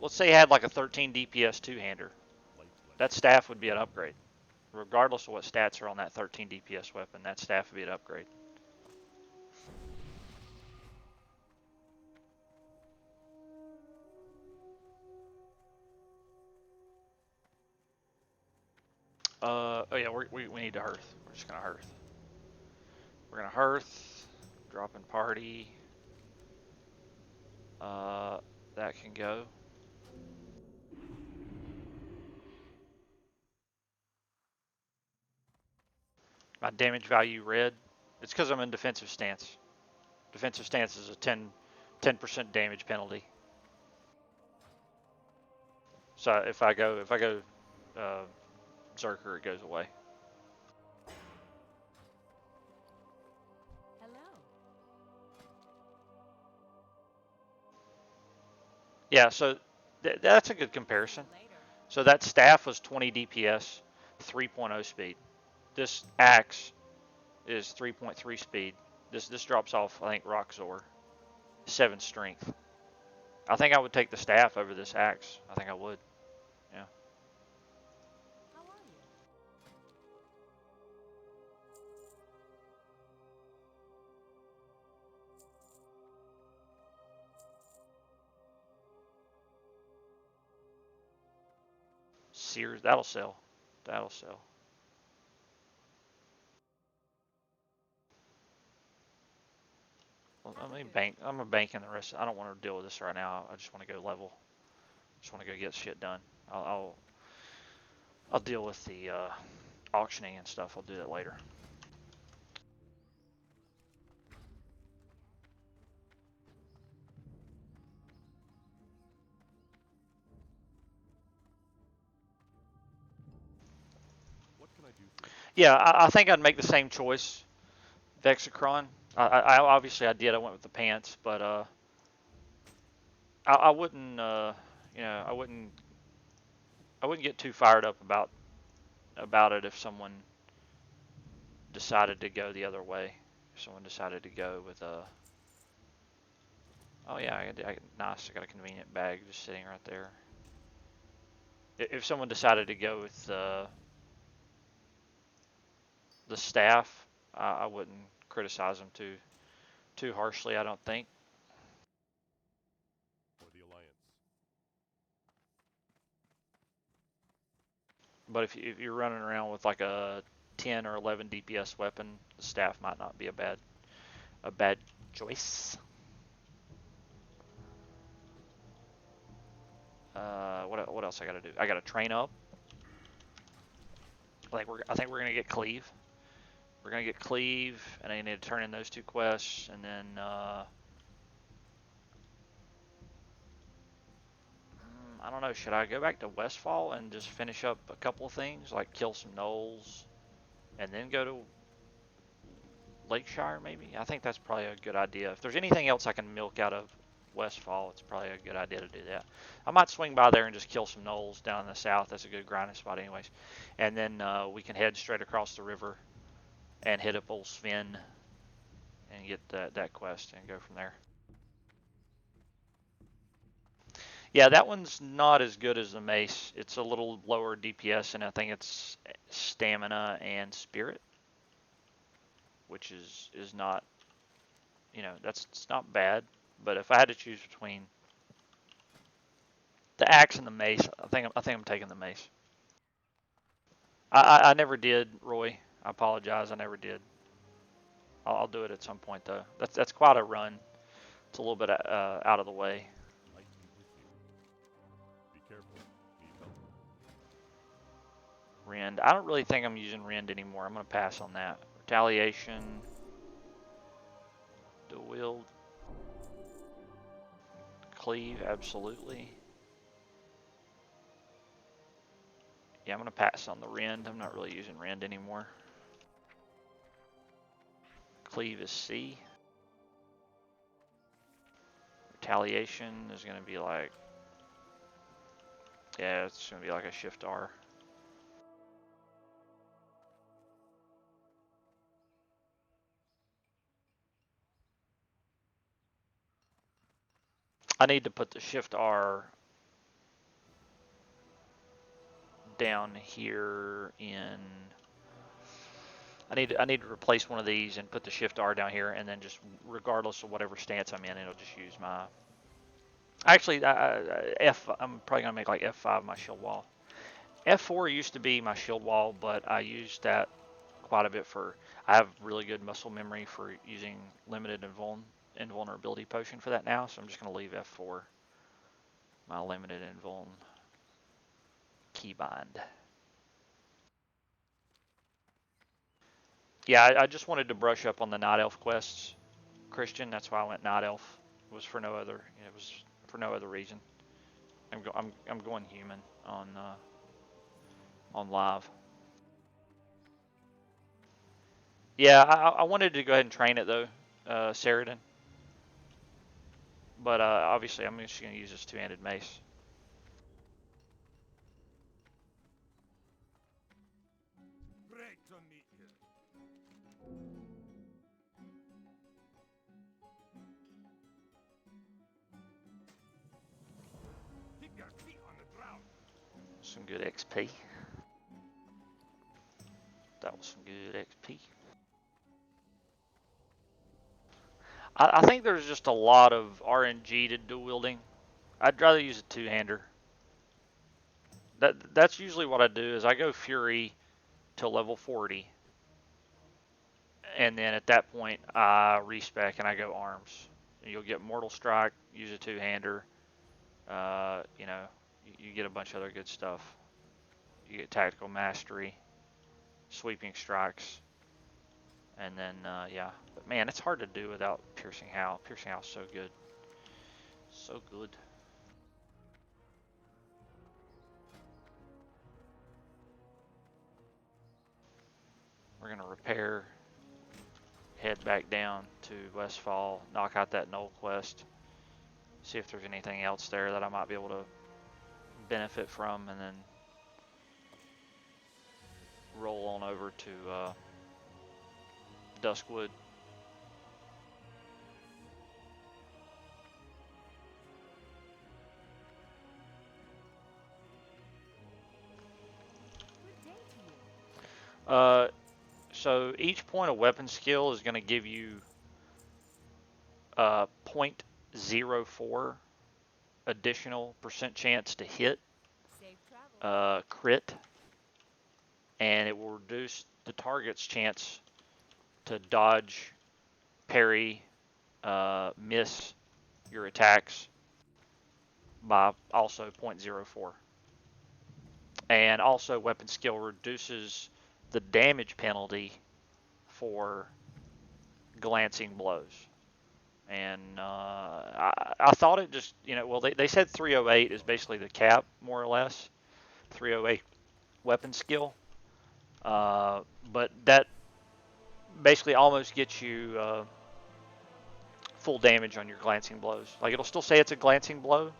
let's say you had like a 13 DPS two-hander. That staff would be an upgrade, regardless of what stats are on that 13 DPS weapon. That staff would be an upgrade. Oh yeah, we need to hearth. We're just gonna hearth. We're gonna hearth. Drop in party. That can go. My damage value red. It's because I'm in defensive stance. Defensive stance is a 10% damage penalty. So if I go uh, Zerker, it goes away. Hello. Yeah, so that's a good comparison. Later. So that staff was 20 DPS, 3.0 speed. This axe is 3.3 speed. This drops off, I think, Rockzor, 7 strength. I think I would take the staff over this axe. I think I would. Yeah. How are you? Sears, that'll sell. That'll sell. Well, Have I a mean, good bank. I'm gonna bank in the rest. I don't want to deal with this right now. I just want to go level. Just want to go get shit done. I'll deal with the auctioning and stuff. I'll do that later. What can I do for you? Yeah, I think I'd make the same choice. Vexicron. I obviously I did. I went with the pants, but I wouldn't. I wouldn't get too fired up about it if someone decided to go the other way. If someone decided to go with a. Oh yeah, nice. I got a convenient bag just sitting right there. If someone decided to go with the staff, I wouldn't criticize them too harshly. I don't think. For the Alliance. But if you're running around with like a 10 or 11 DPS weapon, the staff might not be a bad choice. What else I got to do? I got to train up. I think we're gonna get cleave. We're gonna get cleave, and I need to turn in those 2 quests, and then I don't know. Should I go back to Westfall and just finish up a couple of things, like kill some gnolls, and then go to Lakeshire? Maybe. I think that's probably a good idea. If there's anything else I can milk out of Westfall, it's probably a good idea to do that. I might swing by there and just kill some gnolls down in the south. That's a good grinding spot, anyways. And then we can head straight across the river and hit up old Sven and get that quest and go from there. Yeah, that one's not as good as the mace. It's a little lower DPS, and I think it's stamina and spirit, which is not, that's it's not bad. But if I had to choose between the axe and the mace, I think I'm taking the mace. I never did, Roy. I apologize. I never did. I'll do it at some point though. That's quite a run. It's a little bit out of the way. Might be with you. Be careful. Need help. Rend. I don't really think I'm using Rend anymore. I'm going to pass on that. Retaliation. Dual wield. Cleave, absolutely. Yeah, I'm going to pass on the Rend. I'm not really using Rend anymore. Cleave is C. Retaliation is going to be like, yeah, it's going to be like a Shift R. I need to put the Shift R down here in. I need to replace one of these and put the Shift R down here, and then just regardless of whatever stance I'm in, it'll just use my. Actually, I'm probably gonna make like F5 my shield wall. F4 used to be my shield wall, but I used that quite a bit for. I have really good muscle memory for using limited invulnerability potion for that now, so I'm just gonna leave F4 my limited invuln keybind. Yeah, I just wanted to brush up on the Night Elf quests, Christian. That's why I went Night Elf. It was for no other. It was for no other reason. I'm going human on live. Yeah, I wanted to go ahead and train it though, Saradin. But obviously, I'm just going to use this two-handed mace. Great to meet you. Keep your feet on the ground. Some good XP. That was some good XP. I think there's just a lot of RNG to dual wielding. I'd rather use a two-hander. That's usually what I do is I go Fury till level 40. And then at that point I respec and I go arms. You'll get Mortal Strike, use a two-hander. You know, you get a bunch of other good stuff. You get Tactical Mastery, Sweeping Strikes, and then yeah. But man, it's hard to do without Piercing Howl. Piercing Howl's so good. So good. We're gonna repair, head back down to Westfall, knock out that Knoll quest, see if there's anything else there that I might be able to benefit from, and then roll on over to Duskwood. Good day to you. So each point of weapon skill is going to give you 0.04 additional percent chance to hit Safe travel. crit, and it will reduce the target's chance to dodge, parry, miss your attacks by also 0.04. And also weapon skill reduces the damage penalty for glancing blows. And I thought it just, well, they said 308 is basically the cap, more or less. 308 weapon skill. But that basically almost gets you full damage on your glancing blows. Like, it'll still say it's a glancing blow,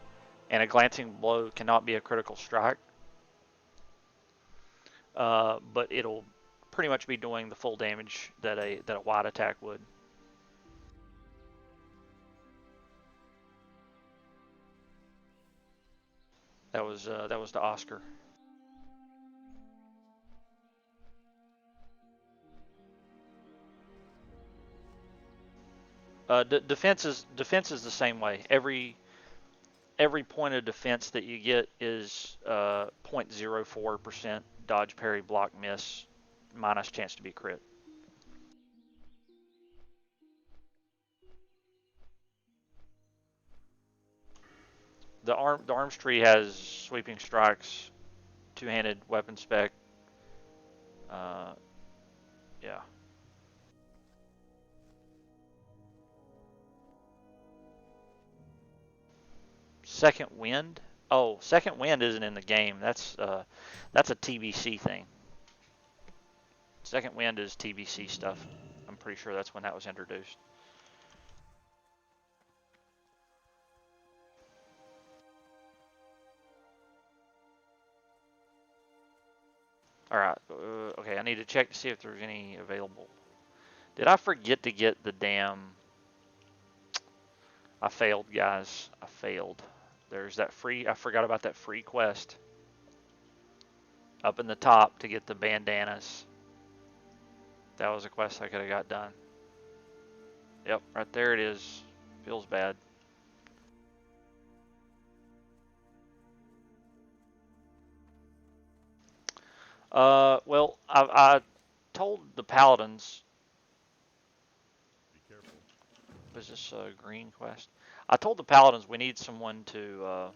and a glancing blow cannot be a critical strike. But it'll pretty much be doing the full damage that a wide attack would. That was the Oscar. Defense is the same way. Every point of defense that you get is 0.04% dodge, parry, block, miss, minus chance to be crit. The arms tree has sweeping strikes, two-handed weapon spec. Uh, yeah. Second wind. Oh, second wind isn't in the game. That's a TBC thing. Second wind is TBC stuff. I'm pretty sure that's when that was introduced. All right. Okay, I need to check to see if there's any available. Did I forget to get the damn? I failed, guys. I failed. There's that free. I forgot about that free quest up in the top to get the bandanas. That was a quest I could have got done. Yep, right there it is. Feels bad. Well, I told the paladins. Be careful. Was this a green quest? I told the paladins we need someone to,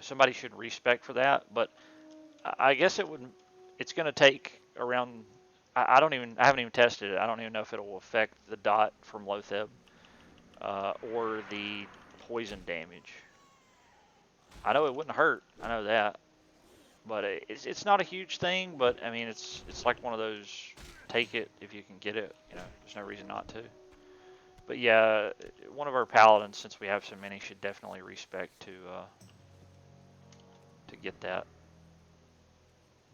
somebody should respec for that. But I guess it's going to take around. I haven't even tested it. I don't even know if it will affect the dot from Lotheb or the poison damage. I know it wouldn't hurt. I know that. But it's not a huge thing, but I mean it's like one of those, take it if you can get it. There's no reason not to. But yeah, one of our paladins, since we have so many, should definitely respec to get that.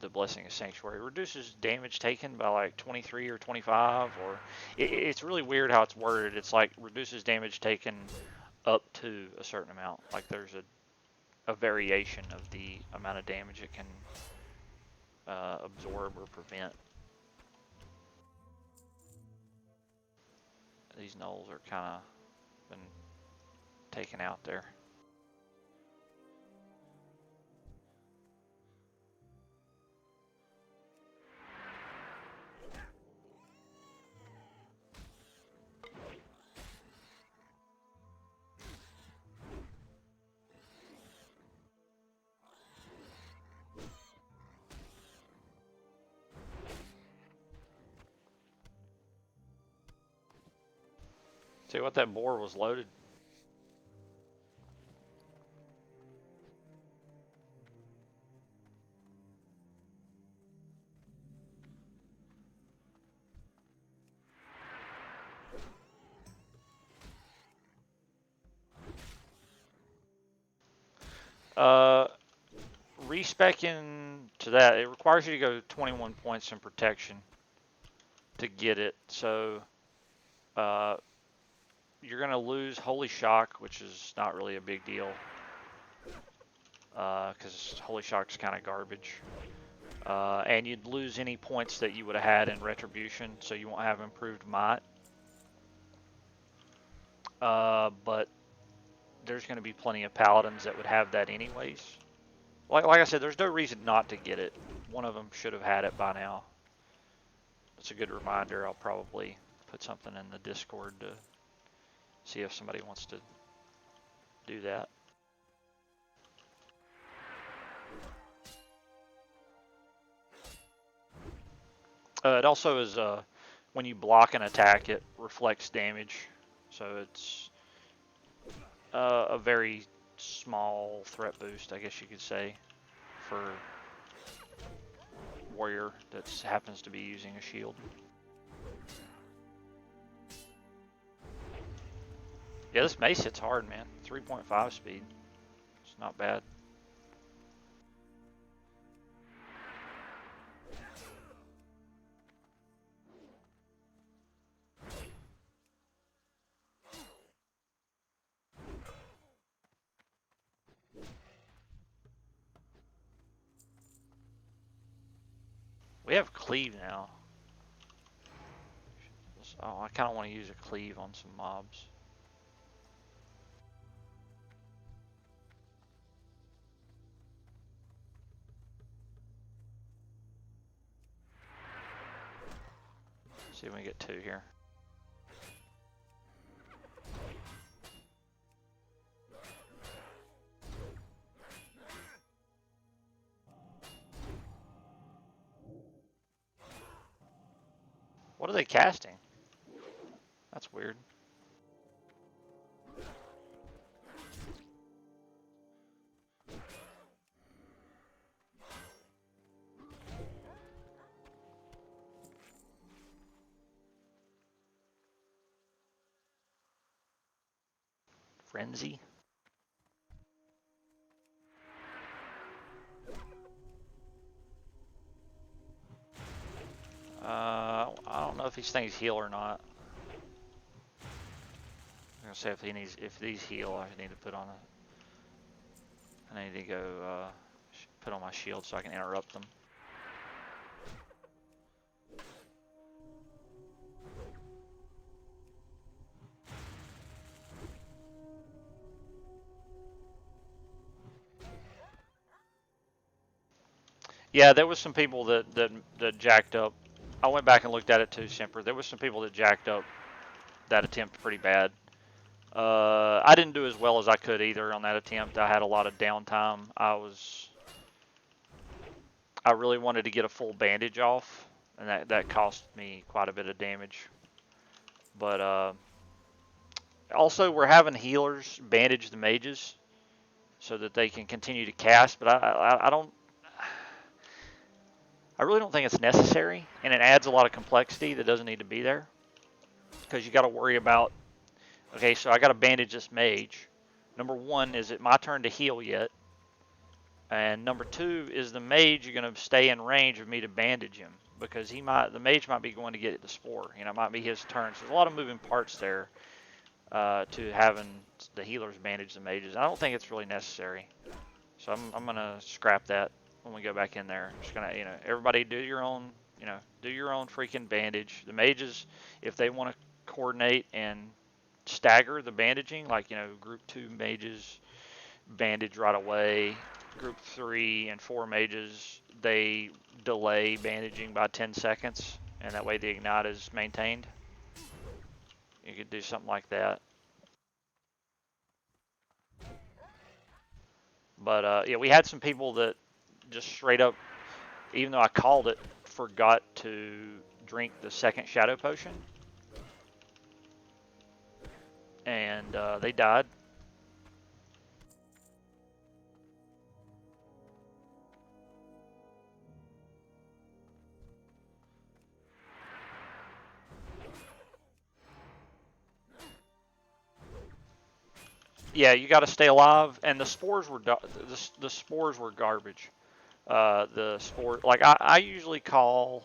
The Blessing of Sanctuary reduces damage taken by like 23 or 25, or it's really weird how it's worded. It's like reduces damage taken up to a certain amount. Like there's a variation of the amount of damage it can absorb or prevent. These gnolls are kind of been taken out there. See what that boar was loaded. Uh, Respecing to that, it requires you to go 21 points in protection to get it. So, you're gonna lose Holy Shock, which is not really a big deal, because Holy Shock's kind of garbage. And you'd lose any points that you would have had in Retribution, so you won't have improved Might. But there's going to be plenty of Paladins that would have that anyways. Like I said, there's no reason not to get it. One of them should have had it by now. It's a good reminder. I'll probably put something in the Discord to see if somebody wants to do that. It also is, when you block an attack, it reflects damage. So it's a very small threat boost, I guess you could say, for warrior that happens to be using a shield. Yeah, this mace hits hard, man. 3.5 speed. It's not bad. We have cleave now. Oh, I kind of want to use a cleave on some mobs. See if we can get 2 here. What are they casting? That's weird. Frenzy? I don't know if these things heal or not. I'm gonna say if these heal, I need to put on a. I need to go put on my shield so I can interrupt them. Yeah, there was some people that jacked up. I went back and looked at it too, Semper. There was some people that jacked up that attempt pretty bad. I didn't do as well as I could either on that attempt. I had a lot of downtime. I really wanted to get a full bandage off, and that cost me quite a bit of damage. But also, we're having healers bandage the mages so that they can continue to cast. But I really don't think it's necessary, and it adds a lot of complexity that doesn't need to be there. Because you got to worry about, okay, so I got to bandage this mage. Number one, is it my turn to heal yet? And number two, is the mage going to stay in range of me to bandage him? Because the mage might be going to get the spore. You know, it might be his turn. So there's a lot of moving parts there to having the healers bandage the mages. I don't think it's really necessary. So I'm going to scrap that when we go back in there. I'm just going to, everybody do your own freaking bandage. The mages, if they want to coordinate and stagger the bandaging, like, group 2 mages bandage right away. Group 3 and 4 mages, they delay bandaging by 10 seconds, and that way the ignite is maintained. You could do something like that. But yeah, we had some people that just straight up, even though I called it, forgot to drink the second shadow potion, and they died. Yeah, you got to stay alive, and the spores were the spores were garbage. The spore, like I usually call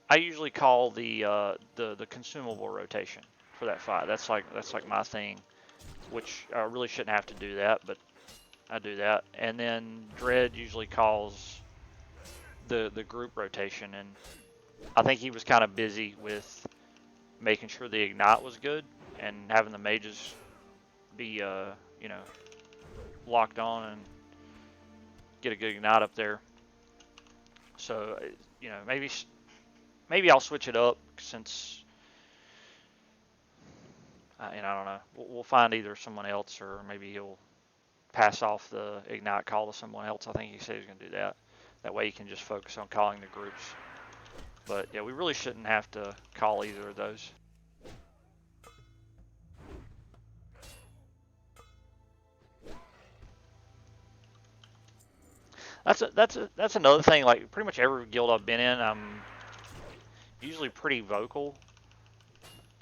the consumable rotation for that fight. That's like my thing, which I really shouldn't have to do that, but I do that. And then Dread usually calls the group rotation, and I think he was kind of busy with making sure the ignite was good and having the mages be locked on and get a good ignite up there. So maybe I'll switch it up since I don't know. We'll find either someone else or maybe he'll pass off the ignite call to someone else. I think he said he's going to do that. That way he can just focus on calling the groups. But yeah, we really shouldn't have to call either of those. That's another thing. Like pretty much every guild I've been in, I'm usually pretty vocal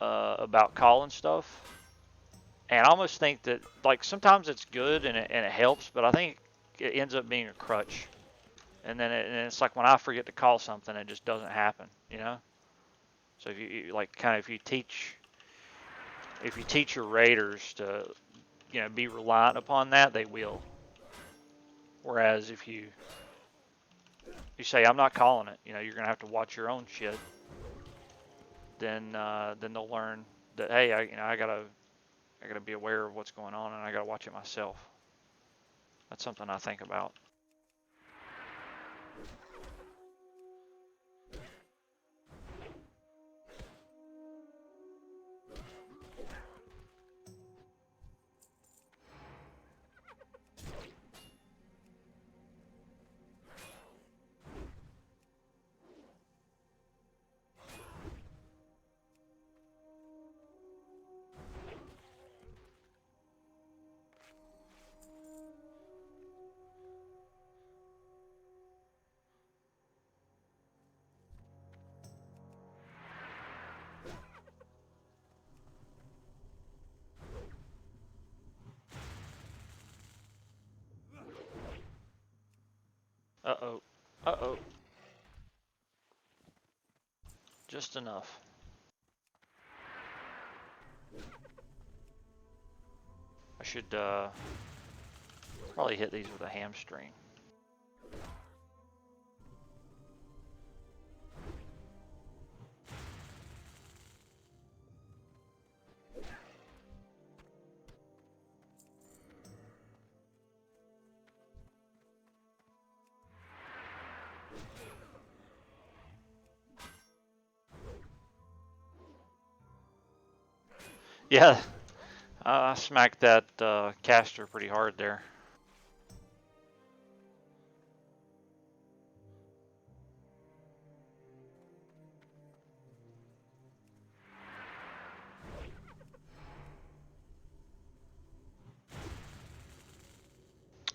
about calling stuff, and I almost think that like sometimes it's good and it helps, but I think it ends up being a crutch. And then it's like when I forget to call something, it just doesn't happen, So if you like if you teach your raiders to be reliant upon that, they will. Whereas if you say I'm not calling it, you're gonna have to watch your own shit. Then they'll learn that hey, I gotta be aware of what's going on and I gotta watch it myself. That's something I think about. Uh-oh. Just enough. I should probably hit these with a hamstring. Yeah, I smacked that caster pretty hard there.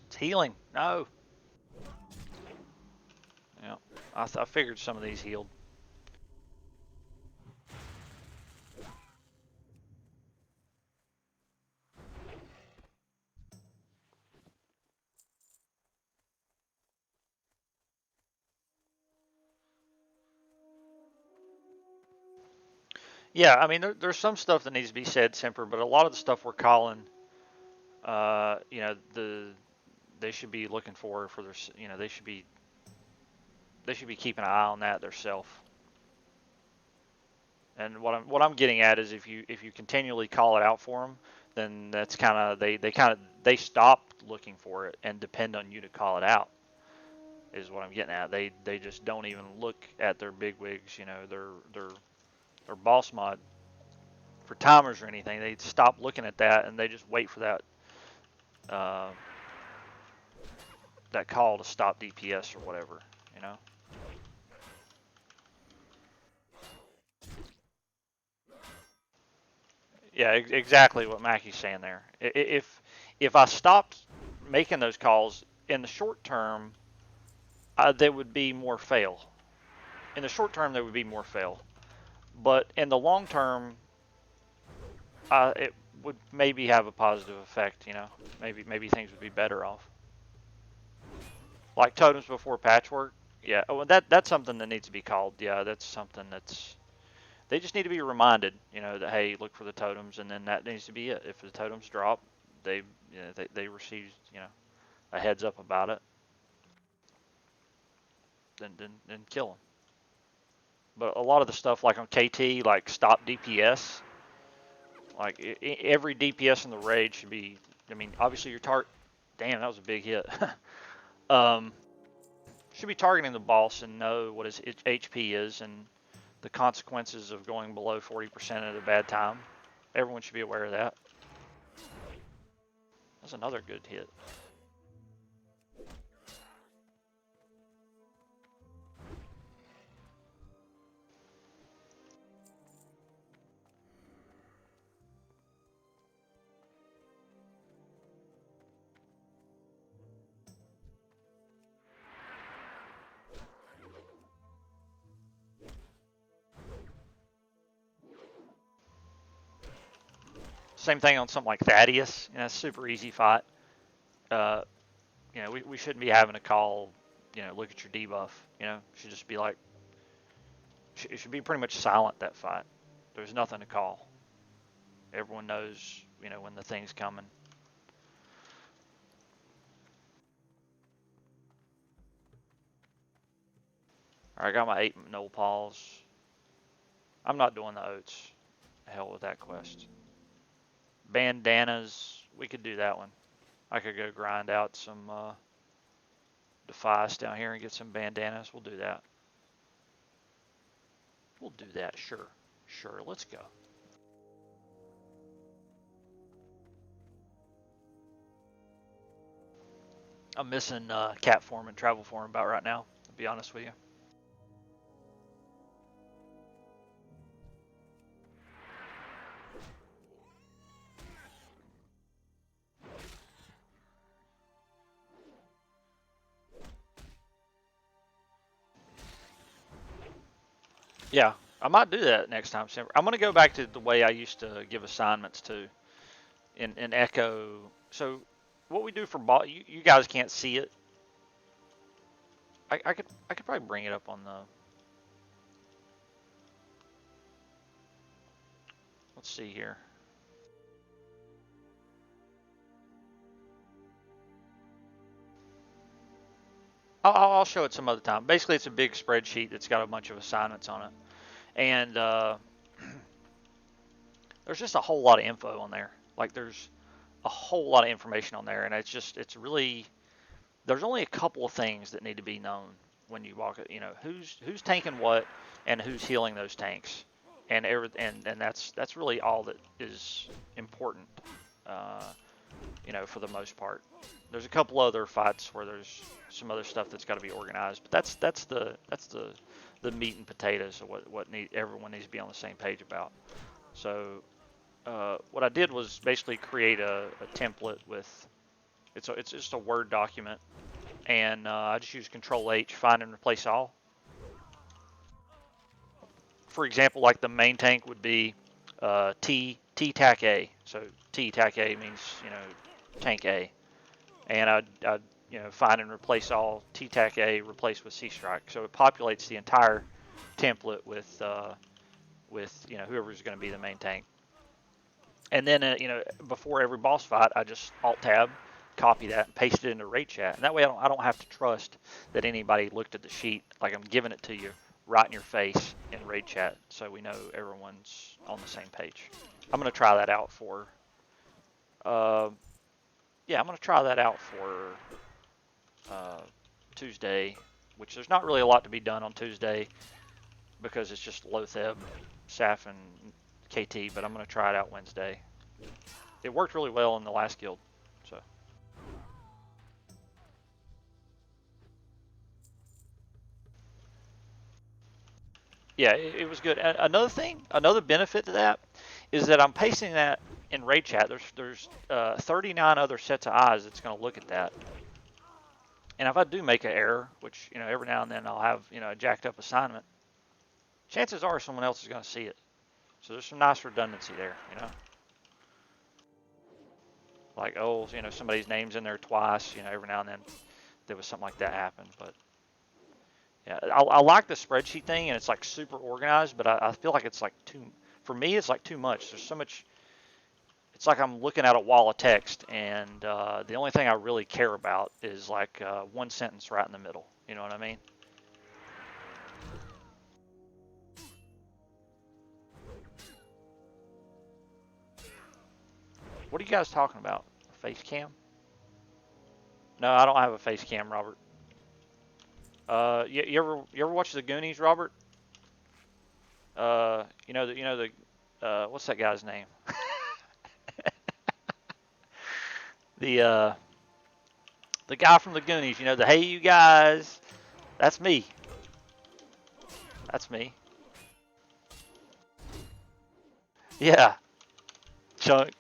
It's healing. No. Yeah, I figured some of these healed. Yeah, I mean, there's some stuff that needs to be said, Semper, but a lot of the stuff we're calling, you know, they should be looking for their, you know, they should be keeping an eye on that themselves. And what I'm getting at is if you continually call it out for them, then that's kind of they stop looking for it and depend on you to call it out. Is what I'm getting at. They just don't even look at their bigwigs, you know, their boss mod for timers or anything. They stop looking at that and they just wait for uh, that call to stop DPS or whatever, you know. Yeah, exactly what Mackey's saying there. If I stopped making those calls in the short term, there would be more fail. In the short term, there would be more fail, but in the long term, it would maybe have a positive effect. You know, maybe things would be better off. Like totems before patchwork. Yeah, oh, that's something that needs to be called. Yeah, that's something that's they just need to be reminded. You know that hey, look for the totems, and then that needs to be it. If the totems drop, they they receive a heads up about it. Then kill them. But a lot of the stuff like on KT, like stop DPS, like every DPS in the raid should be. I mean, obviously your target. Damn, that was a big hit. um, should be targeting the boss and know what his HP is and the consequences of going below 40% at a bad time. Everyone should be aware of that. That's another good hit. Same thing on something like Thaddeus. You know, super easy fight. Uh, you know, we shouldn't be having to call, you know, look at your debuff. You know, it should just be like, it should be pretty much silent that fight. There's nothing to call. Everyone knows, you know, when the thing's coming. All right, I got my 8 Noble Paws. I'm not doing the oats. Hell with that quest. Bandanas, we could do that one. I could go grind out some Defias down here and get some bandanas. We'll do that. We'll do that, sure. Sure, let's go. I'm missing cat form and travel form about right now, to be honest with you. Yeah, I might do that next time. I'm going to go back to the way I used to give assignments to in Echo. So what we do for boss, you guys can't see it. I could probably bring it up on the. Let's see here. I'll show it some other time. Basically, it's a big spreadsheet that's got a bunch of assignments on it, and there's just a whole lot of info on there. Like there's a whole lot of information on there, and it's really there's only a couple of things that need to be known when you walk it. You know who's tanking what and who's healing those tanks, and that's really all that is important. Uh, for the most part. There's a couple other fights where there's some other stuff that's got to be organized, but that's the meat and potatoes of everyone needs to be on the same page about. So what I did was basically create a template with it's just a Word document, and I just use Control H, find and replace all. For example, like the main tank would be T TAC A. So T TAC A means tank A, and I find and replace all T TAC A replaced with C Strike. So it populates the entire template with whoever's going to be the main tank. And then before every boss fight, I just Alt Tab, copy that, and paste it into raid chat. And that way, I don't have to trust that anybody looked at the sheet. Like I'm giving it to you right in your face in raid chat, so we know everyone's on the same page. I'm gonna try that out for. I'm gonna try that out for Tuesday, which there's not really a lot to be done on Tuesday because it's just Lotheb, Saf, and KT. But I'm gonna try it out Wednesday. It worked really well in the last guild, so. Yeah, it was good. Another benefit to that is that I'm pasting that in raid chat. There's 39 other sets of eyes that's going to look at that. And if I do make an error, which every now and then I'll have a jacked up assignment, chances are someone else is going to see it. So there's some nice redundancy there, Like somebody's name's in there twice, every now and then there was something like that happen, but. Yeah, I like the spreadsheet thing, and it's like super organized, but I feel like it's like for me, it's like too much. There's so much, it's like I'm looking at a wall of text, and the only thing I really care about is like one sentence right in the middle. You know what I mean? What are you guys talking about? Face cam? No, I don't have a face cam, Robert. You ever watch the Goonies, Robert? What's that guy's name? The guy from the Goonies, the hey you guys, that's me. That's me. Yeah. Chunk.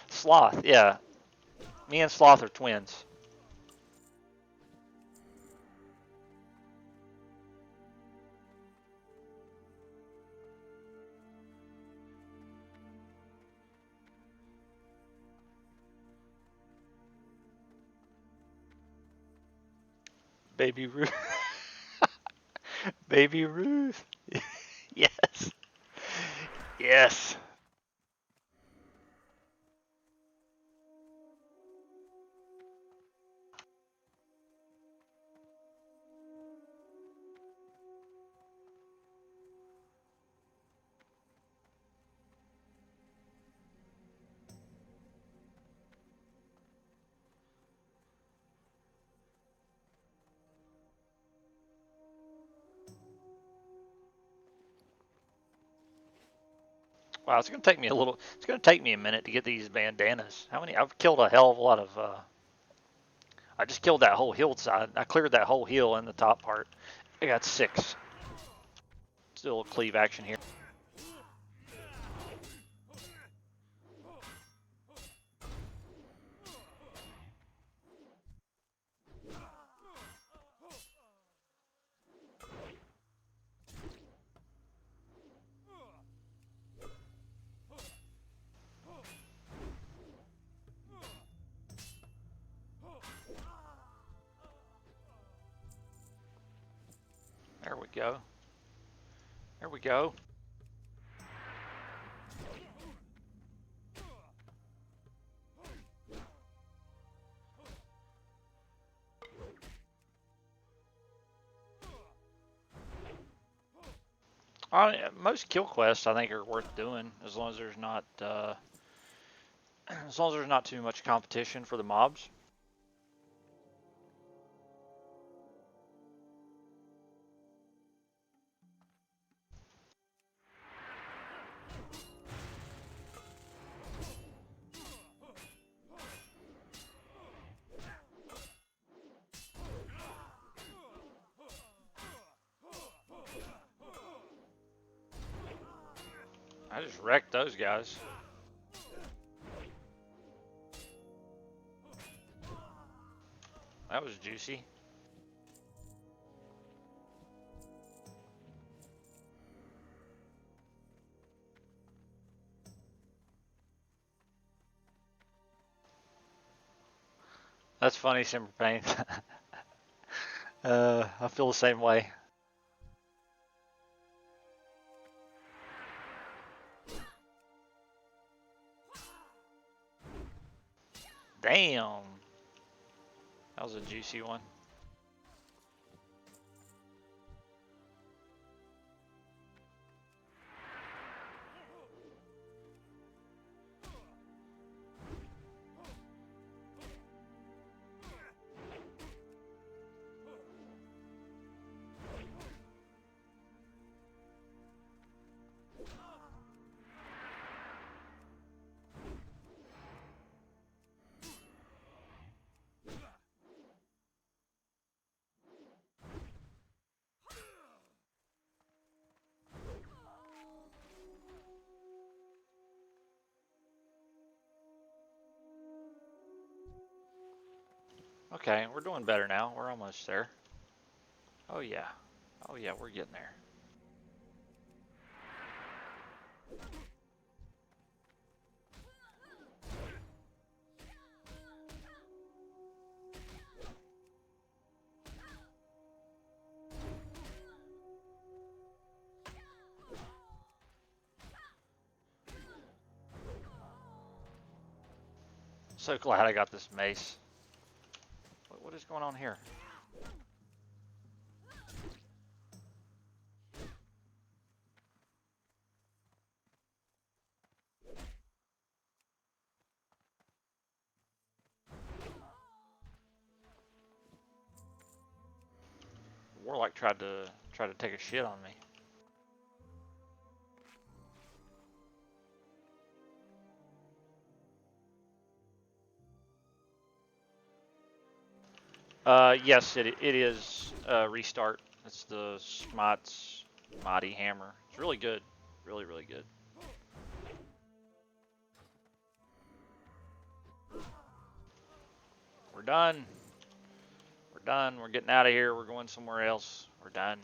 Sloth, yeah. Me and Sloth are twins. Baby Ruth. Baby Ruth. Yes. Yes. Wow, it's gonna take me it's gonna take me a minute to get these bandanas. I've killed a hell of a lot of I just killed that whole hillside. I cleared that whole hill in the top part. I got 6. Still a cleave action here. we go. There we go. Most kill quests I think are worth doing as long as there's not as long as there's not too much competition for the mobs. I just wrecked those guys. That was juicy. That's funny, Simmer Pain. I feel the same way. Damn. That was a juicy one. Okay, we're doing better now. We're almost there. Oh yeah. Oh yeah, we're getting there. So glad I got this mace. What is going on here? Warlock tried to take a shit on me. Yes, it is restart. It's the Smite's Mighty Hammer. It's really good. Really, really good. We're done. We're done. We're getting out of here. We're going somewhere else. We're done.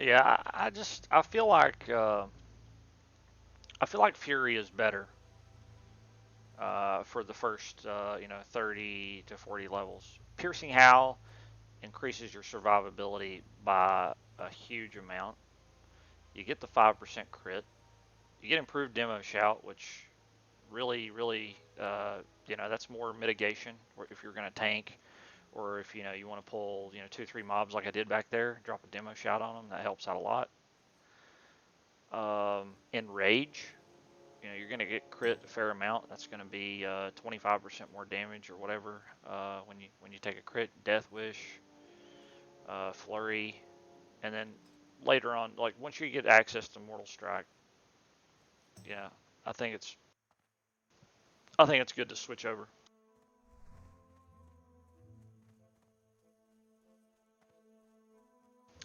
Yeah, I feel like Fury is better for the first 30 to 40 levels. Piercing Howl increases your survivability by a huge amount. You get the 5% crit. You get improved demo shout, which really that's more mitigation. Or if you're going to tank, or if you want to pull 2 or 3 mobs like I did back there, drop a demo shout on them. That helps out a lot. Enrage, you're going to get crit a fair amount. That's going to be 25% more damage or whatever when you take a crit. Death Wish, Flurry, and then later on, like once you get access to Mortal Strike, yeah, I think it's good to switch over.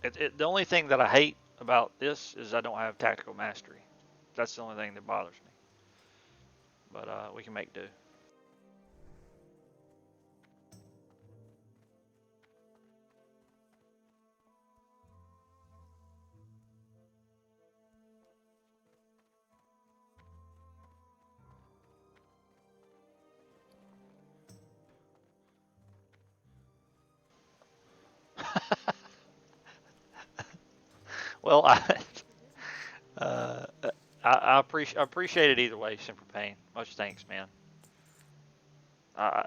The only thing that I hate about this is I don't have tactical mastery. That's the only thing that bothers me. But we can make do. Well, uh, I appreciate it either way, Simper Pain. Much thanks, man. Uh,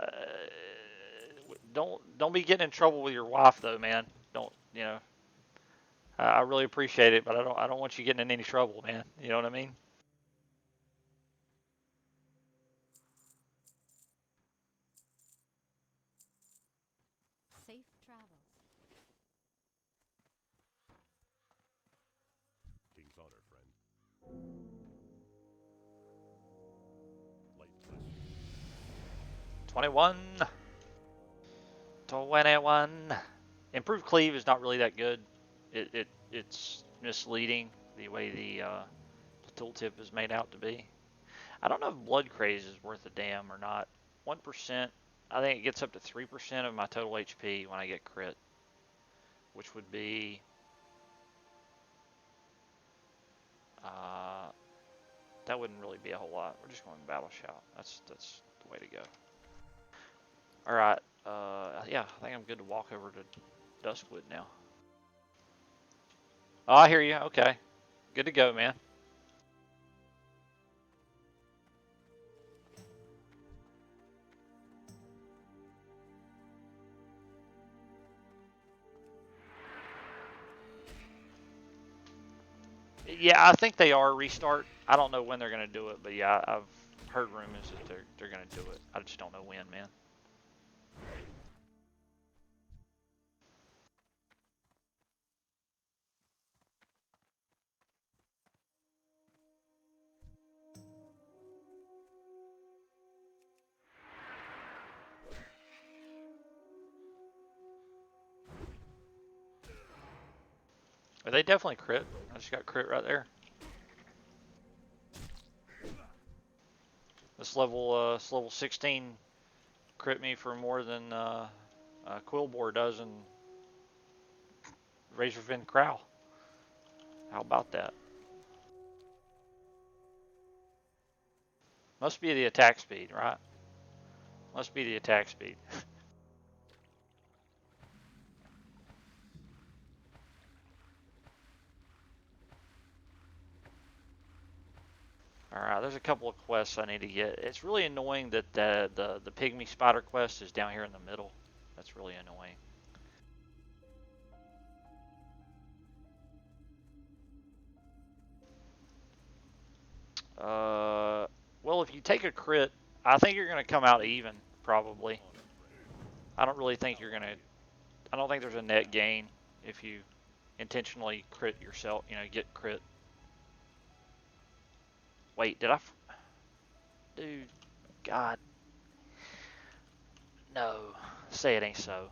don't be getting in trouble with your wife though, man. Don't you know? I really appreciate it, but I don't want you getting in any trouble, man. You know what I mean? Safe travels. King's honor, friend. Light flesh. 21. 21. Improved cleave is not really that good. It's misleading the way the tooltip is made out to be. I don't know if blood craze is worth a damn or not. 1%. I think it gets up to 3% of my total HP when I get crit, which would be that wouldn't really be a whole lot. We're just going battle shout. That's the way to go. All right. Yeah, I think I'm good to walk over to Duskwood now. Oh, I hear you. Okay. Good to go, man. Yeah, I think they are restart. I don't know when they're gonna do it, but yeah, I've heard rumors that they're gonna do it. I just don't know when, man. But they definitely crit. I just got crit right there. This level 16 crit me for more than Quillbore does in Razorfin Crow. How about that? Must be the attack speed, right? Must be the attack speed. Alright, there's a couple of quests I need to get. It's really annoying that the pygmy spider quest is down here in the middle. That's really annoying. Well, if you take a crit, I think you're gonna come out even, probably. I don't really think you're gonna. I don't think there's a net gain if you intentionally crit yourself. You know, get crit. Wait, did I? Dude, God, no. Say it ain't so.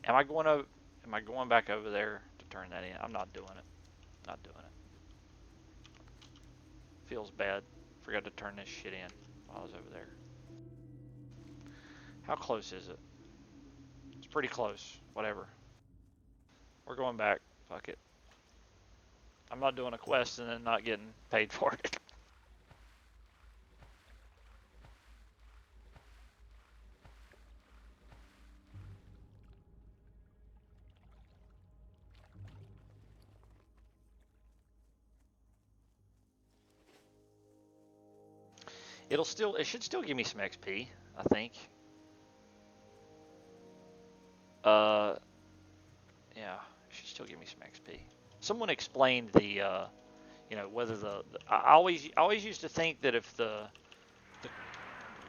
Am I going to? Am I going back over there to turn that in? I'm not doing it. Not doing it. Feels bad. Forgot to turn this shit in while I was over there. How close is it? It's pretty close. Whatever. We're going back. Fuck it. I'm not doing a quest and then not getting paid for it. It should still give me some XP, I think. Uh, yeah, it should still give me some XP. Someone explained you know, whether I always used to think that if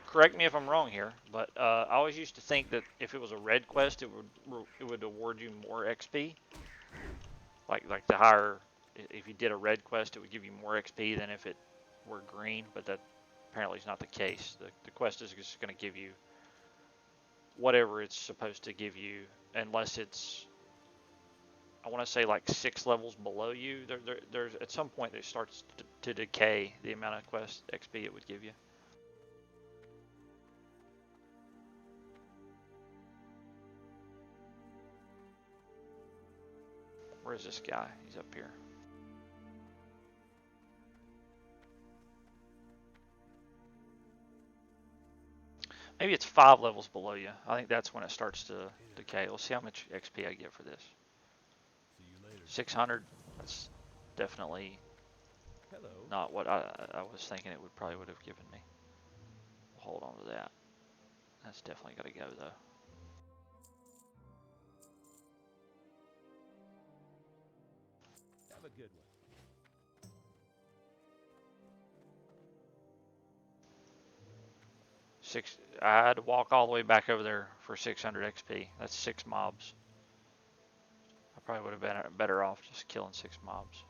correct me if I'm wrong here, but I always used to think that if it was a red quest, it would award you more XP, like the higher if you did a red quest, it would give you more XP than if it were green, but that apparently is not the case. The quest is just going to give you whatever it's supposed to give you, unless it's, I want to say, like 6 levels below you. There's at some point it starts to decay the amount of quest XP it would give you. Where is this guy? He's up here. Maybe it's 5 levels below you. I think that's when it starts to decay. We'll see how much XP I get for this. See you later. 600. That's definitely Hello. not what I was thinking it probably would have given me. We'll hold on to that. That's definitely got to go though. Have a good one. I had to walk all the way back over there for 600 XP. That's 6 mobs. I probably would have been better off just killing 6 mobs.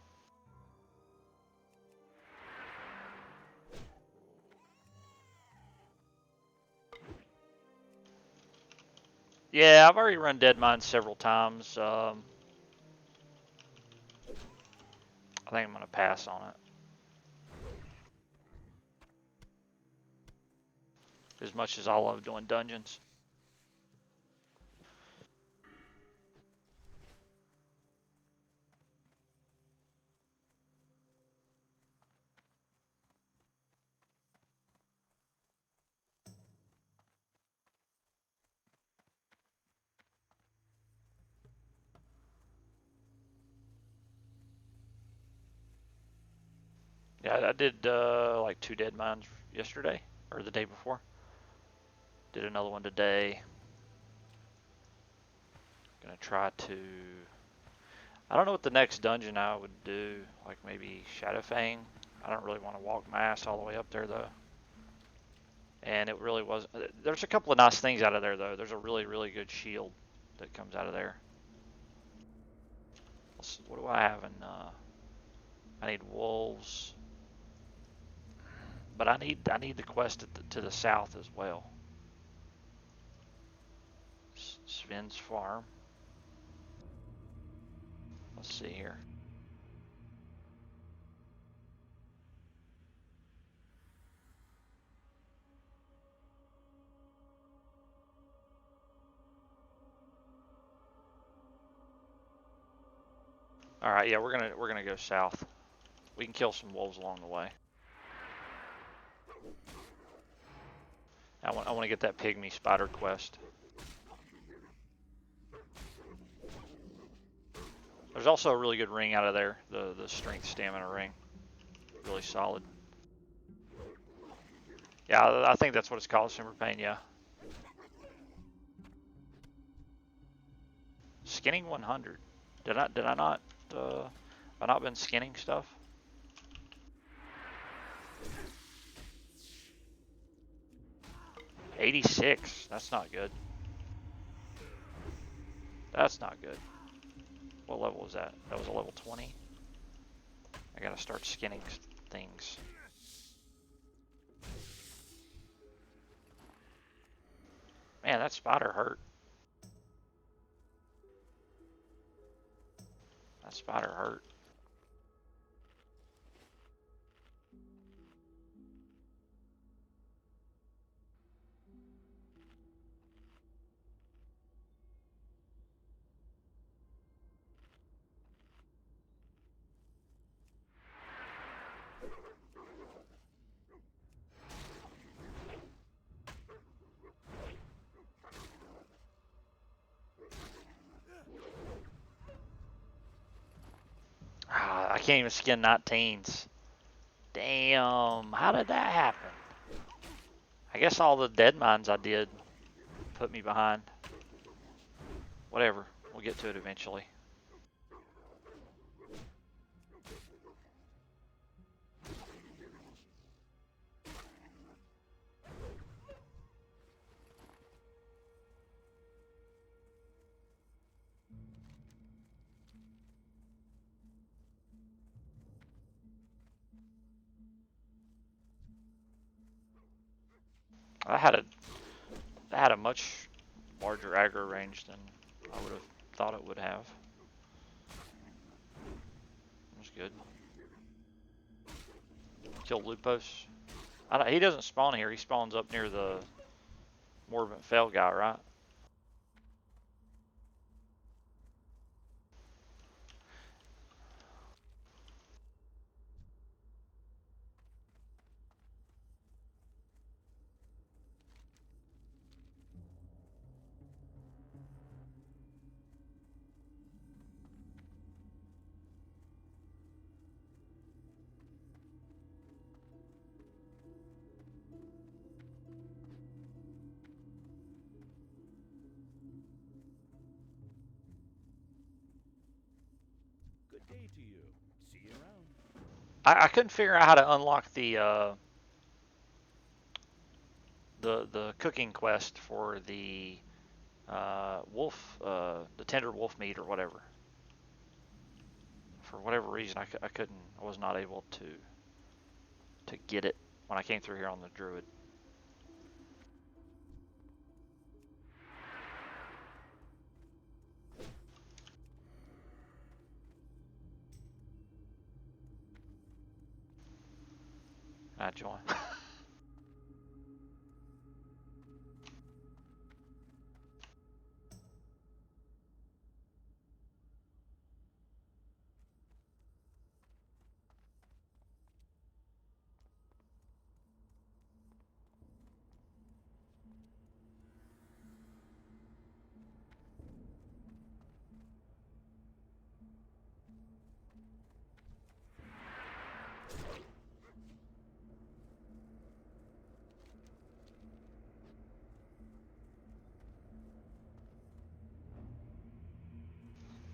Yeah, I've already run Deadmines several times. I think I'm going to pass on it. As much as I love doing dungeons. Yeah, I did like 2 Deadmines yesterday, or the day before. Did another one today. Gonna try to... I don't know what the next dungeon I would do, like maybe Shadowfang. I don't really want to walk my ass all the way up there though. And it really was... There's a couple of nice things out of there though. There's a really, really good shield that comes out of there. What do I have in... I need wolves. But I need the quest to the south as well. Sven's farm. Let's see here. All right, yeah, we're gonna go south. We can kill some wolves along the way. I want to get that pygmy spider quest. There's also a really good ring out of there, the strength stamina ring. Really solid. Yeah, I think that's what it's called, Simmer Pain, yeah. Skinning 100. Did I not have I not been skinning stuff? $86. That's not good. That's not good. What level was that? That was a level 20. I gotta start skinning things. Man, that spider hurt. That spider hurt. I can't even skin 19s. Damn, how did that happen? I guess all the Deadmines I did put me behind. Whatever, we'll get to it eventually. I had a much larger aggro range than I would have thought it would have. It was good. Killed Lupos. He doesn't spawn here. He spawns up near the Morbent Fell guy, right? Good day to you. See you around. I couldn't figure out how to unlock the cooking quest for the wolf, the tender wolf meat or whatever. For whatever reason, I couldn't. I was not able to get it when I came through here on the druid. I join.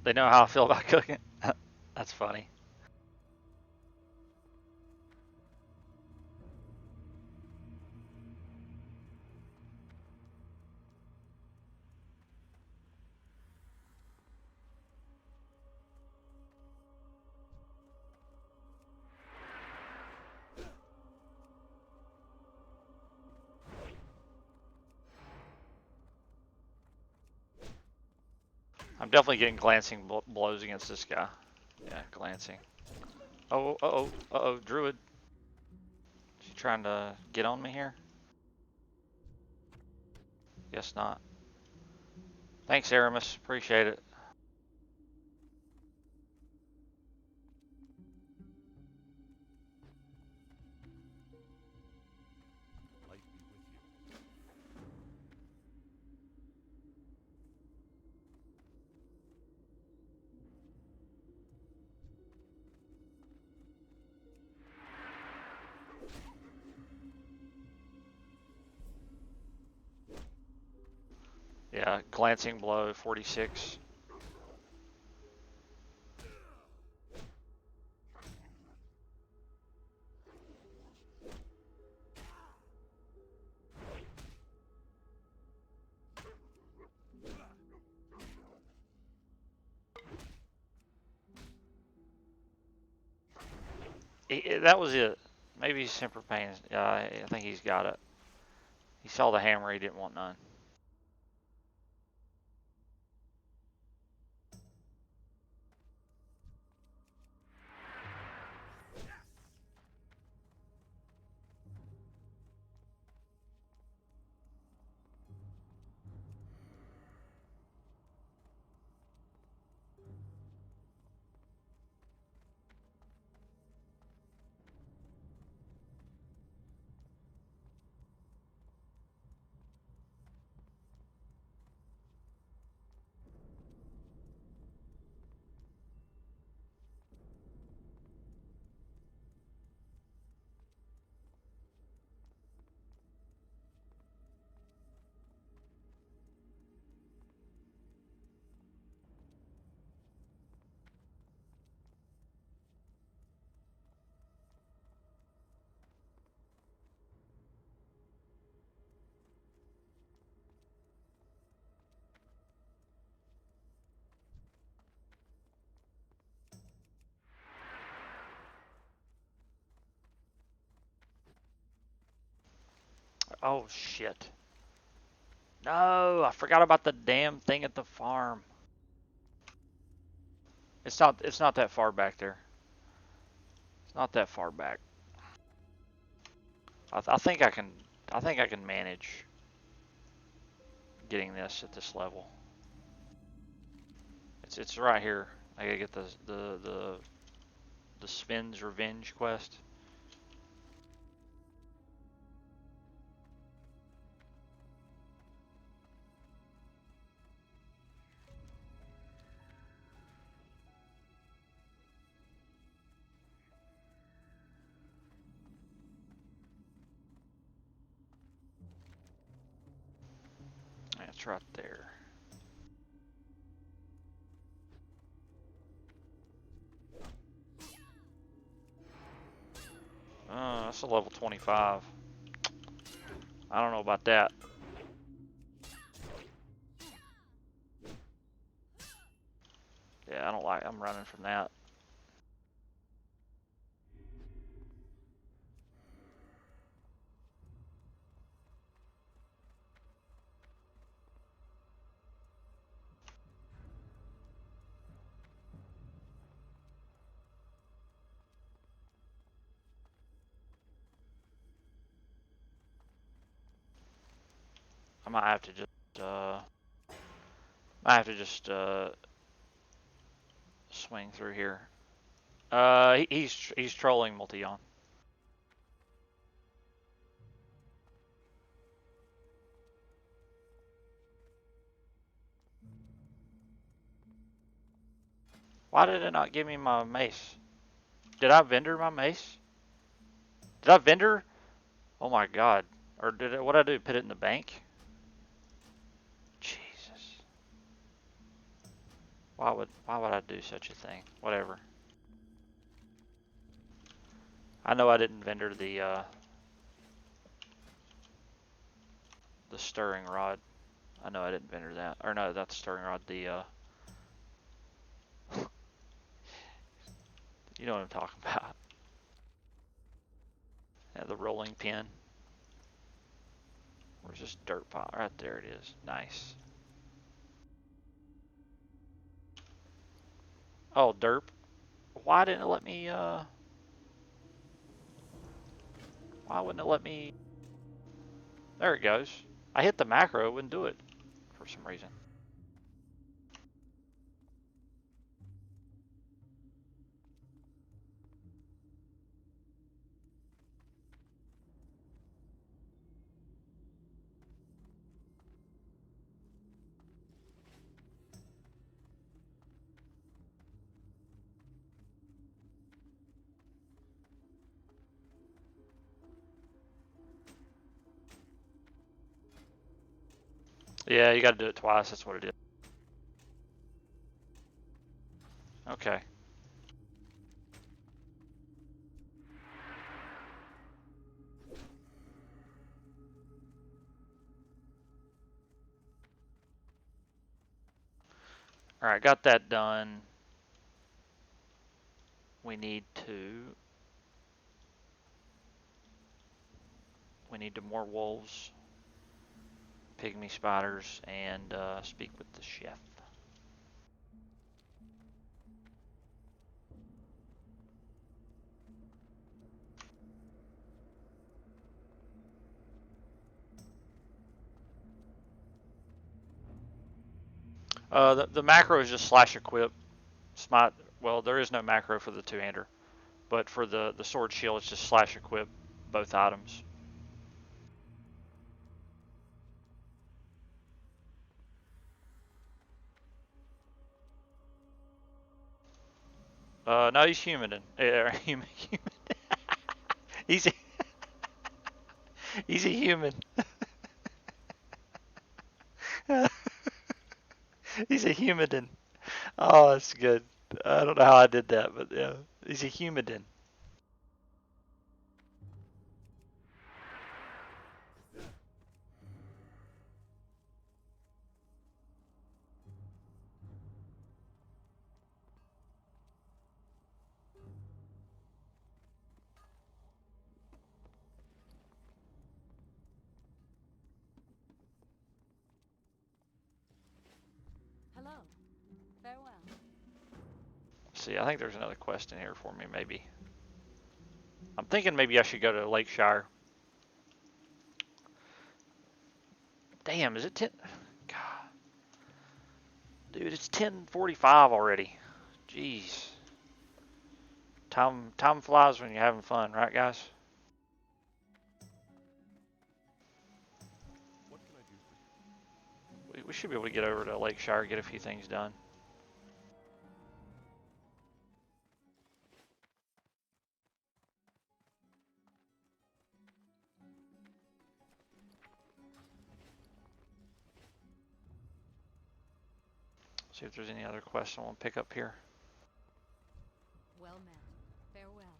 They know how I feel about cooking. That's funny. I'm definitely getting glancing blows against this guy. Yeah, glancing. Oh, druid. Is he trying to get on me here? Guess not. Thanks, Aramis. Appreciate it. Light be with you. Yeah, glancing blow, 46. That was it. Maybe he's Semper Pain. I think he's got it. He saw the hammer, he didn't want none. Oh shit. No, I forgot about the damn thing at the farm. It's not that far back there. It's not that far back. I think I can manage getting this at this level. It's right here. I gotta get the Sven's Revenge quest. It's right there. That's a level 25. I don't know about that. Yeah, I don't like. I'm running from that. I might have to just swing through here. He's trolling Multion. Why did it not give me my mace? Did I vendor my mace? Did I vendor? Oh my god. Or did it, what did I do? Put it in the bank? Jesus. Why would I do such a thing? Whatever. I know I didn't vendor the stirring rod. I know I didn't vendor that. Or no, that's the stirring rod. The you know what I'm talking about. Yeah, the rolling pin. Where's this dirt pile? Right there it is. Nice. Oh, derp. Why didn't it let me, why wouldn't it let me? There it goes. I hit the macro, it wouldn't do it for some reason. Yeah, you gotta do it twice, that's what it is. Okay. Alright, got that done. We need to more wolves, pygmy spiders, and speak with the chef. The macro is just slash equip. Smite. Well, there is no macro for the two-hander, but for the sword shield, it's just slash equip both items. No, he's human. Human. He's a, he's a human. He's a human. Oh, that's good. I don't know how I did that, but yeah, he's a human. see. I think there's another quest in here for me, maybe. I'm thinking maybe I should go to Lakeshire. Damn, is it 10? God. Dude, it's 10:45 already. Jeez. Time flies when you're having fun, right, guys? What can I do for you? We should be able to get over to Lakeshire, get a few things done. See if there's any other quests I want to pick up here. Well met. Farewell.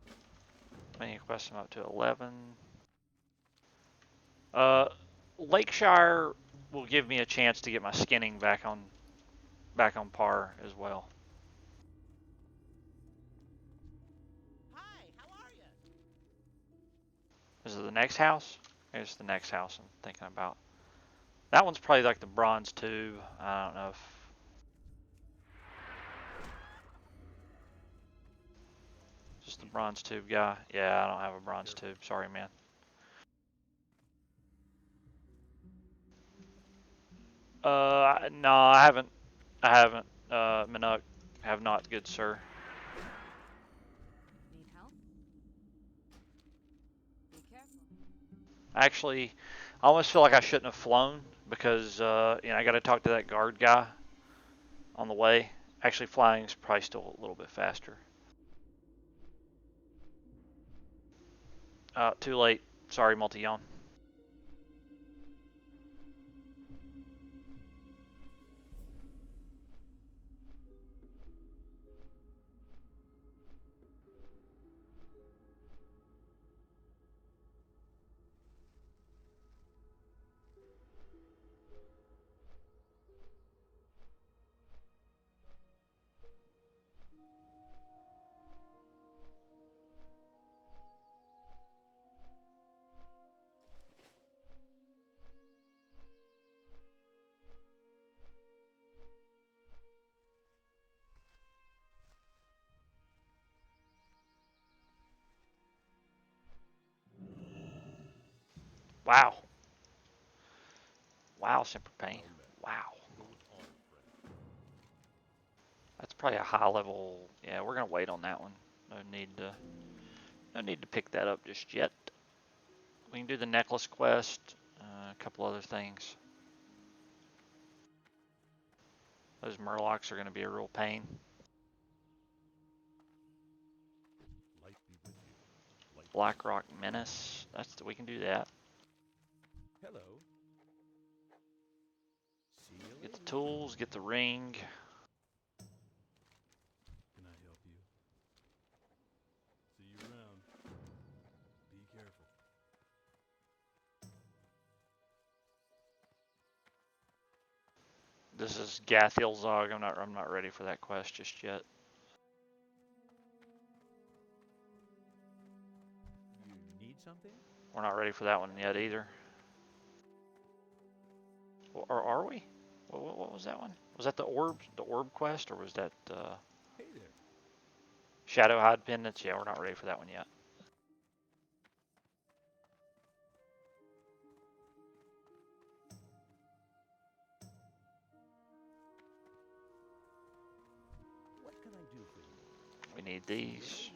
Any quests? I'm up to 11. Lakeshire will give me a chance to get my skinning back on par as well. Hi, how are you? Is it the next house? It's the next house I'm thinking about. That one's probably like the bronze tube. I don't know if... Just the bronze tube guy. Yeah, I don't have a bronze tube. Sorry, man. No, I haven't. Minuk, have not, good sir. Need help? Be careful. Actually, I almost feel like I shouldn't have flown because, I got to talk to that guard guy on the way. Actually, flying is probably still a little bit faster. Too late. Sorry, Multi-Yawn. Wow. Wow, Semper Pain. Wow. That's probably a high level. Yeah, we're gonna wait on that one. No need to pick that up just yet. We can do the necklace quest, a couple other things. Those murlocs are gonna be a real pain. Light be with you. Light Blackrock Menace. We can do that. Hello. See you Get the later. tools, get the ring. Can I help you? See you around. Be careful. This is Gathilzog. I'm not ready for that quest just yet. You need something? We're not ready for that one yet either. Or are we? What was that one? Was that the orb quest, or was that Hey there. Shadow Hide Pendants? Yeah, we're not ready for that one yet. What can I do for you? We need these.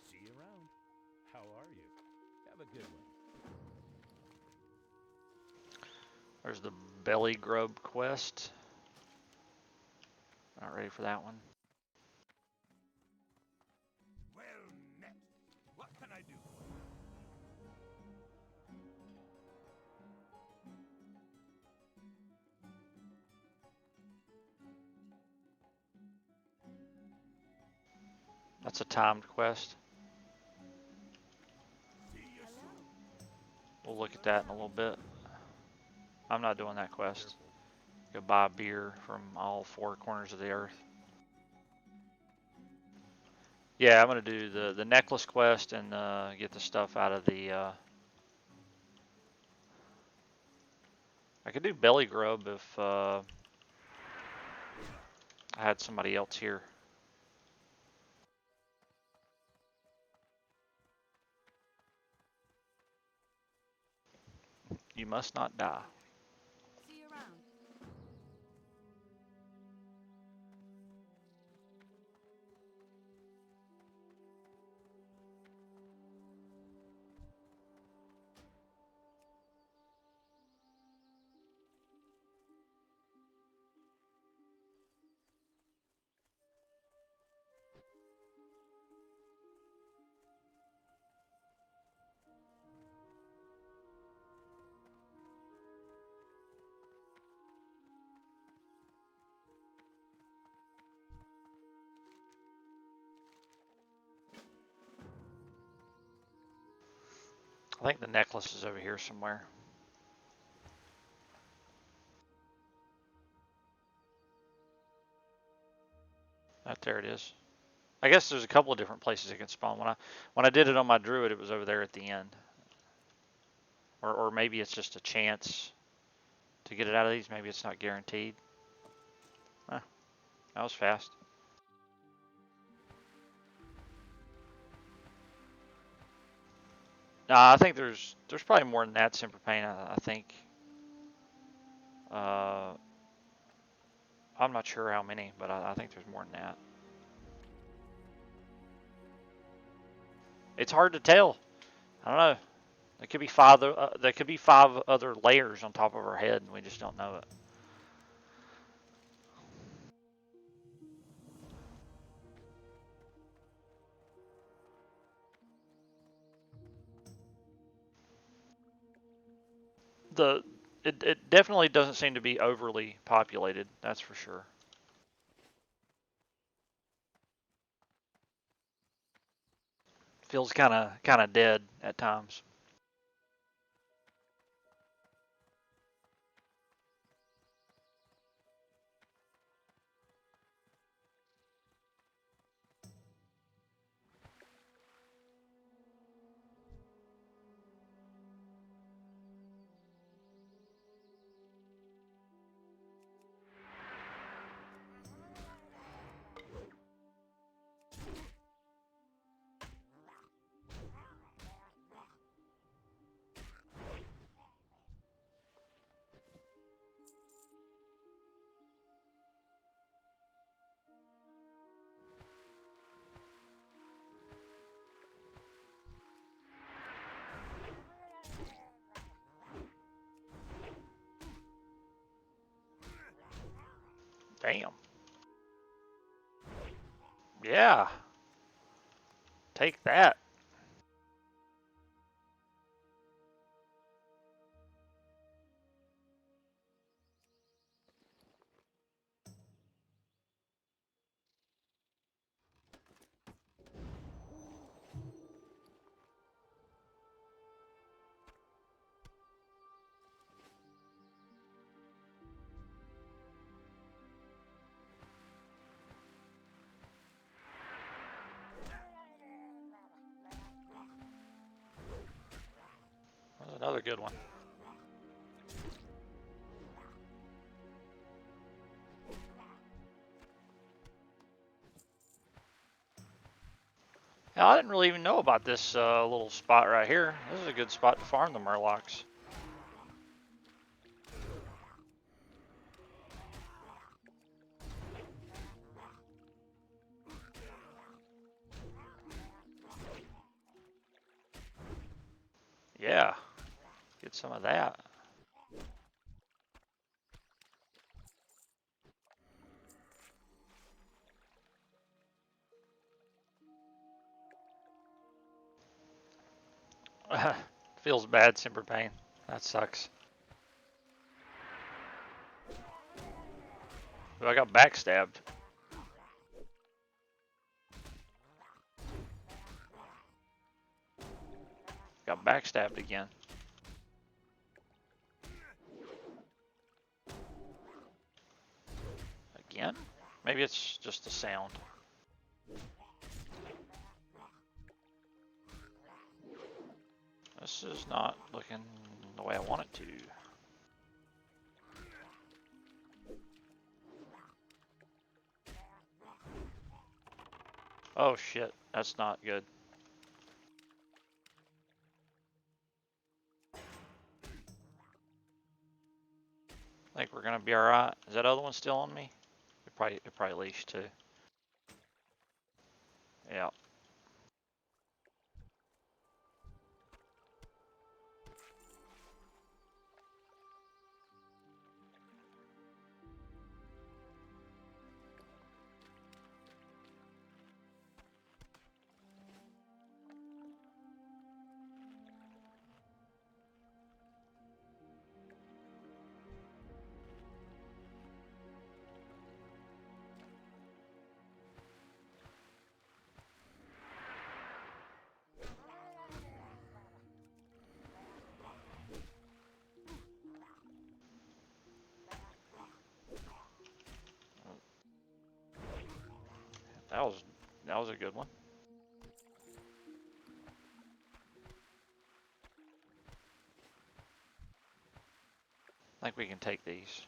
See you around. How are you? Have a good one. There's the Belly Grub quest. Not ready for that one. Well met. What can I do for you? That's a timed quest. See you soon. We'll look at that in a little bit. I'm not doing that quest. Go buy beer from all four corners of the earth. Yeah, I'm gonna do the necklace quest and get the stuff out of the. I could do belly grub if I had somebody else here. You must not die. See you around. I think the necklace is over here somewhere. There it is. I guess there's a couple of different places it can spawn. When I did it on my druid, it was over there at the end. Or maybe it's just a chance to get it out of these. Maybe it's not guaranteed. Huh, that was fast. Nah, I think there's probably more than that, Simper Pain. I think. I'm not sure how many, but I think there's more than that. It's hard to tell. I don't know. There could be five. There could be 5 other layers on top of our head, and we just don't know it. It definitely doesn't seem to be overly populated. That's for sure. Feels kind of dead at times. Damn. Yeah. Take that. That's another good one. Yeah, I didn't really even know about this little spot right here. This is a good spot to farm the murlocs. Yeah, get some of that. Feels bad, Simper Pain. That sucks. Ooh, I got backstabbed. Got backstabbed again. Again? Maybe it's just the sound. This is not looking the way I want it to. Oh shit, that's not good. gonna be alright. Is that other one still on me? It probably leashed too. Yeah. That was a good one. I think we can take these.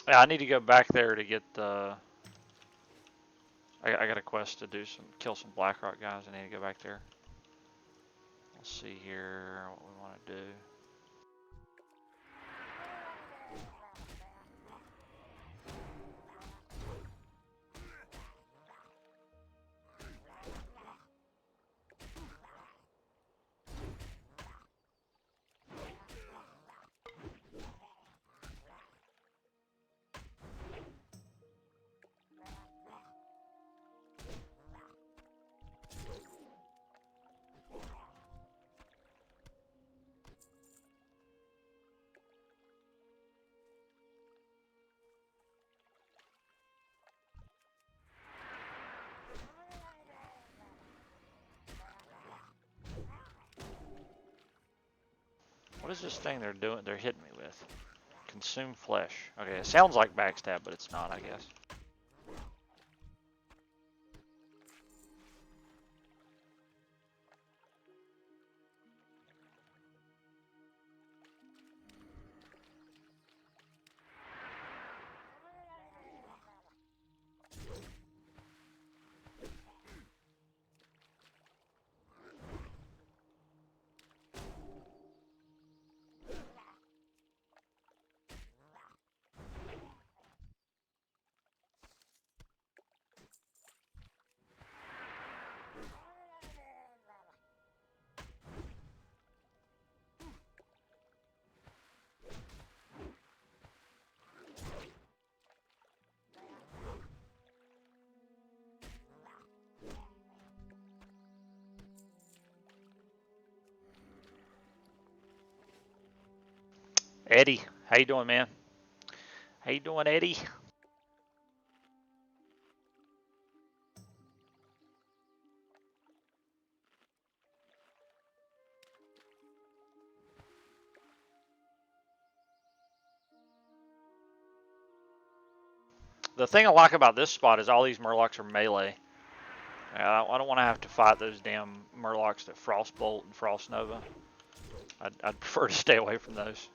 Yeah, I need to go back there to get the. I got a quest to do kill some Blackrock guys. I need to go back there. Let's see here what we want to do. What is this thing they're doing? They're hitting me with. Consume flesh. Okay, it sounds like backstab, but it's not, I guess. Eddie, how you doing, man? How you doing, Eddie? The thing I like about this spot is all these Murlocs are melee. I don't want to have to fight those damn Murlocs that Frostbolt and Frost Nova. I'd prefer to stay away from those.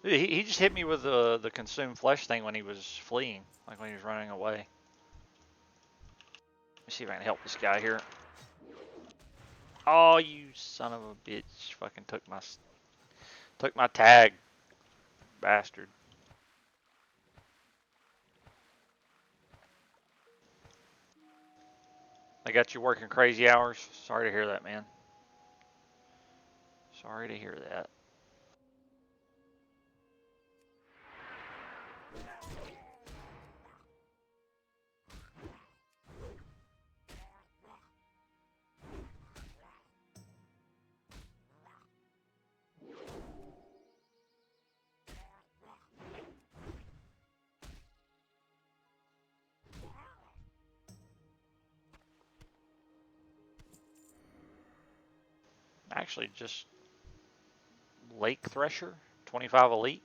He just hit me with the consume flesh thing when he was fleeing, like when he was running away. Let me see if I can help this guy here. Oh, you son of a bitch! Fucking took my tag, bastard. I got you working crazy hours. Sorry to hear that, man. Sorry to hear that. actually just Lake Thresher, 25 elite.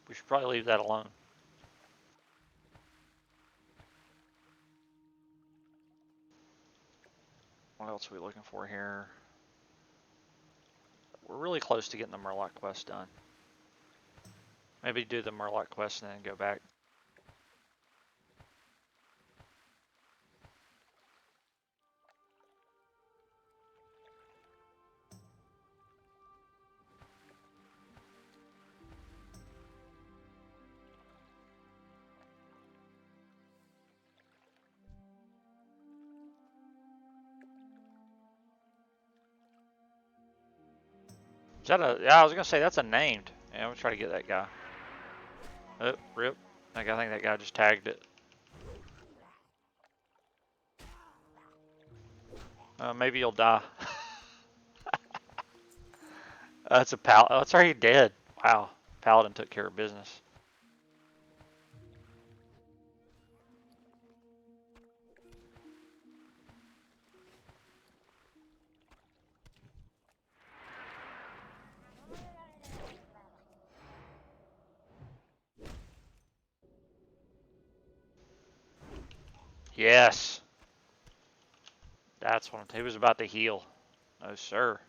We should probably leave that alone. What else are we looking for here? We're really close to getting the Murloc quest done. Maybe do the Murloc quest and then go back. Is that a? Yeah, I was gonna say that's a named. Yeah, I'm gonna try to get that guy. Oh, rip. Like, I think that guy just tagged it. Maybe you'll die. That's a pal. Oh, it's already dead. Wow. Paladin took care of business. Yes. That's what he was about to heal. No, sir.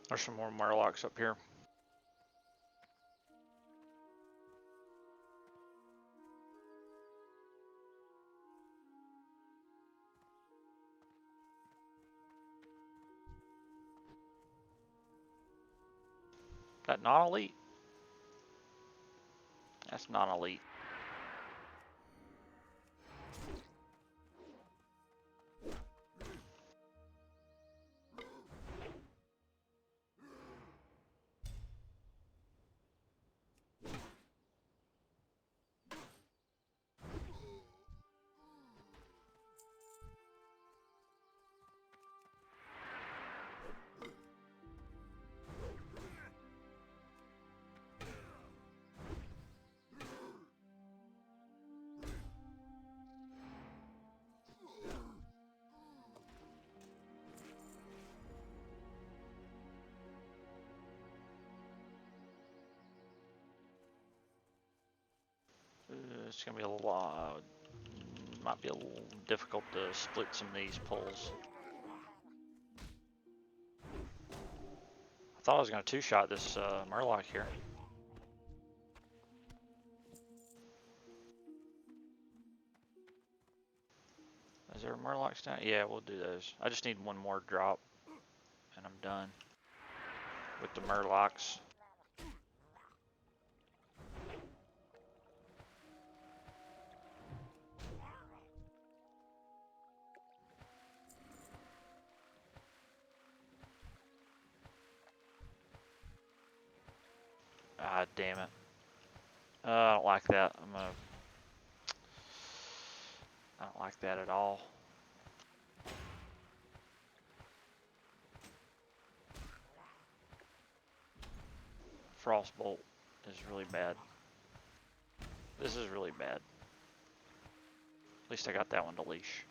There's some more Murlocs up here. That non-elite? That's non-elite. It's gonna be a little, might be a little difficult to split some of these pulls. I thought I was gonna two-shot this Murloc here. Is there a Murloc stand? Yeah, we'll do those. I just need one more drop, and I'm done with the Murlocs. Ah, damn it. I don't like that. I don't like that at all. Frostbolt is really bad. This is really bad. At least I got that one to leash.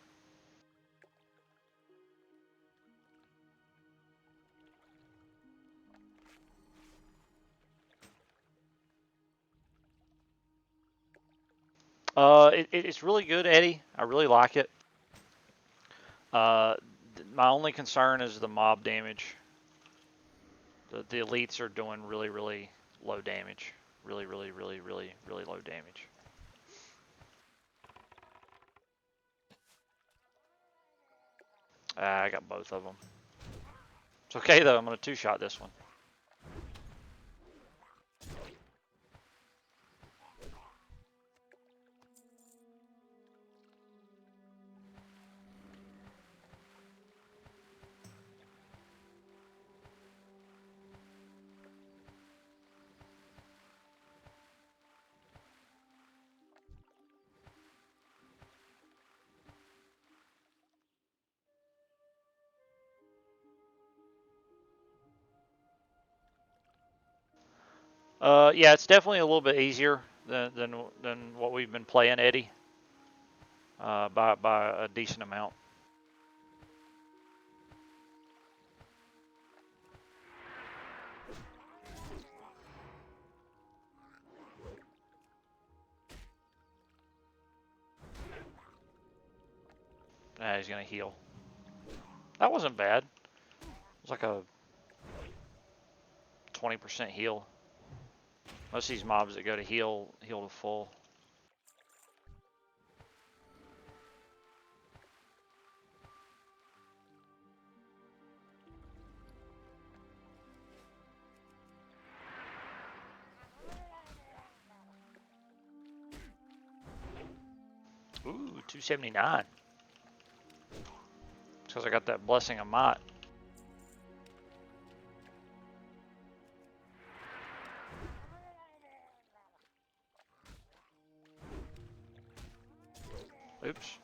It's really good, Eddie. I really like it. My only concern is the mob damage. The elites are doing really, really low damage. Really, really, really, really, really low damage. I got both of them. It's okay though, I'm gonna two-shot this one. Yeah, it's definitely a little bit easier than what we've been playing, Eddie. By a decent amount. Nah, he's gonna heal. That wasn't bad. It was like a 20% heal. Most of these mobs that go to heal to full. Ooh, 279. Because I got that blessing of might. Oops.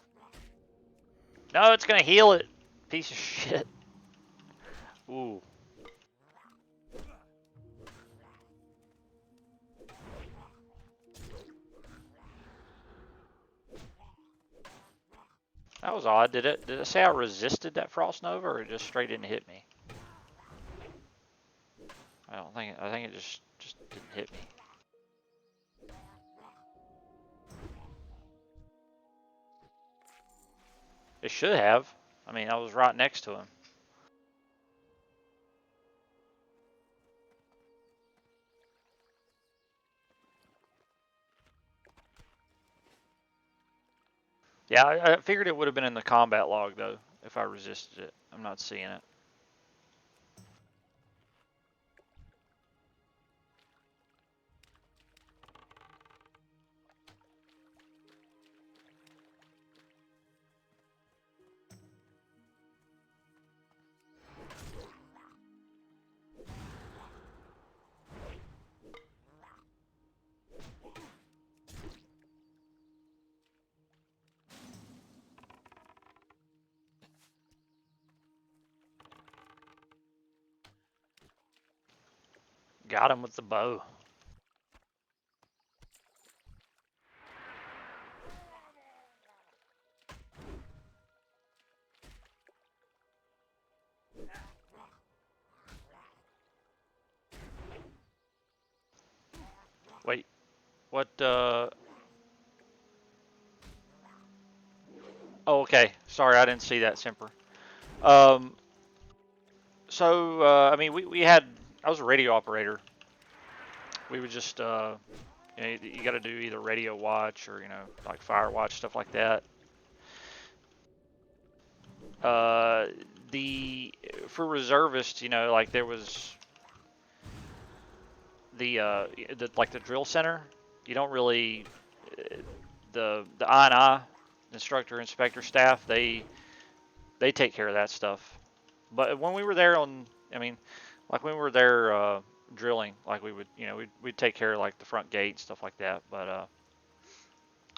No, it's gonna heal it. Piece of shit. Ooh. That was odd. Did it say I resisted that frost nova, or it just straight didn't hit me? I don't think. I think it just didn't hit me. It should have. I mean, I was right next to him. Yeah, I figured it would have been in the combat log though if I resisted it. I'm not seeing it. Got him with the bow. Wait, what? Oh, okay. Sorry, I didn't see that, Simper. Um, I mean, we had. I was a radio operator. We would just, you got to do either radio watch or like fire watch, stuff like that. Uh, the for reservists, like there was like the drill center. You don't really the I&I instructor inspector staff they take care of that stuff. But when we were there I mean, like when we were there drilling, like we would we'd take care of like the front gate stuff like that. But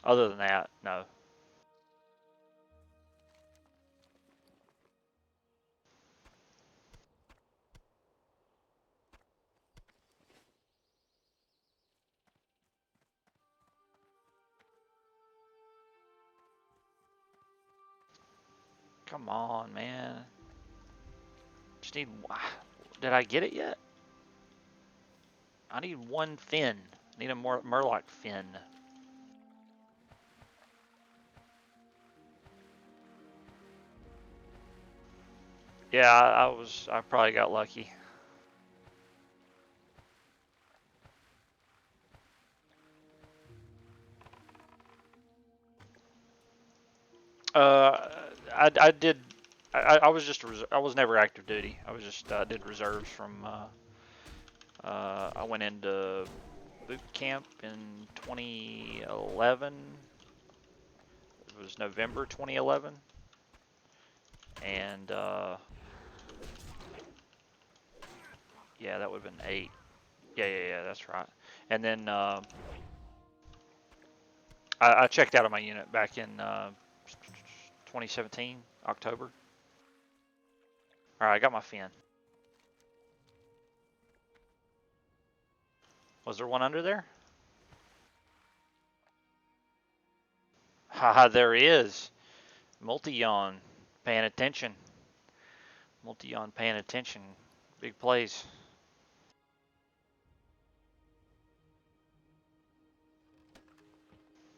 other than that, no. Come on, man. Just need. Did I get it yet? I need one fin. I need a more Murloc fin. Yeah, I probably got lucky. Uh, I did. I was just I was never active duty. I was just did reserves from. I went into boot camp in 2011. It was November 2011, and yeah, that would have been 8. Yeah, that's right. And then I checked out of my unit back in 2017 October. All right, I got my fin. Was there one under there? Haha, there is. Multi-yawn. Paying attention. Multi-yawn paying attention. Big plays.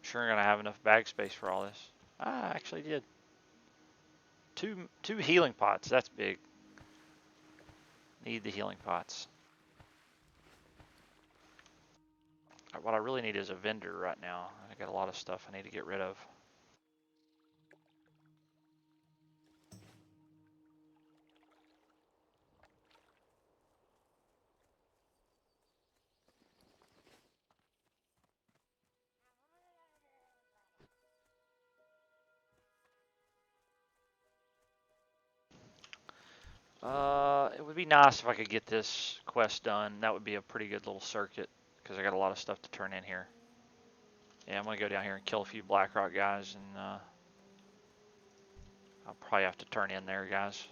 Sure gonna have enough bag space for all this. I actually did. Two healing pots. That's big. Need the healing pots. What I really need is a vendor right now. I got a lot of stuff I need to get rid of. It would be nice if I could get this quest done. That would be a pretty good little circuit because I got a lot of stuff to turn in here. Yeah, I'm gonna go down here and kill a few Blackrock guys, and I'll probably have to turn in there, guys.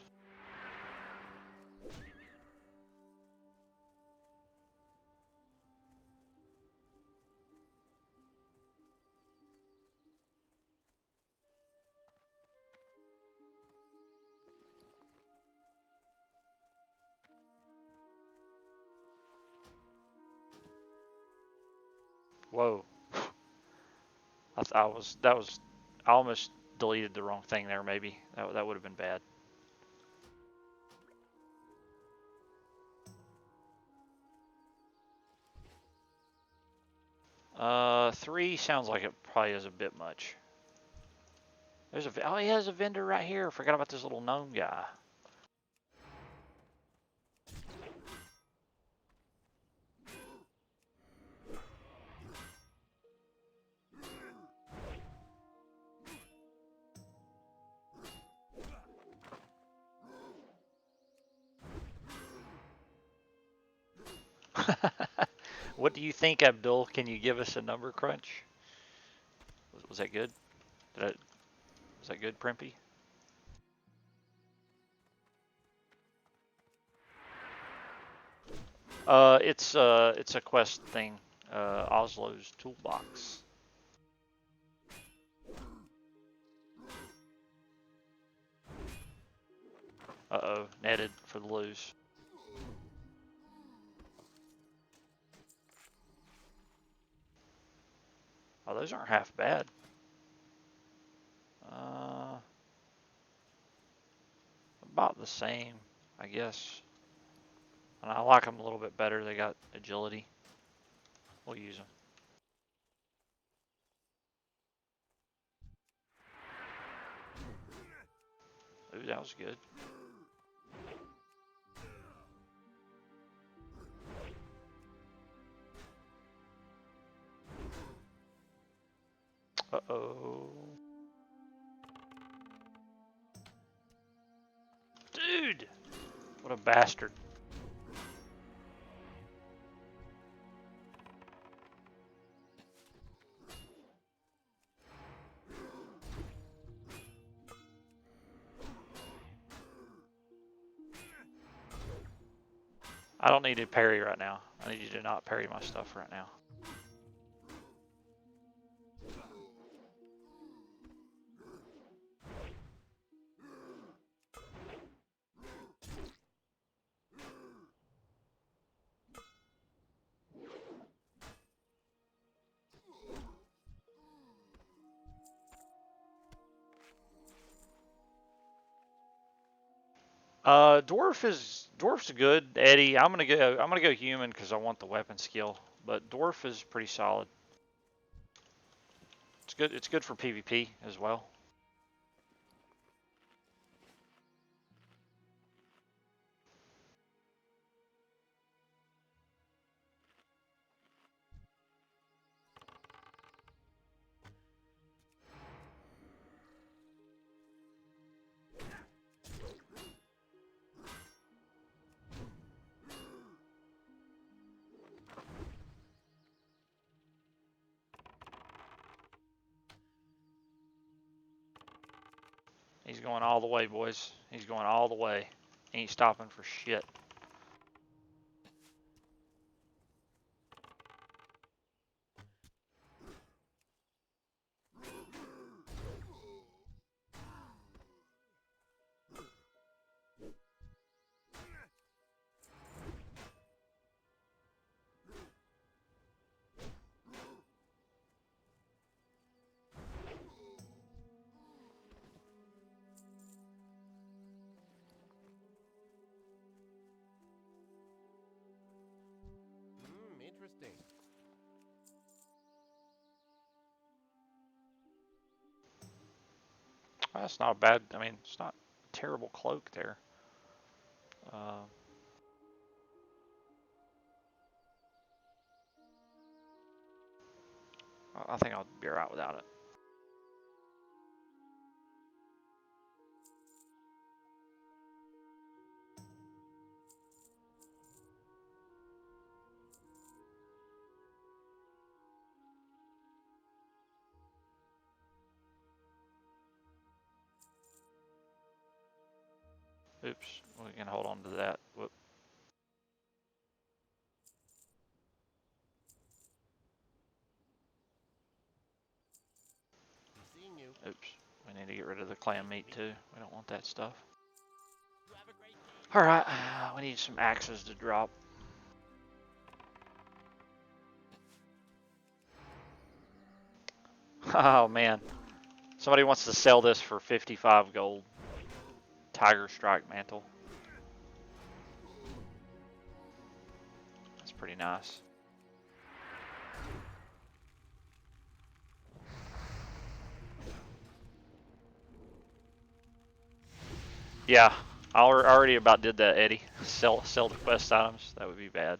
Whoa. I almost deleted the wrong thing there, maybe. That would have been bad. Three sounds like it probably is a bit much. Oh, he has a vendor right here. Forgot about this little gnome guy. What do you think, Abdul? Can you give us a number crunch? Was that good? Was that good, Primpy? It's a quest thing. Oslo's toolbox. Uh-oh, netted for the lose. Oh, those aren't half bad. About the same, I guess. And I like them a little bit better. They got agility. We'll use them. Ooh, that was good. Uh-oh. Dude! What a bastard. I don't need to parry right now. I need you to not parry my stuff right now. Dwarf's good, Eddie. I'm gonna go human because I want the weapon skill, but dwarf is pretty solid. It's good for PvP as well. He's going all the way, boys. He's going all the way. He ain't stopping for shit. Well, that's not a bad. I mean, it's not a terrible cloak there. I think I'll be alright without it. Oops, we can hold on to that. Whoop. I'm seeing you. Oops, we need to get rid of the clam meat too. We don't want that stuff. You have a great day. Alright, we need some axes to drop. Oh man, somebody wants to sell this for 55 gold. Tiger Strike Mantle. That's pretty nice. Yeah, I already about did that, Eddie. Sell the quest items. That would be bad.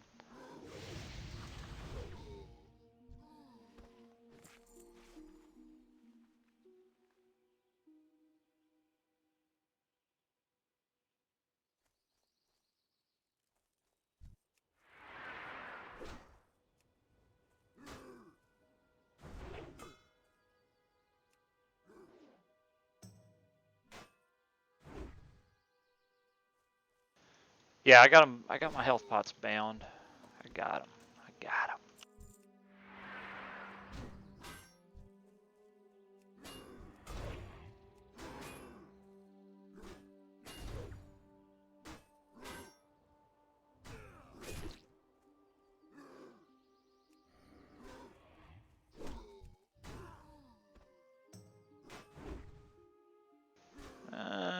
Yeah, I got him. I got my health pots bound. I got him. I got him.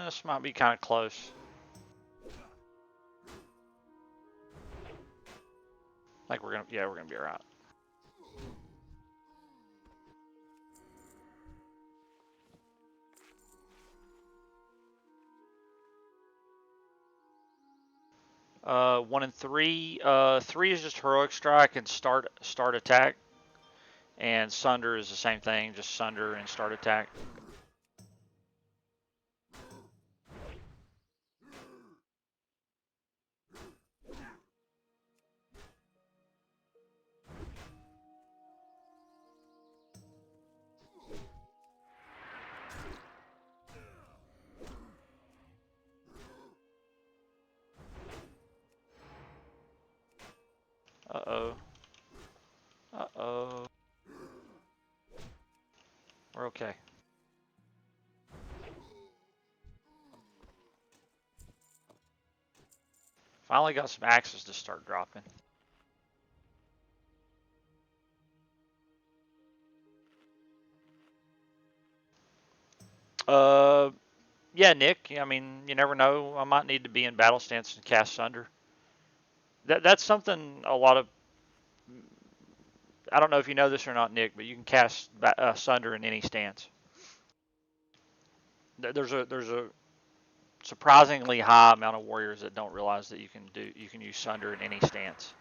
This might be kind of close. Like we're gonna be alright. One and three. Three is just heroic strike and start attack, and sunder is the same thing, just sunder and start attack. Uh-oh. Uh-oh. We're okay. Finally got some axes to start dropping. Yeah, Nick. I mean, you never know. I might need to be in battle stance and cast Sunder. That's something a lot of. I don't know if you know this or not, Nick, but you can cast Sunder in any stance. There's a surprisingly high amount of warriors that don't realize that you can use Sunder in any stance.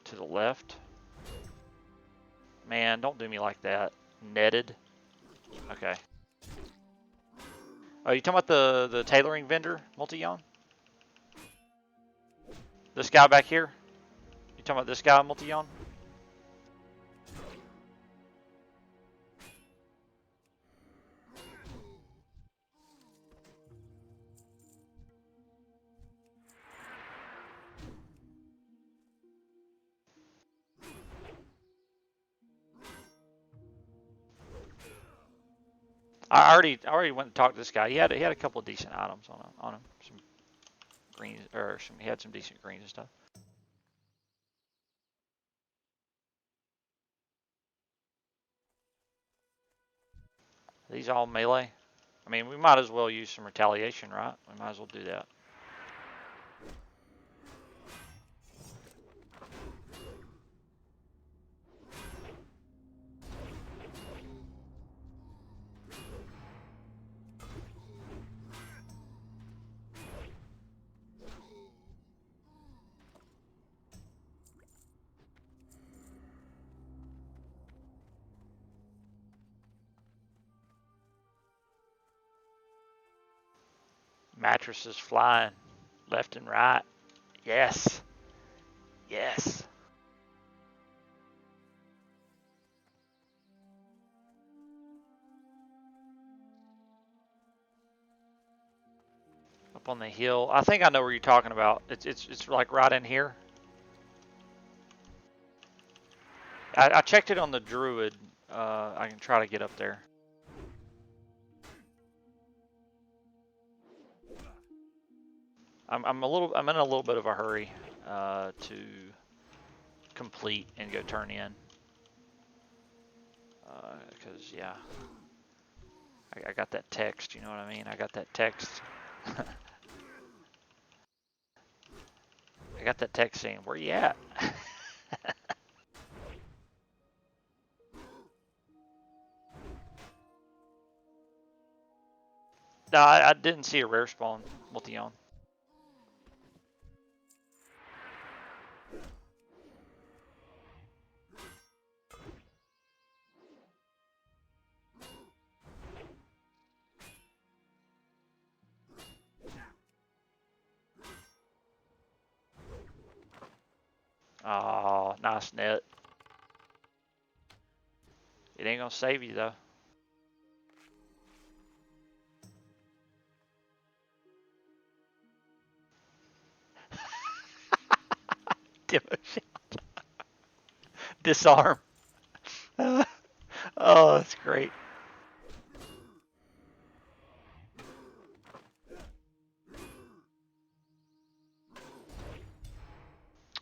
To the left. Man, don't do me like that. Netted. Okay. Oh, you talking about the tailoring vendor, Multi-Yon? This guy back here? You talking about this guy, Multi-Yon? I already went and talked to this guy. He had a couple of decent items on him. Some greens or he had some decent greens and stuff. Are these all melee? I mean, we might as well use some retaliation, right? We might as well do that. Mattresses flying left and right. Yes. Yes. Up on the hill. I think I know where you're talking about. It's like right in here. I checked it on the Druid. I can try to get up there. I'm in a little bit of a hurry to complete and go turn in. Because yeah, I got that text. You know what I mean? I got that text. I got that text saying, "Where you at?" No, I didn't see a rare spawn, Multion. Oh, nice net. It ain't gonna save you though. Disarm. Oh, that's great.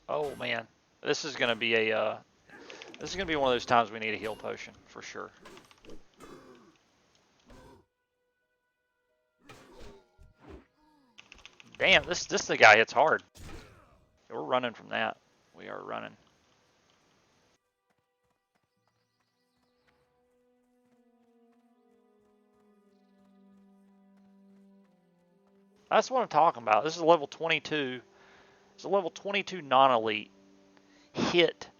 Oh man, this is gonna be a this is gonna be one of those times we need a heal potion for sure. Damn, this the guy hits hard. We're running from that. We are running. That's what I'm talking about. This is a level 22. It's a level 22 non-elite hit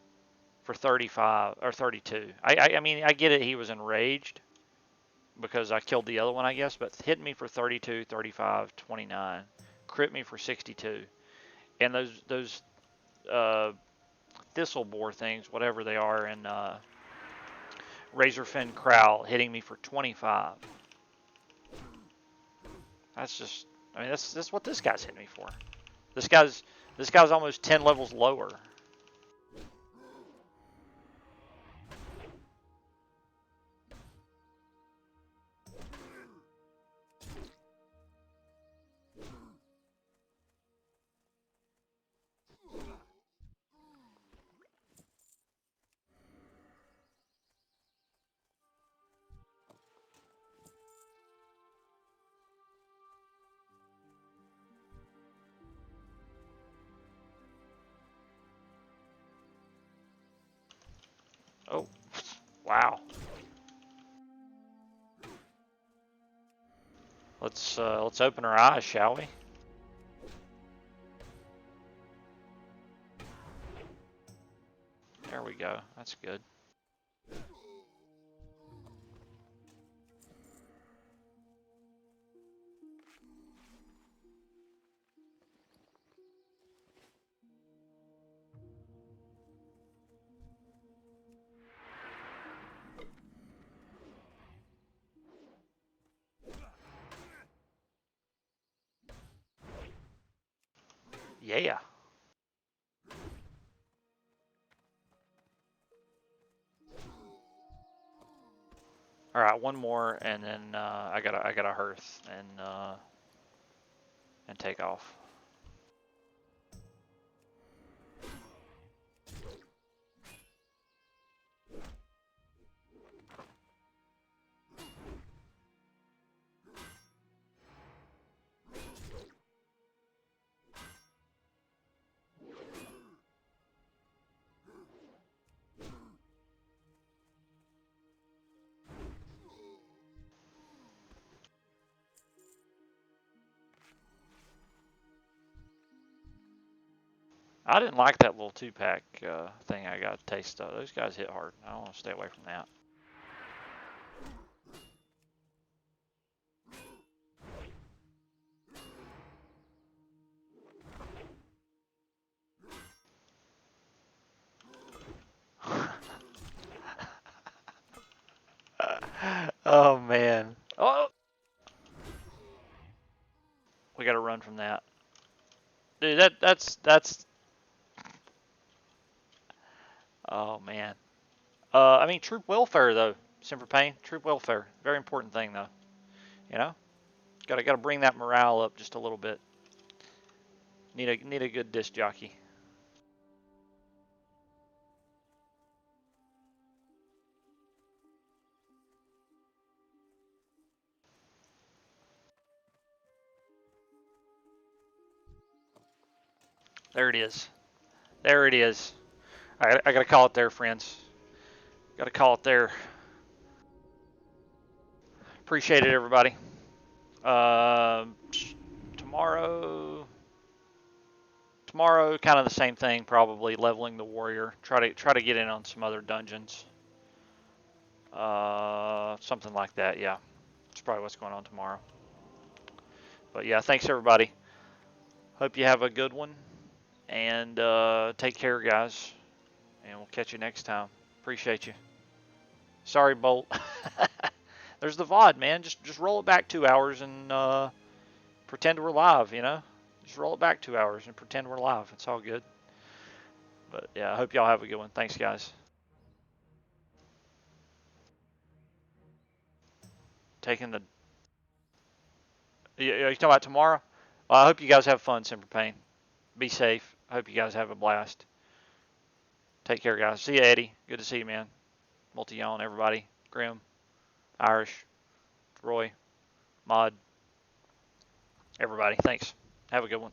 for 35 or 32. I mean, I get it. He was enraged because I killed the other one, I guess, but hit me for 32, 35, 29, crit me for 62, and those thistle boar things, whatever they are, and razorfin crowl hitting me for 25. That's just, I mean, that's what this guy's hitting me for. This guy's almost 10 levels lower. Oh, wow. Let's open our eyes, shall we? There we go. That's good. Yeah. All right, one more, and then I gotta hearth and take off. I didn't like that little 2-pack thing I got a taste of. Those guys hit hard. I want to stay away from that. that's. Oh man. I mean, troop welfare though, Semper Pain. Troop welfare, very important thing though. You know, gotta bring that morale up just a little bit. Need a good disc jockey. There it is. There it is. I gotta call it there, friends. Gotta call it there. Appreciate it, everybody. Uh, tomorrow, kind of the same thing, probably leveling the warrior. Try to get in on some other dungeons. Something like that. Yeah, that's probably what's going on tomorrow. But yeah, thanks everybody. Hope you have a good one, and take care, guys. And we'll catch you next time. Appreciate you. Sorry, Bolt. There's the VOD, man. Just roll it back 2 hours and pretend we're live, you know? Just roll it back 2 hours and pretend we're live. It's all good. But yeah, I hope y'all have a good one. Thanks, guys. Taking the. You talking about tomorrow? Well, I hope you guys have fun, Semper Pain. Be safe. I hope you guys have a blast. Take care, guys. See you, Eddie. Good to see you, man. Multi-Yawn, everybody. Grim, Irish, Roy, Mod, everybody. Thanks. Have a good one.